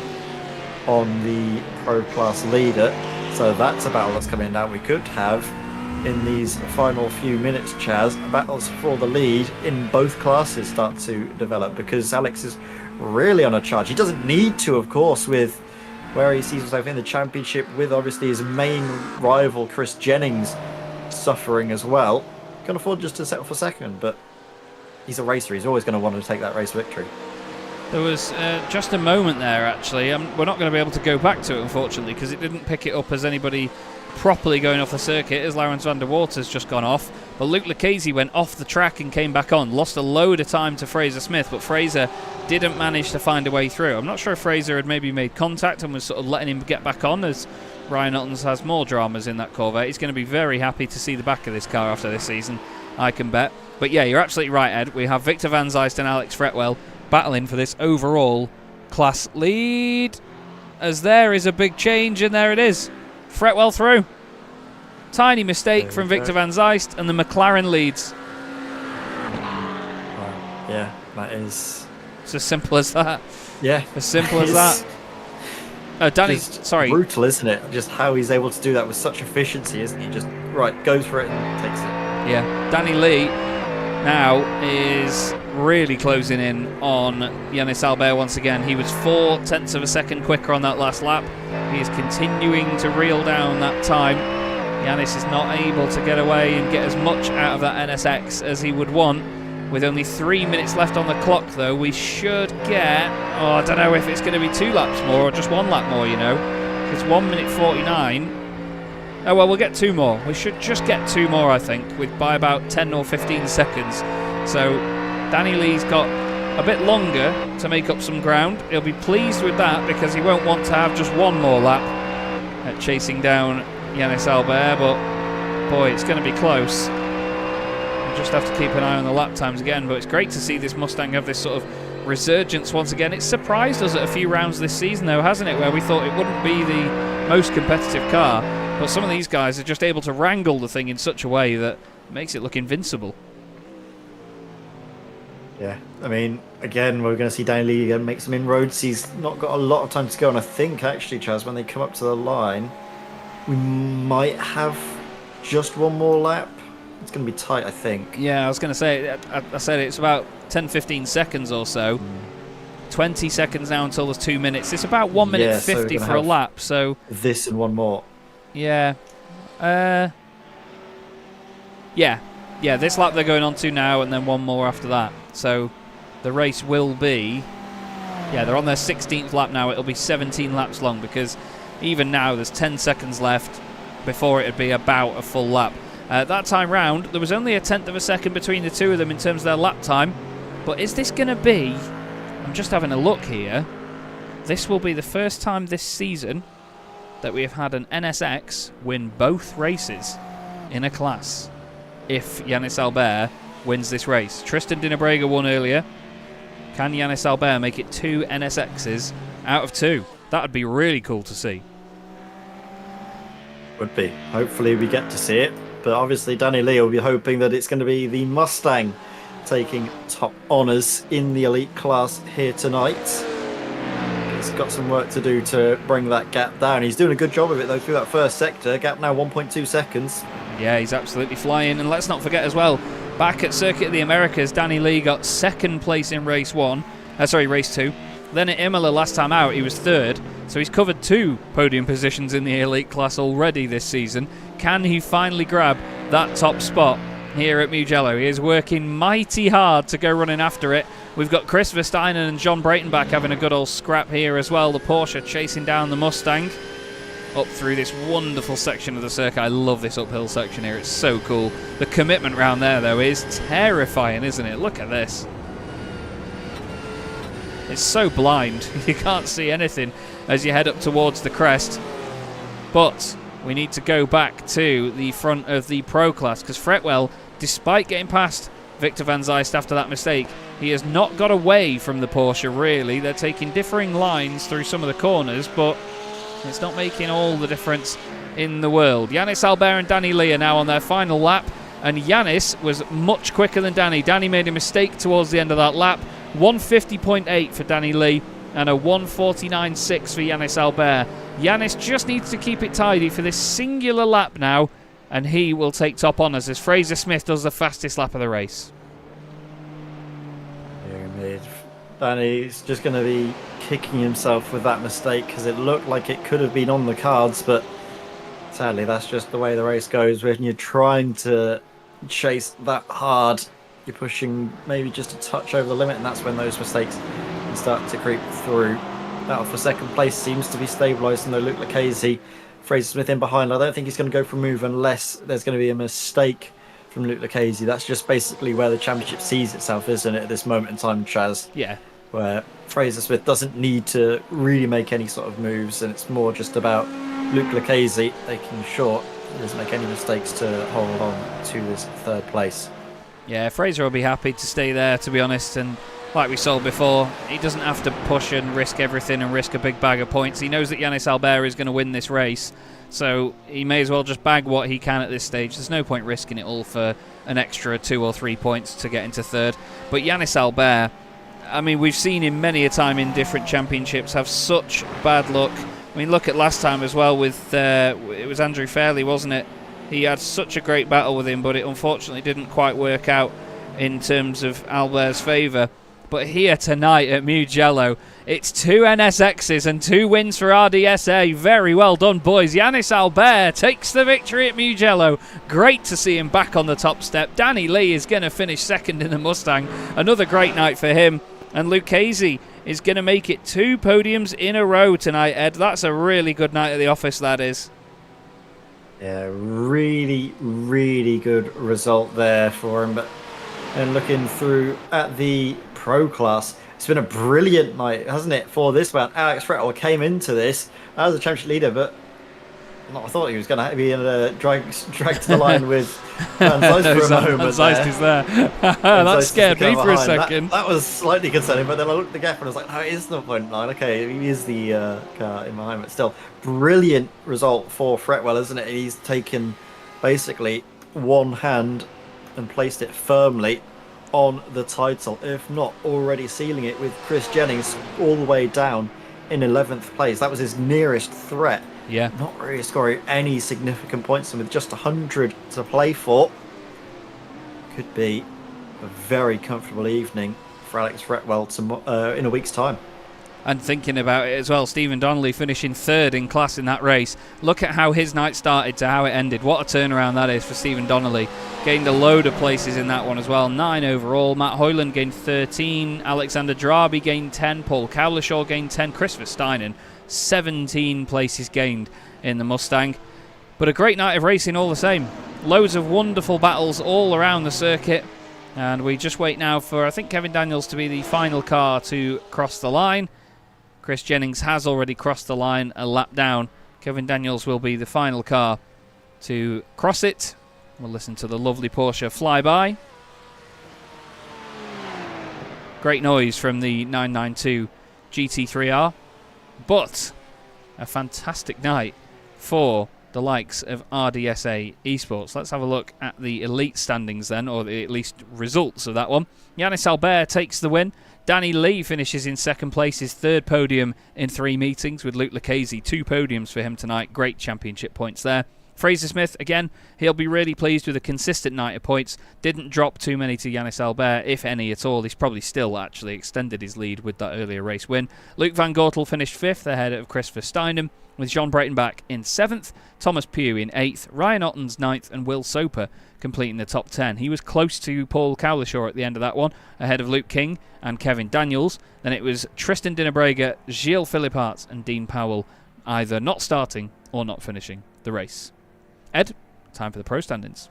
Speaker 6: on the Pro Class leader. So that's a battle that's coming down. We could have, in these final few minutes, Chaz, battles for the lead in both classes start to develop, because Alex is really on a charge. He doesn't need to, of course, with where he sees himself in the championship, with obviously his main rival Chris Jennings suffering as well. Can afford just to settle for second, but he's a racer. He's always going to want to take that race victory.
Speaker 1: There was just a moment there, actually. We're not going to be able to go back to it, unfortunately, because it didn't pick it up as anybody properly going off the circuit, as Laurens van der Water's just gone off. But Luke Lucchese went off the track and came back on. Lost a load of time to Fraser Smith, but Fraser didn't manage to find a way through. I'm not sure if Fraser had maybe made contact and was sort of letting him get back on, as Ryan Ottens has more dramas in that Corvette. He's going to be very happy to see the back of this car after this season, I can bet. But yeah, you're absolutely right, Ed. We have Victor van Zijst and Alex Fretwell battling for this overall class lead, as there is a big change, and there it is. Fretwell through. Tiny mistake from Victor van Zijst, and the McLaren leads.
Speaker 6: Yeah, that is...
Speaker 1: It's as simple as that.
Speaker 6: Yeah.
Speaker 1: As simple as that. Danny, sorry.
Speaker 6: Brutal, isn't it? Just how he's able to do that with such efficiency, isn't he? Just, right, goes for it and takes it.
Speaker 1: Yeah. Danny Lee now is really closing in on Yannis Albert once again. He was 0.4 of a second quicker on that last lap. He is continuing to reel down that time. Yannis is not able to get away and get as much out of that NSX as he would want. With only 3 minutes left on the clock, though, we should get... I don't know if it's going to be 2 laps more or just 1 lap more, you know. It's 1 minute 49. Oh, well, we'll get 2 more. We should just get 2 more, I think, by about 10 or 15 seconds. So Danny Lee's got a bit longer to make up some ground. He'll be pleased with that, because he won't want to have just 1 more lap at chasing down Yannis Albert, but boy, it's going to be close. We'll just have to keep an eye on the lap times again, but it's great to see this Mustang have this sort of resurgence once again. It's surprised us at a few rounds this season, though, hasn't it, where we thought it wouldn't be the most competitive car, but some of these guys are just able to wrangle the thing in such a way that makes it look invincible.
Speaker 6: Yeah, I mean, again, we're going to see Danny Lee again make some inroads. He's not got a lot of time to go, and I think, actually, Chaz, when they come up to the line, we might have just 1 more lap. It's going to be tight, I think.
Speaker 1: Yeah, I was going to say, I said it's about 10-15 seconds or so. 20 seconds now until there's 2 minutes. It's about 1 minute 50 for a lap, so...
Speaker 6: This and 1 more.
Speaker 1: Yeah. Yeah, this lap they're going on to now, and then 1 more after that. So the race will be... Yeah, they're on their 16th lap now. It'll be 17 laps long, because even now there's 10 seconds left before it'd be about a full lap. That time round, there was only 1/10 of a second between the two of them in terms of their lap time. But is this going to be... I'm just having a look here. This will be the first time this season that we have had an NSX win both races in a class, if Yannis Albert wins this race. Tristan Dinabrega won earlier. Can Yannis Albert make it 2 NSXs out of 2? That would be really cool to see.
Speaker 6: Would be. Hopefully we get to see it. But obviously Danny Lee will be hoping that it's going to be the Mustang taking top honours in the elite class here tonight. He's got some work to do to bring that gap down. He's doing a good job of it though through that first sector. Gap now 1.2 seconds.
Speaker 1: Yeah, he's absolutely flying. And let's not forget as well, back at Circuit of the Americas, Danny Lee got second place in race 2. Then at Imola last time out, he was third. So he's covered 2 podium positions in the elite class already this season. Can he finally grab that top spot here at Mugello? He is working mighty hard to go running after it. We've got Chris Versteinen and John Breitenbach having a good old scrap here as well. The Porsche chasing down the Mustang up through this wonderful section of the circuit. I love this uphill section here. It's so cool. The commitment round there, though, is terrifying, isn't it? Look at this. It's so blind. You can't see anything as you head up towards the crest. But we need to go back to the front of the Pro class because Fretwell, despite getting past Victor Van Zyst after that mistake, he has not got away from the Porsche, really. They're taking differing lines through some of the corners, but it's not making all the difference in the world. Yannis Albert and Danny Lee are now on their final lap, and Yannis was much quicker than Danny. Danny made a mistake towards the end of that lap. 150.8 for Danny Lee and a 149.6 for Yannis Albert. Yannis just needs to keep it tidy for this singular lap now, and he will take top honours as Fraser Smith does the fastest lap of the race.
Speaker 6: Danny's just going to be kicking himself with that mistake because it looked like it could have been on the cards, but sadly that's just the way the race goes. When you're trying to chase that hard, you're pushing maybe just a touch over the limit, and that's when those mistakes can start to creep through. Battle for second place seems to be stabilising though. Luke Lucchese, Fraser Smith in behind. I don't think he's going to go for a move unless there's going to be a mistake from Luke Lucchese. That's just basically where the championship sees itself, isn't it, at this moment in time, Chaz?
Speaker 1: Yeah.
Speaker 6: Where Fraser Smith doesn't need to really make any sort of moves, and it's more just about Luke Lucchese making sure he doesn't make any mistakes to hold on to this third place.
Speaker 1: Yeah, Fraser will be happy to stay there, to be honest, and like we saw before, he doesn't have to push and risk everything and risk a big bag of points. He knows that Yannis Albert is going to win this race, so he may as well just bag what he can at this stage. There's no point risking it all for an extra 2 or 3 points to get into third. But Yannis Albert, I mean, we've seen him many a time in different championships have such bad luck. I mean, look at last time as well with, it was Andrew Fairley, wasn't it? He had such a great battle with him, but it unfortunately didn't quite work out in terms of Albert's favour. But here tonight at Mugello, it's 2 NSXs and 2 wins for RDSA. Very well done, boys. Yannis Albert takes the victory at Mugello. Great to see him back on the top step. Danny Lee is going to finish second in the Mustang. Another great night for him. And Lucchese is going to make it 2 podiums in a row tonight, Ed. That's a really good night at the office, that is.
Speaker 6: Yeah, really, really good result there for him. But and looking through at the Pro class, it's been a brilliant night, hasn't it, for this man? Alex Fretwell came into this as a championship leader, but I thought he was going to be in a drag to the line with Van Zyst for a moment.
Speaker 1: Van Zyst is there. That scared me for a second.
Speaker 6: That was slightly concerning, but then I looked at the gap and I was like, no, it is the 0.9. Okay, he is the car in behind, but still, brilliant result for Fretwell, isn't it? He's taken basically one hand and placed it firmly on the title, if not already sealing it with Chris Jennings all the way down in 11th place. That was his nearest threat.
Speaker 1: Yeah.
Speaker 6: Not really scoring any significant points, and with just 100 to play for, could be a very comfortable evening for Alex Fretwell in a week's time.
Speaker 1: And thinking about it as well, Stephen Donnelly finishing third in class in that race. Look at how his night started to how it ended. What a turnaround that is for Stephen Donnelly. Gained a load of places in that one as well. 9 overall. Matt Hoyland gained 13. Alexander Drabi gained 10. Paul Cowlishaw gained 10. Chris Versteinen, 17 places gained in the Mustang. But a great night of racing all the same. Loads of wonderful battles all around the circuit. And we just wait now for, I think, Kevin Daniels to be the final car to cross the line. Chris Jennings has already crossed the line a lap down. Kevin Daniels will be the final car to cross it. We'll listen to the lovely Porsche fly by. Great noise from the 992 GT3R. But a fantastic night for the likes of RDSA Esports. Let's have a look at the elite standings then, or at least results of that one. Yannis Albert takes the win. Danny Lee finishes in second place, his third podium in 3 meetings, with Luke Lucchese. 2 podiums for him tonight. Great championship points there. Fraser Smith, again, he'll be really pleased with a consistent night of points. Didn't drop too many to Yannis Albert, if any at all. He's probably still actually extended his lead with that earlier race win. Luke Van Gortel finished 5th ahead of Christopher Steinem, with Jean Breitenbach in 7th, Thomas Pugh in 8th, Ryan Otton's 9th, and Will Soper completing the top 10. He was close to Paul Cowlishaw at the end of that one, ahead of Luke King and Kevin Daniels. Then it was Tristan Dinnebrega, Gilles Philippart, and Dean Powell either not starting or not finishing the race. Ed, time for the pro standings.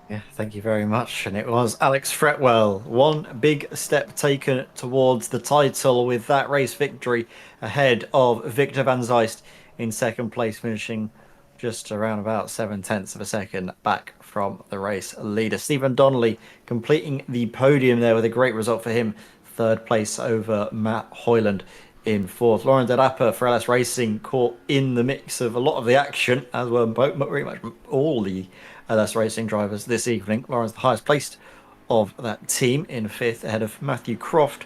Speaker 6: Yeah, thank you very much. And it was Alex Fretwell. One big step taken towards the title with that race victory ahead of Victor Van Zijst in second place, finishing just around about 7/10 of a second back from the race leader. Stephen Donnelly completing the podium there with a great result for him. Third place over Matt Hoyland in 4th. Lauren De Rapper for LS Racing caught in the mix of a lot of the action, as were pretty much all the LS Racing drivers this evening. Lauren's the highest placed of that team in 5th, ahead of Matthew Croft,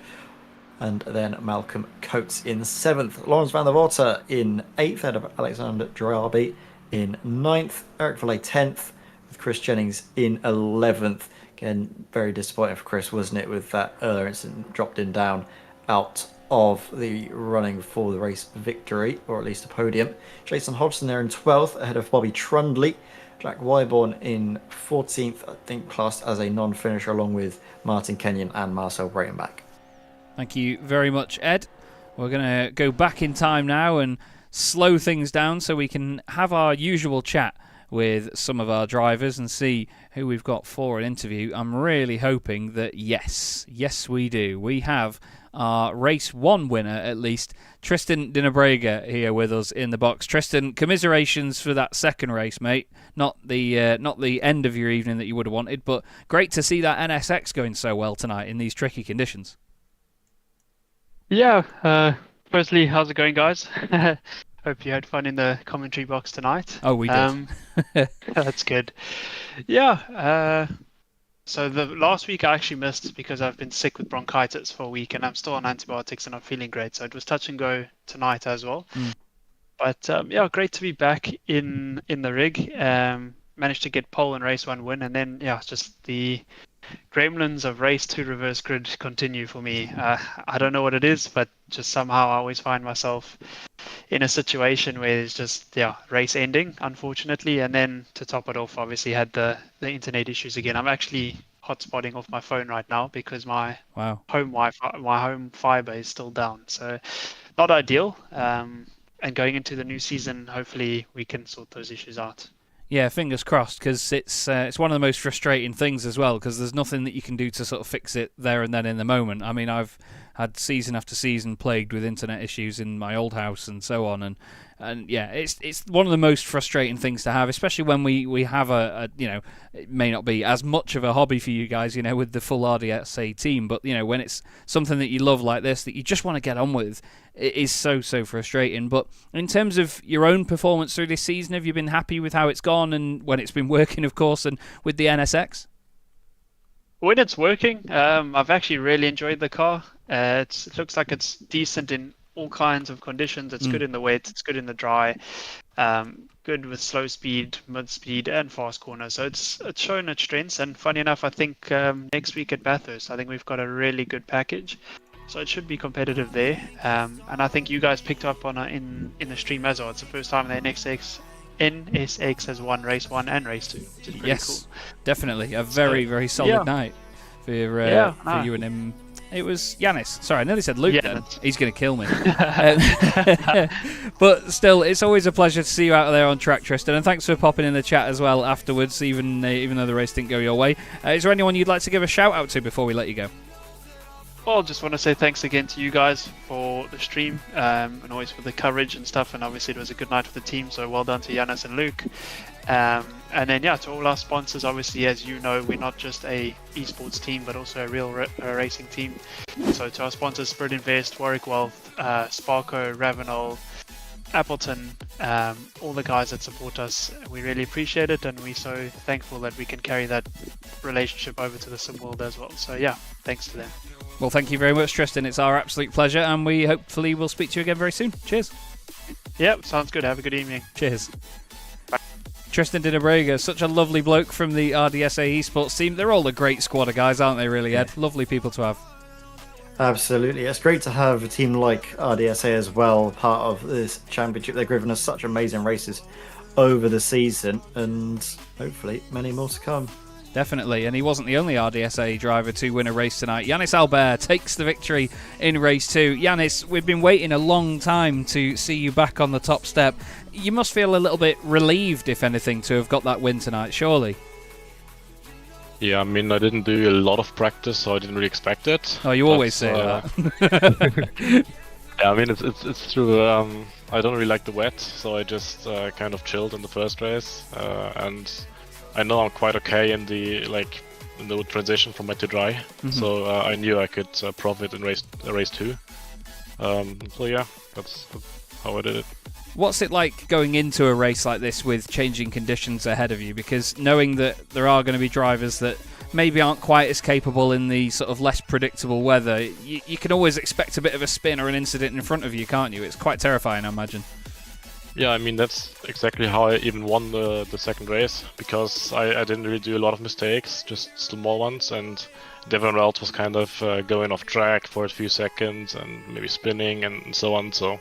Speaker 6: and then Malcolm Coates in 7th. Lawrence van der Water in 8th, ahead of Alexander Dryabi in 9th. Eric Valet 10th, with Chris Jennings in 11th. Again, very disappointing for Chris, wasn't it, with that earlier incident, dropped him down out of the running for the race victory, or at least a podium. Jason Hodgson there in 12th, ahead of Bobby Trundley. Jack Wyborn in 14th, I think classed as a non-finisher, along with Martin Kenyon and Marcel Breitenbach.
Speaker 1: Thank you very much, Ed. We're going to go back in time now and slow things down so we can have our usual chat with some of our drivers and see who we've got for an interview. I'm really hoping that yes we do. We have our race 1 winner, at least, Tristan Dinnebrega, here with us in the box. Tristan, commiserations for that second race, mate. Not the end of your evening that you would have wanted, but great to see that NSX going so well tonight in these tricky conditions.
Speaker 4: Yeah, firstly, how's it going, guys? Hope you had fun in the commentary box tonight.
Speaker 1: Oh, we did.
Speaker 4: That's good. Yeah, so the last week I actually missed because I've been sick with bronchitis for a week and I'm still on antibiotics and not feeling great. So it was touch and go tonight as well. But yeah, great to be back in the rig. Managed to get pole and race 1 win, and then yeah, just the gremlins of race 2 reverse grid continue for me. I don't know what it is, but just somehow I always find myself in a situation where it's just race ending, unfortunately. And then to top it off, obviously had the internet issues again. I'm actually hotspotting off my phone right now because my home Wi-Fi, my home fiber is still down, so not ideal. And going into the new season, hopefully we can sort those issues out.
Speaker 1: Yeah, fingers crossed, because it's one of the most frustrating things as well, because there's nothing that you can do to sort of fix it there and then in the moment. I mean, I've had season after season plagued with internet issues in my old house and so on, and yeah, it's one of the most frustrating things to have, especially when we have a it may not be as much of a hobby for you guys, with the full RDSA team, but when it's something that you love like this that you just want to get on with, it is so frustrating. But in terms of your own performance through this season, have you been happy with how it's gone and when it's been working, of course, and with the NSX?
Speaker 4: When it's working, I've actually really enjoyed the car. It looks like it's decent in all kinds of conditions. It's good in the wet, it's good in the dry, good with slow speed, mid speed, and fast corners. So it's shown its strengths. And funny enough, I think next week at Bathurst, I think we've got a really good package. So it should be competitive there. And I think you guys picked up on in the stream as well. It's the first time the NSX has won race 1 and race 2, which is pretty cool.
Speaker 1: Definitely. A very solid night for you and him. It was Yannis. Sorry, I nearly said Luke then. He's going to kill me. But still, it's always a pleasure to see you out there on track, Tristan. And thanks for popping in the chat as well afterwards, even though the race didn't go your way. Is there anyone you'd like to give a shout out to before we let you go?
Speaker 4: Well, just want to say thanks again to you guys for the stream and always for the coverage and stuff. And obviously it was a good night for the team, so well done to Yannis and Luke. And then to all our sponsors, obviously, as you know, we're not just a esports team, but also a real racing team. So to our sponsors, Spirit Invest, Warwick Wealth, Sparko, Ravenol, Appleton, all the guys that support us. We really appreciate it, and we're so thankful that we can carry that relationship over to the sim world as well. So yeah, thanks to them.
Speaker 1: Well, thank you very much, Tristan. It's our absolute pleasure, and we hopefully will speak to you again very soon. Cheers.
Speaker 4: Yeah, sounds good. Have a good evening.
Speaker 1: Cheers. Bye. Tristan Dinabrega, such a lovely bloke from the RDSA esports team. They're all a great squad of guys, aren't they, really, Ed? Lovely people to have.
Speaker 6: Absolutely. It's great to have a team like RDSA as well, part of this championship. They've given us such amazing races over the season, and hopefully many more to come.
Speaker 1: Definitely, and he wasn't the only RDSA driver to win a race tonight. Yannis Albert takes the victory in race 2. Yannis, we've been waiting a long time to see you back on the top step. You must feel a little bit relieved, if anything, to have got that win tonight, surely?
Speaker 7: Yeah, I mean, I didn't do a lot of practice, so I didn't really expect it.
Speaker 1: Oh, you always say that.
Speaker 7: Yeah, I mean, it's true. I don't really like the wet, so I just kind of chilled in the first race, and I know I'm quite okay in the transition from wet to dry, so I knew I could profit in race 2. So yeah, that's how I did it.
Speaker 1: What's it like going into a race like this with changing conditions ahead of you? Because knowing that there are going to be drivers that maybe aren't quite as capable in the sort of less predictable weather, you can always expect a bit of a spin or an incident in front of you, can't you? It's quite terrifying, I imagine.
Speaker 7: Yeah, I mean, that's exactly how I even won the second race, because I didn't really do a lot of mistakes, just small ones, and everyone else was kind of going off track for a few seconds and maybe spinning and so on. So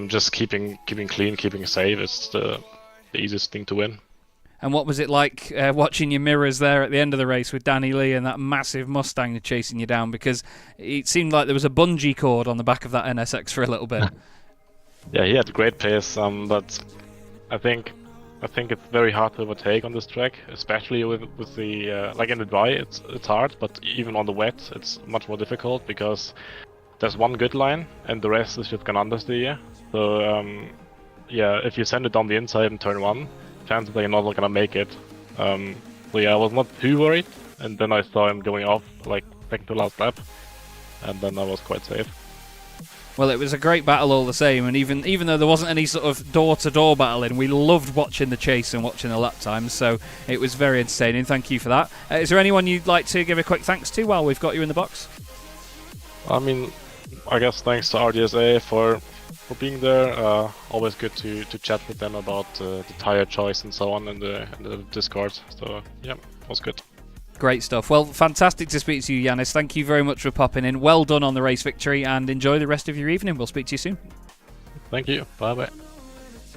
Speaker 7: just keeping clean, keeping safe is the easiest thing to win.
Speaker 1: And what was it like watching your mirrors there at the end of the race with Danny Lee and that massive Mustang chasing you down? Because it seemed like there was a bungee cord on the back of that NSX for a little bit.
Speaker 7: Yeah, he had a great pace, but I think it's very hard to overtake on this track, especially with the like in the dry, it's hard, but even on the wet, it's much more difficult because there's one good line and the rest is just gone understeer. So yeah, if you send it down the inside in turn 1, chances that you're not gonna make it. So yeah, I was not too worried, and then I saw him going off like second to last lap, and then I was quite safe.
Speaker 1: Well, it was a great battle all the same, and even though there wasn't any sort of door-to-door battling, we loved watching the chase and watching the lap times, so it was very entertaining. Thank you for that. Is there anyone you'd like to give a quick thanks to while we've got you in the box?
Speaker 7: I mean, I guess thanks to RDSA for being there. Always good to chat with them about the tire choice and so on in the Discord. So yeah, it was good.
Speaker 1: Great stuff. Well, fantastic to speak to you, Yannis. Thank you very much for popping in. Well done on the race victory, and enjoy the rest of your evening. We'll speak to you soon.
Speaker 7: Thank you. Bye-bye.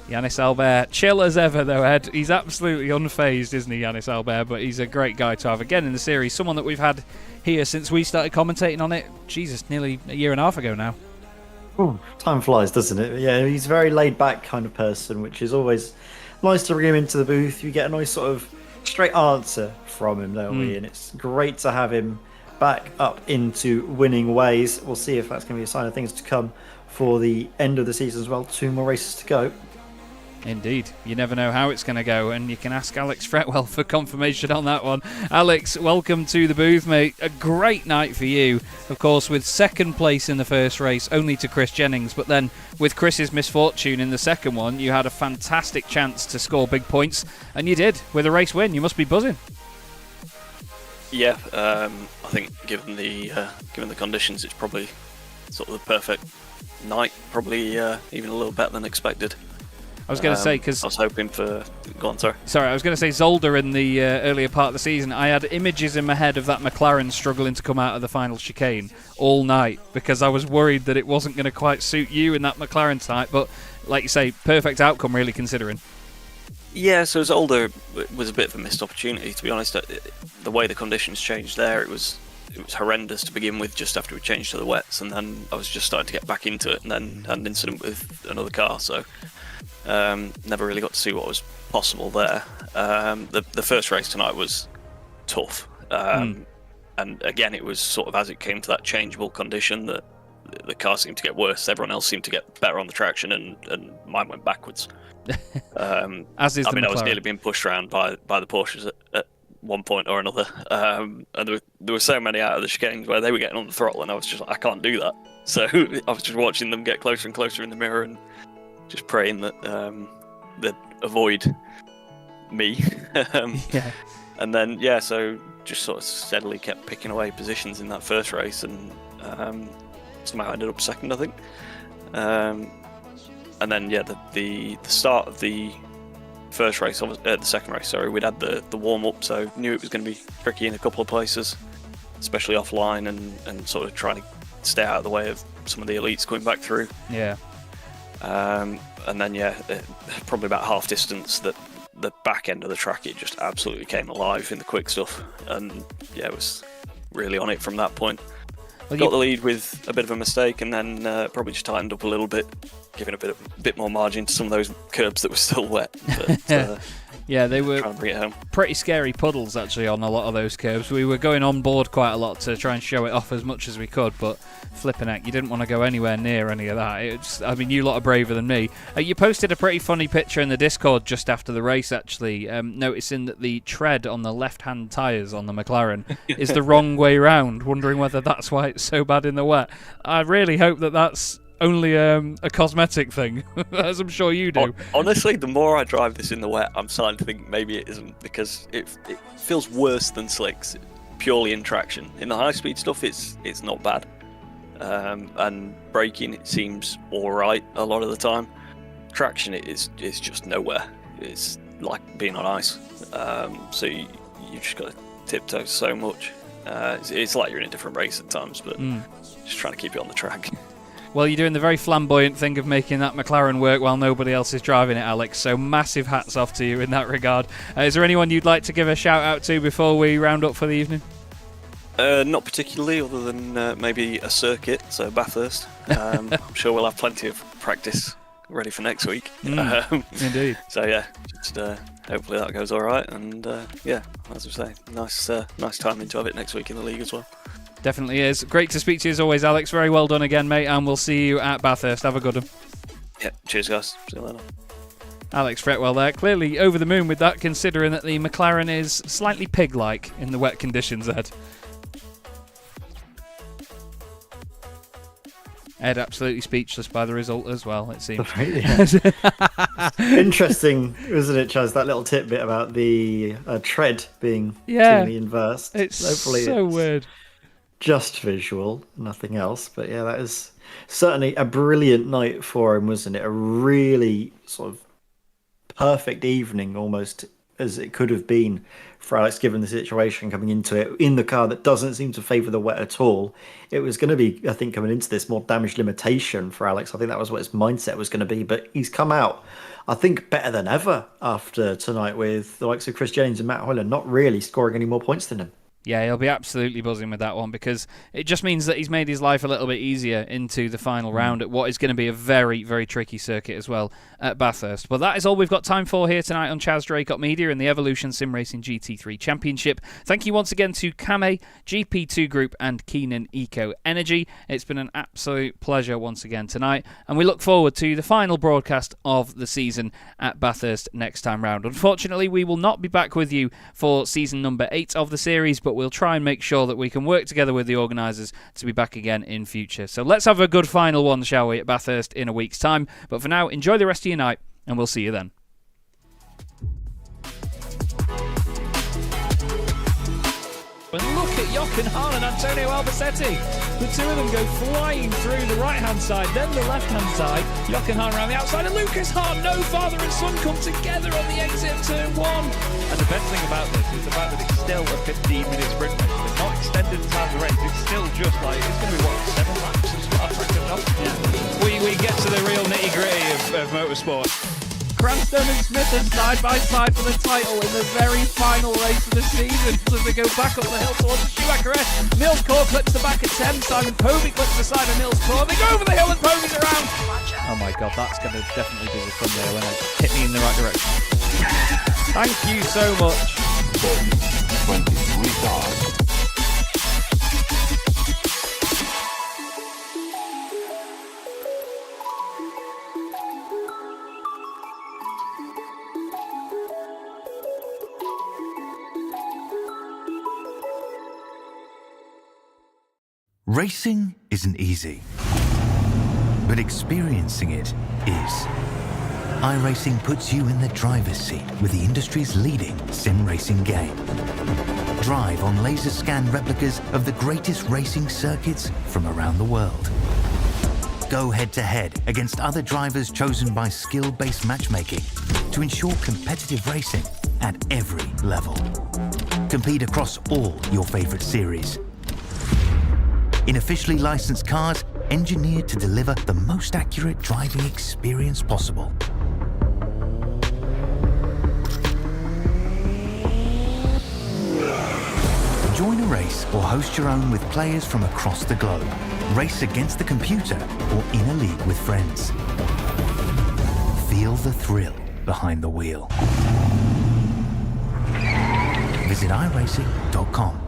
Speaker 1: Yannis Albert, chill as ever though, Ed. He's absolutely unfazed, isn't he, Yannis Albert? But he's a great guy to have again in the series. Someone that we've had here since we started commentating on it. Jesus, nearly a year and a half ago now.
Speaker 6: Ooh, time flies, doesn't it? Yeah, he's a very laid-back kind of person, which is always nice to bring him into the booth. You get a nice sort of straight answer from him, don't we? And it's great to have him back up into winning ways. We'll see if that's going to be a sign of things to come for the end of the season as well. 2 more races to go.
Speaker 1: Indeed. You never know how it's going to go, and you can ask Alex Fretwell for confirmation on that one. Alex, welcome to the booth, mate. A great night for you, of course, with second place in the first race, only to Chris Jennings, but then with Chris's misfortune in the second one, you had a fantastic chance to score big points, and you did, with a race win. You must be buzzing.
Speaker 8: Yeah, I think given the conditions, it's probably sort of the perfect night, probably even a little better than expected.
Speaker 1: I was going to say, because
Speaker 8: I was hoping for... Go on, sorry.
Speaker 1: Sorry, I was going to say Zolder in the earlier part of the season. I had images in my head of that McLaren struggling to come out of the final chicane all night because I was worried that it wasn't going to quite suit you in that McLaren type. But like you say, perfect outcome, really, considering.
Speaker 8: Yeah, so Zolder was a bit of a missed opportunity, to be honest. The way the conditions changed there, it was horrendous to begin with just after we changed to the wets, and then I was just starting to get back into it, and then had an incident with another car, so never really got to see what was possible there. The first race tonight was tough, and again it was sort of as it came to that changeable condition that the car seemed to get worse, everyone else seemed to get better on the traction, and mine went backwards.
Speaker 1: As is the McLaren.
Speaker 8: I was nearly being pushed around by the Porsches at one point or another, and there were so many out of the chicanes where they were getting on the throttle, and I was just like, I can't do that. So I was just watching them get closer and closer in the mirror, and just praying that they'd avoid me.
Speaker 1: Yeah.
Speaker 8: And then so just sort of steadily kept picking away positions in that first race, and somehow ended up second, I think. And then the start of the first race, the second race, sorry, we'd had the warm up, so knew it was going to be tricky in a couple of places, especially offline, and sort of trying to stay out of the way of some of the elites coming back through.
Speaker 1: Yeah.
Speaker 8: And then probably about half distance, that the back end of the track, it just absolutely came alive in the quick stuff, and it was really on it from that point.
Speaker 1: Well,
Speaker 8: Got the lead with a bit of a mistake, and then probably just tightened up a little bit, giving a bit more margin to some of those curbs that were still wet. But,
Speaker 1: yeah, they were
Speaker 8: trying to bring it home.
Speaker 1: pretty scary puddles actually on a lot of those curbs. We were going on board quite a lot to try and show it off as much as we could, but flipping heck, you didn't want to go anywhere near any of that. You lot are braver than me. You posted a pretty funny picture in the Discord just after the race, actually, noticing that the tread on the left-hand tyres on the McLaren is the wrong way round, wondering whether that's why it's so bad in the wet. I really hope that that's only a cosmetic thing, as I'm sure you do.
Speaker 8: Honestly, the more I drive this in the wet, I'm starting to think maybe it isn't, because it feels worse than slicks, purely in traction. In the high-speed stuff, it's not bad. And braking, it seems alright a lot of the time. Traction, it's just nowhere. It's like being on ice. So you just got to tiptoe so much. It's like you're in a different race at times, but just trying to keep it on the track.
Speaker 1: Well, you're doing the very flamboyant thing of making that McLaren work while nobody else is driving it, Alex, so massive hats off to you in that regard. Is there anyone you'd like to give a shout out to before we round up for the evening?
Speaker 8: Not particularly, other than maybe a circuit, so Bathurst. I'm sure we'll have plenty of practice ready for next week.
Speaker 1: Indeed.
Speaker 8: So just hopefully that goes all right, and as I say, nice timing to have it next week in the league as well.
Speaker 1: Definitely is. Great to speak to you as always, Alex. Very well done again, mate, and we'll see you at Bathurst. Have a good one.
Speaker 8: Yeah, cheers guys. See you later.
Speaker 1: Alex Fretwell there, clearly over the moon with that, considering that the McLaren is slightly pig-like in the wet conditions, Ed. Ed absolutely speechless by the result as well, it seems.
Speaker 6: Interesting, wasn't it, Chaz, that little tidbit about the tread being seemingly inversed.
Speaker 1: Hopefully so weird.
Speaker 6: Just visual, nothing else. But yeah, that is certainly a brilliant night for him, wasn't it? A really sort of perfect evening, almost as it could have been for Alex, given the situation coming into it in the car that doesn't seem to favour the wet at all. It was going to be, I think, coming into this, more damage limitation for Alex. I think that was what his mindset was going to be. But he's come out, I think, better than ever after tonight, with the likes of Chris Jennings and Matt Hoyler not really scoring any more points than him.
Speaker 1: Yeah, he'll be absolutely buzzing with that one, because it just means that he's made his life a little bit easier into the final round at what is going to be a very, very tricky circuit as well at Bathurst. But that is all we've got time for here tonight on Chaz Draycott Media and the Evolution Sim Racing GT3 Championship. Thank you once again to Kame, GP2 Group and Keenan Eco Energy. It's been an absolute pleasure once again tonight, and we look forward to the final broadcast of the season at Bathurst next time round. Unfortunately, we will not be back with you for season number 8 of the series, but we'll try and make sure that we can work together with the organisers to be back again in future. So let's have a good final one, shall we, at Bathurst in a week's time. But for now, enjoy the rest of your night, and we'll see you then. And look at Jochen Hahn and Antonio Albacete. The two of them go flying through the right-hand side, then the left-hand side. Jochen Hahn around the outside, and Lucas Hahn, no father and son, come together on the exit of turn 1.
Speaker 2: And the best thing about this is the fact that it's still a 15-minute sprint race. They've not extended the time of the race. It's still just like, it's going to be, 7 laps as far as I can know.
Speaker 1: Yeah. We get to the real nitty-gritty of motorsport. Cranston and Smith are side by side for the title in the very final race of the season as they go back up the hill towards the Schumacher. Nils Core clips the back at 10, Simon Povey clips the side of Nils Core. They go over the hill and Povey's around.
Speaker 3: Oh my god, that's going to definitely be the thumbnail when it hit me in the right direction.
Speaker 1: Thank you so much.
Speaker 9: 23 cars.
Speaker 5: Racing isn't easy, but experiencing it is. iRacing puts you in the driver's seat with the industry's leading sim racing game. Drive on laser scan replicas of the greatest racing circuits from around the world. Go head-to-head against other drivers chosen by skill-based matchmaking to ensure competitive racing at every level. Compete across all your favorite series. In officially licensed cars, engineered to deliver the most accurate driving experience possible. Join a race or host your own with players from across the globe. Race against the computer or in a league with friends. Feel the thrill behind the wheel. Visit iRacing.com.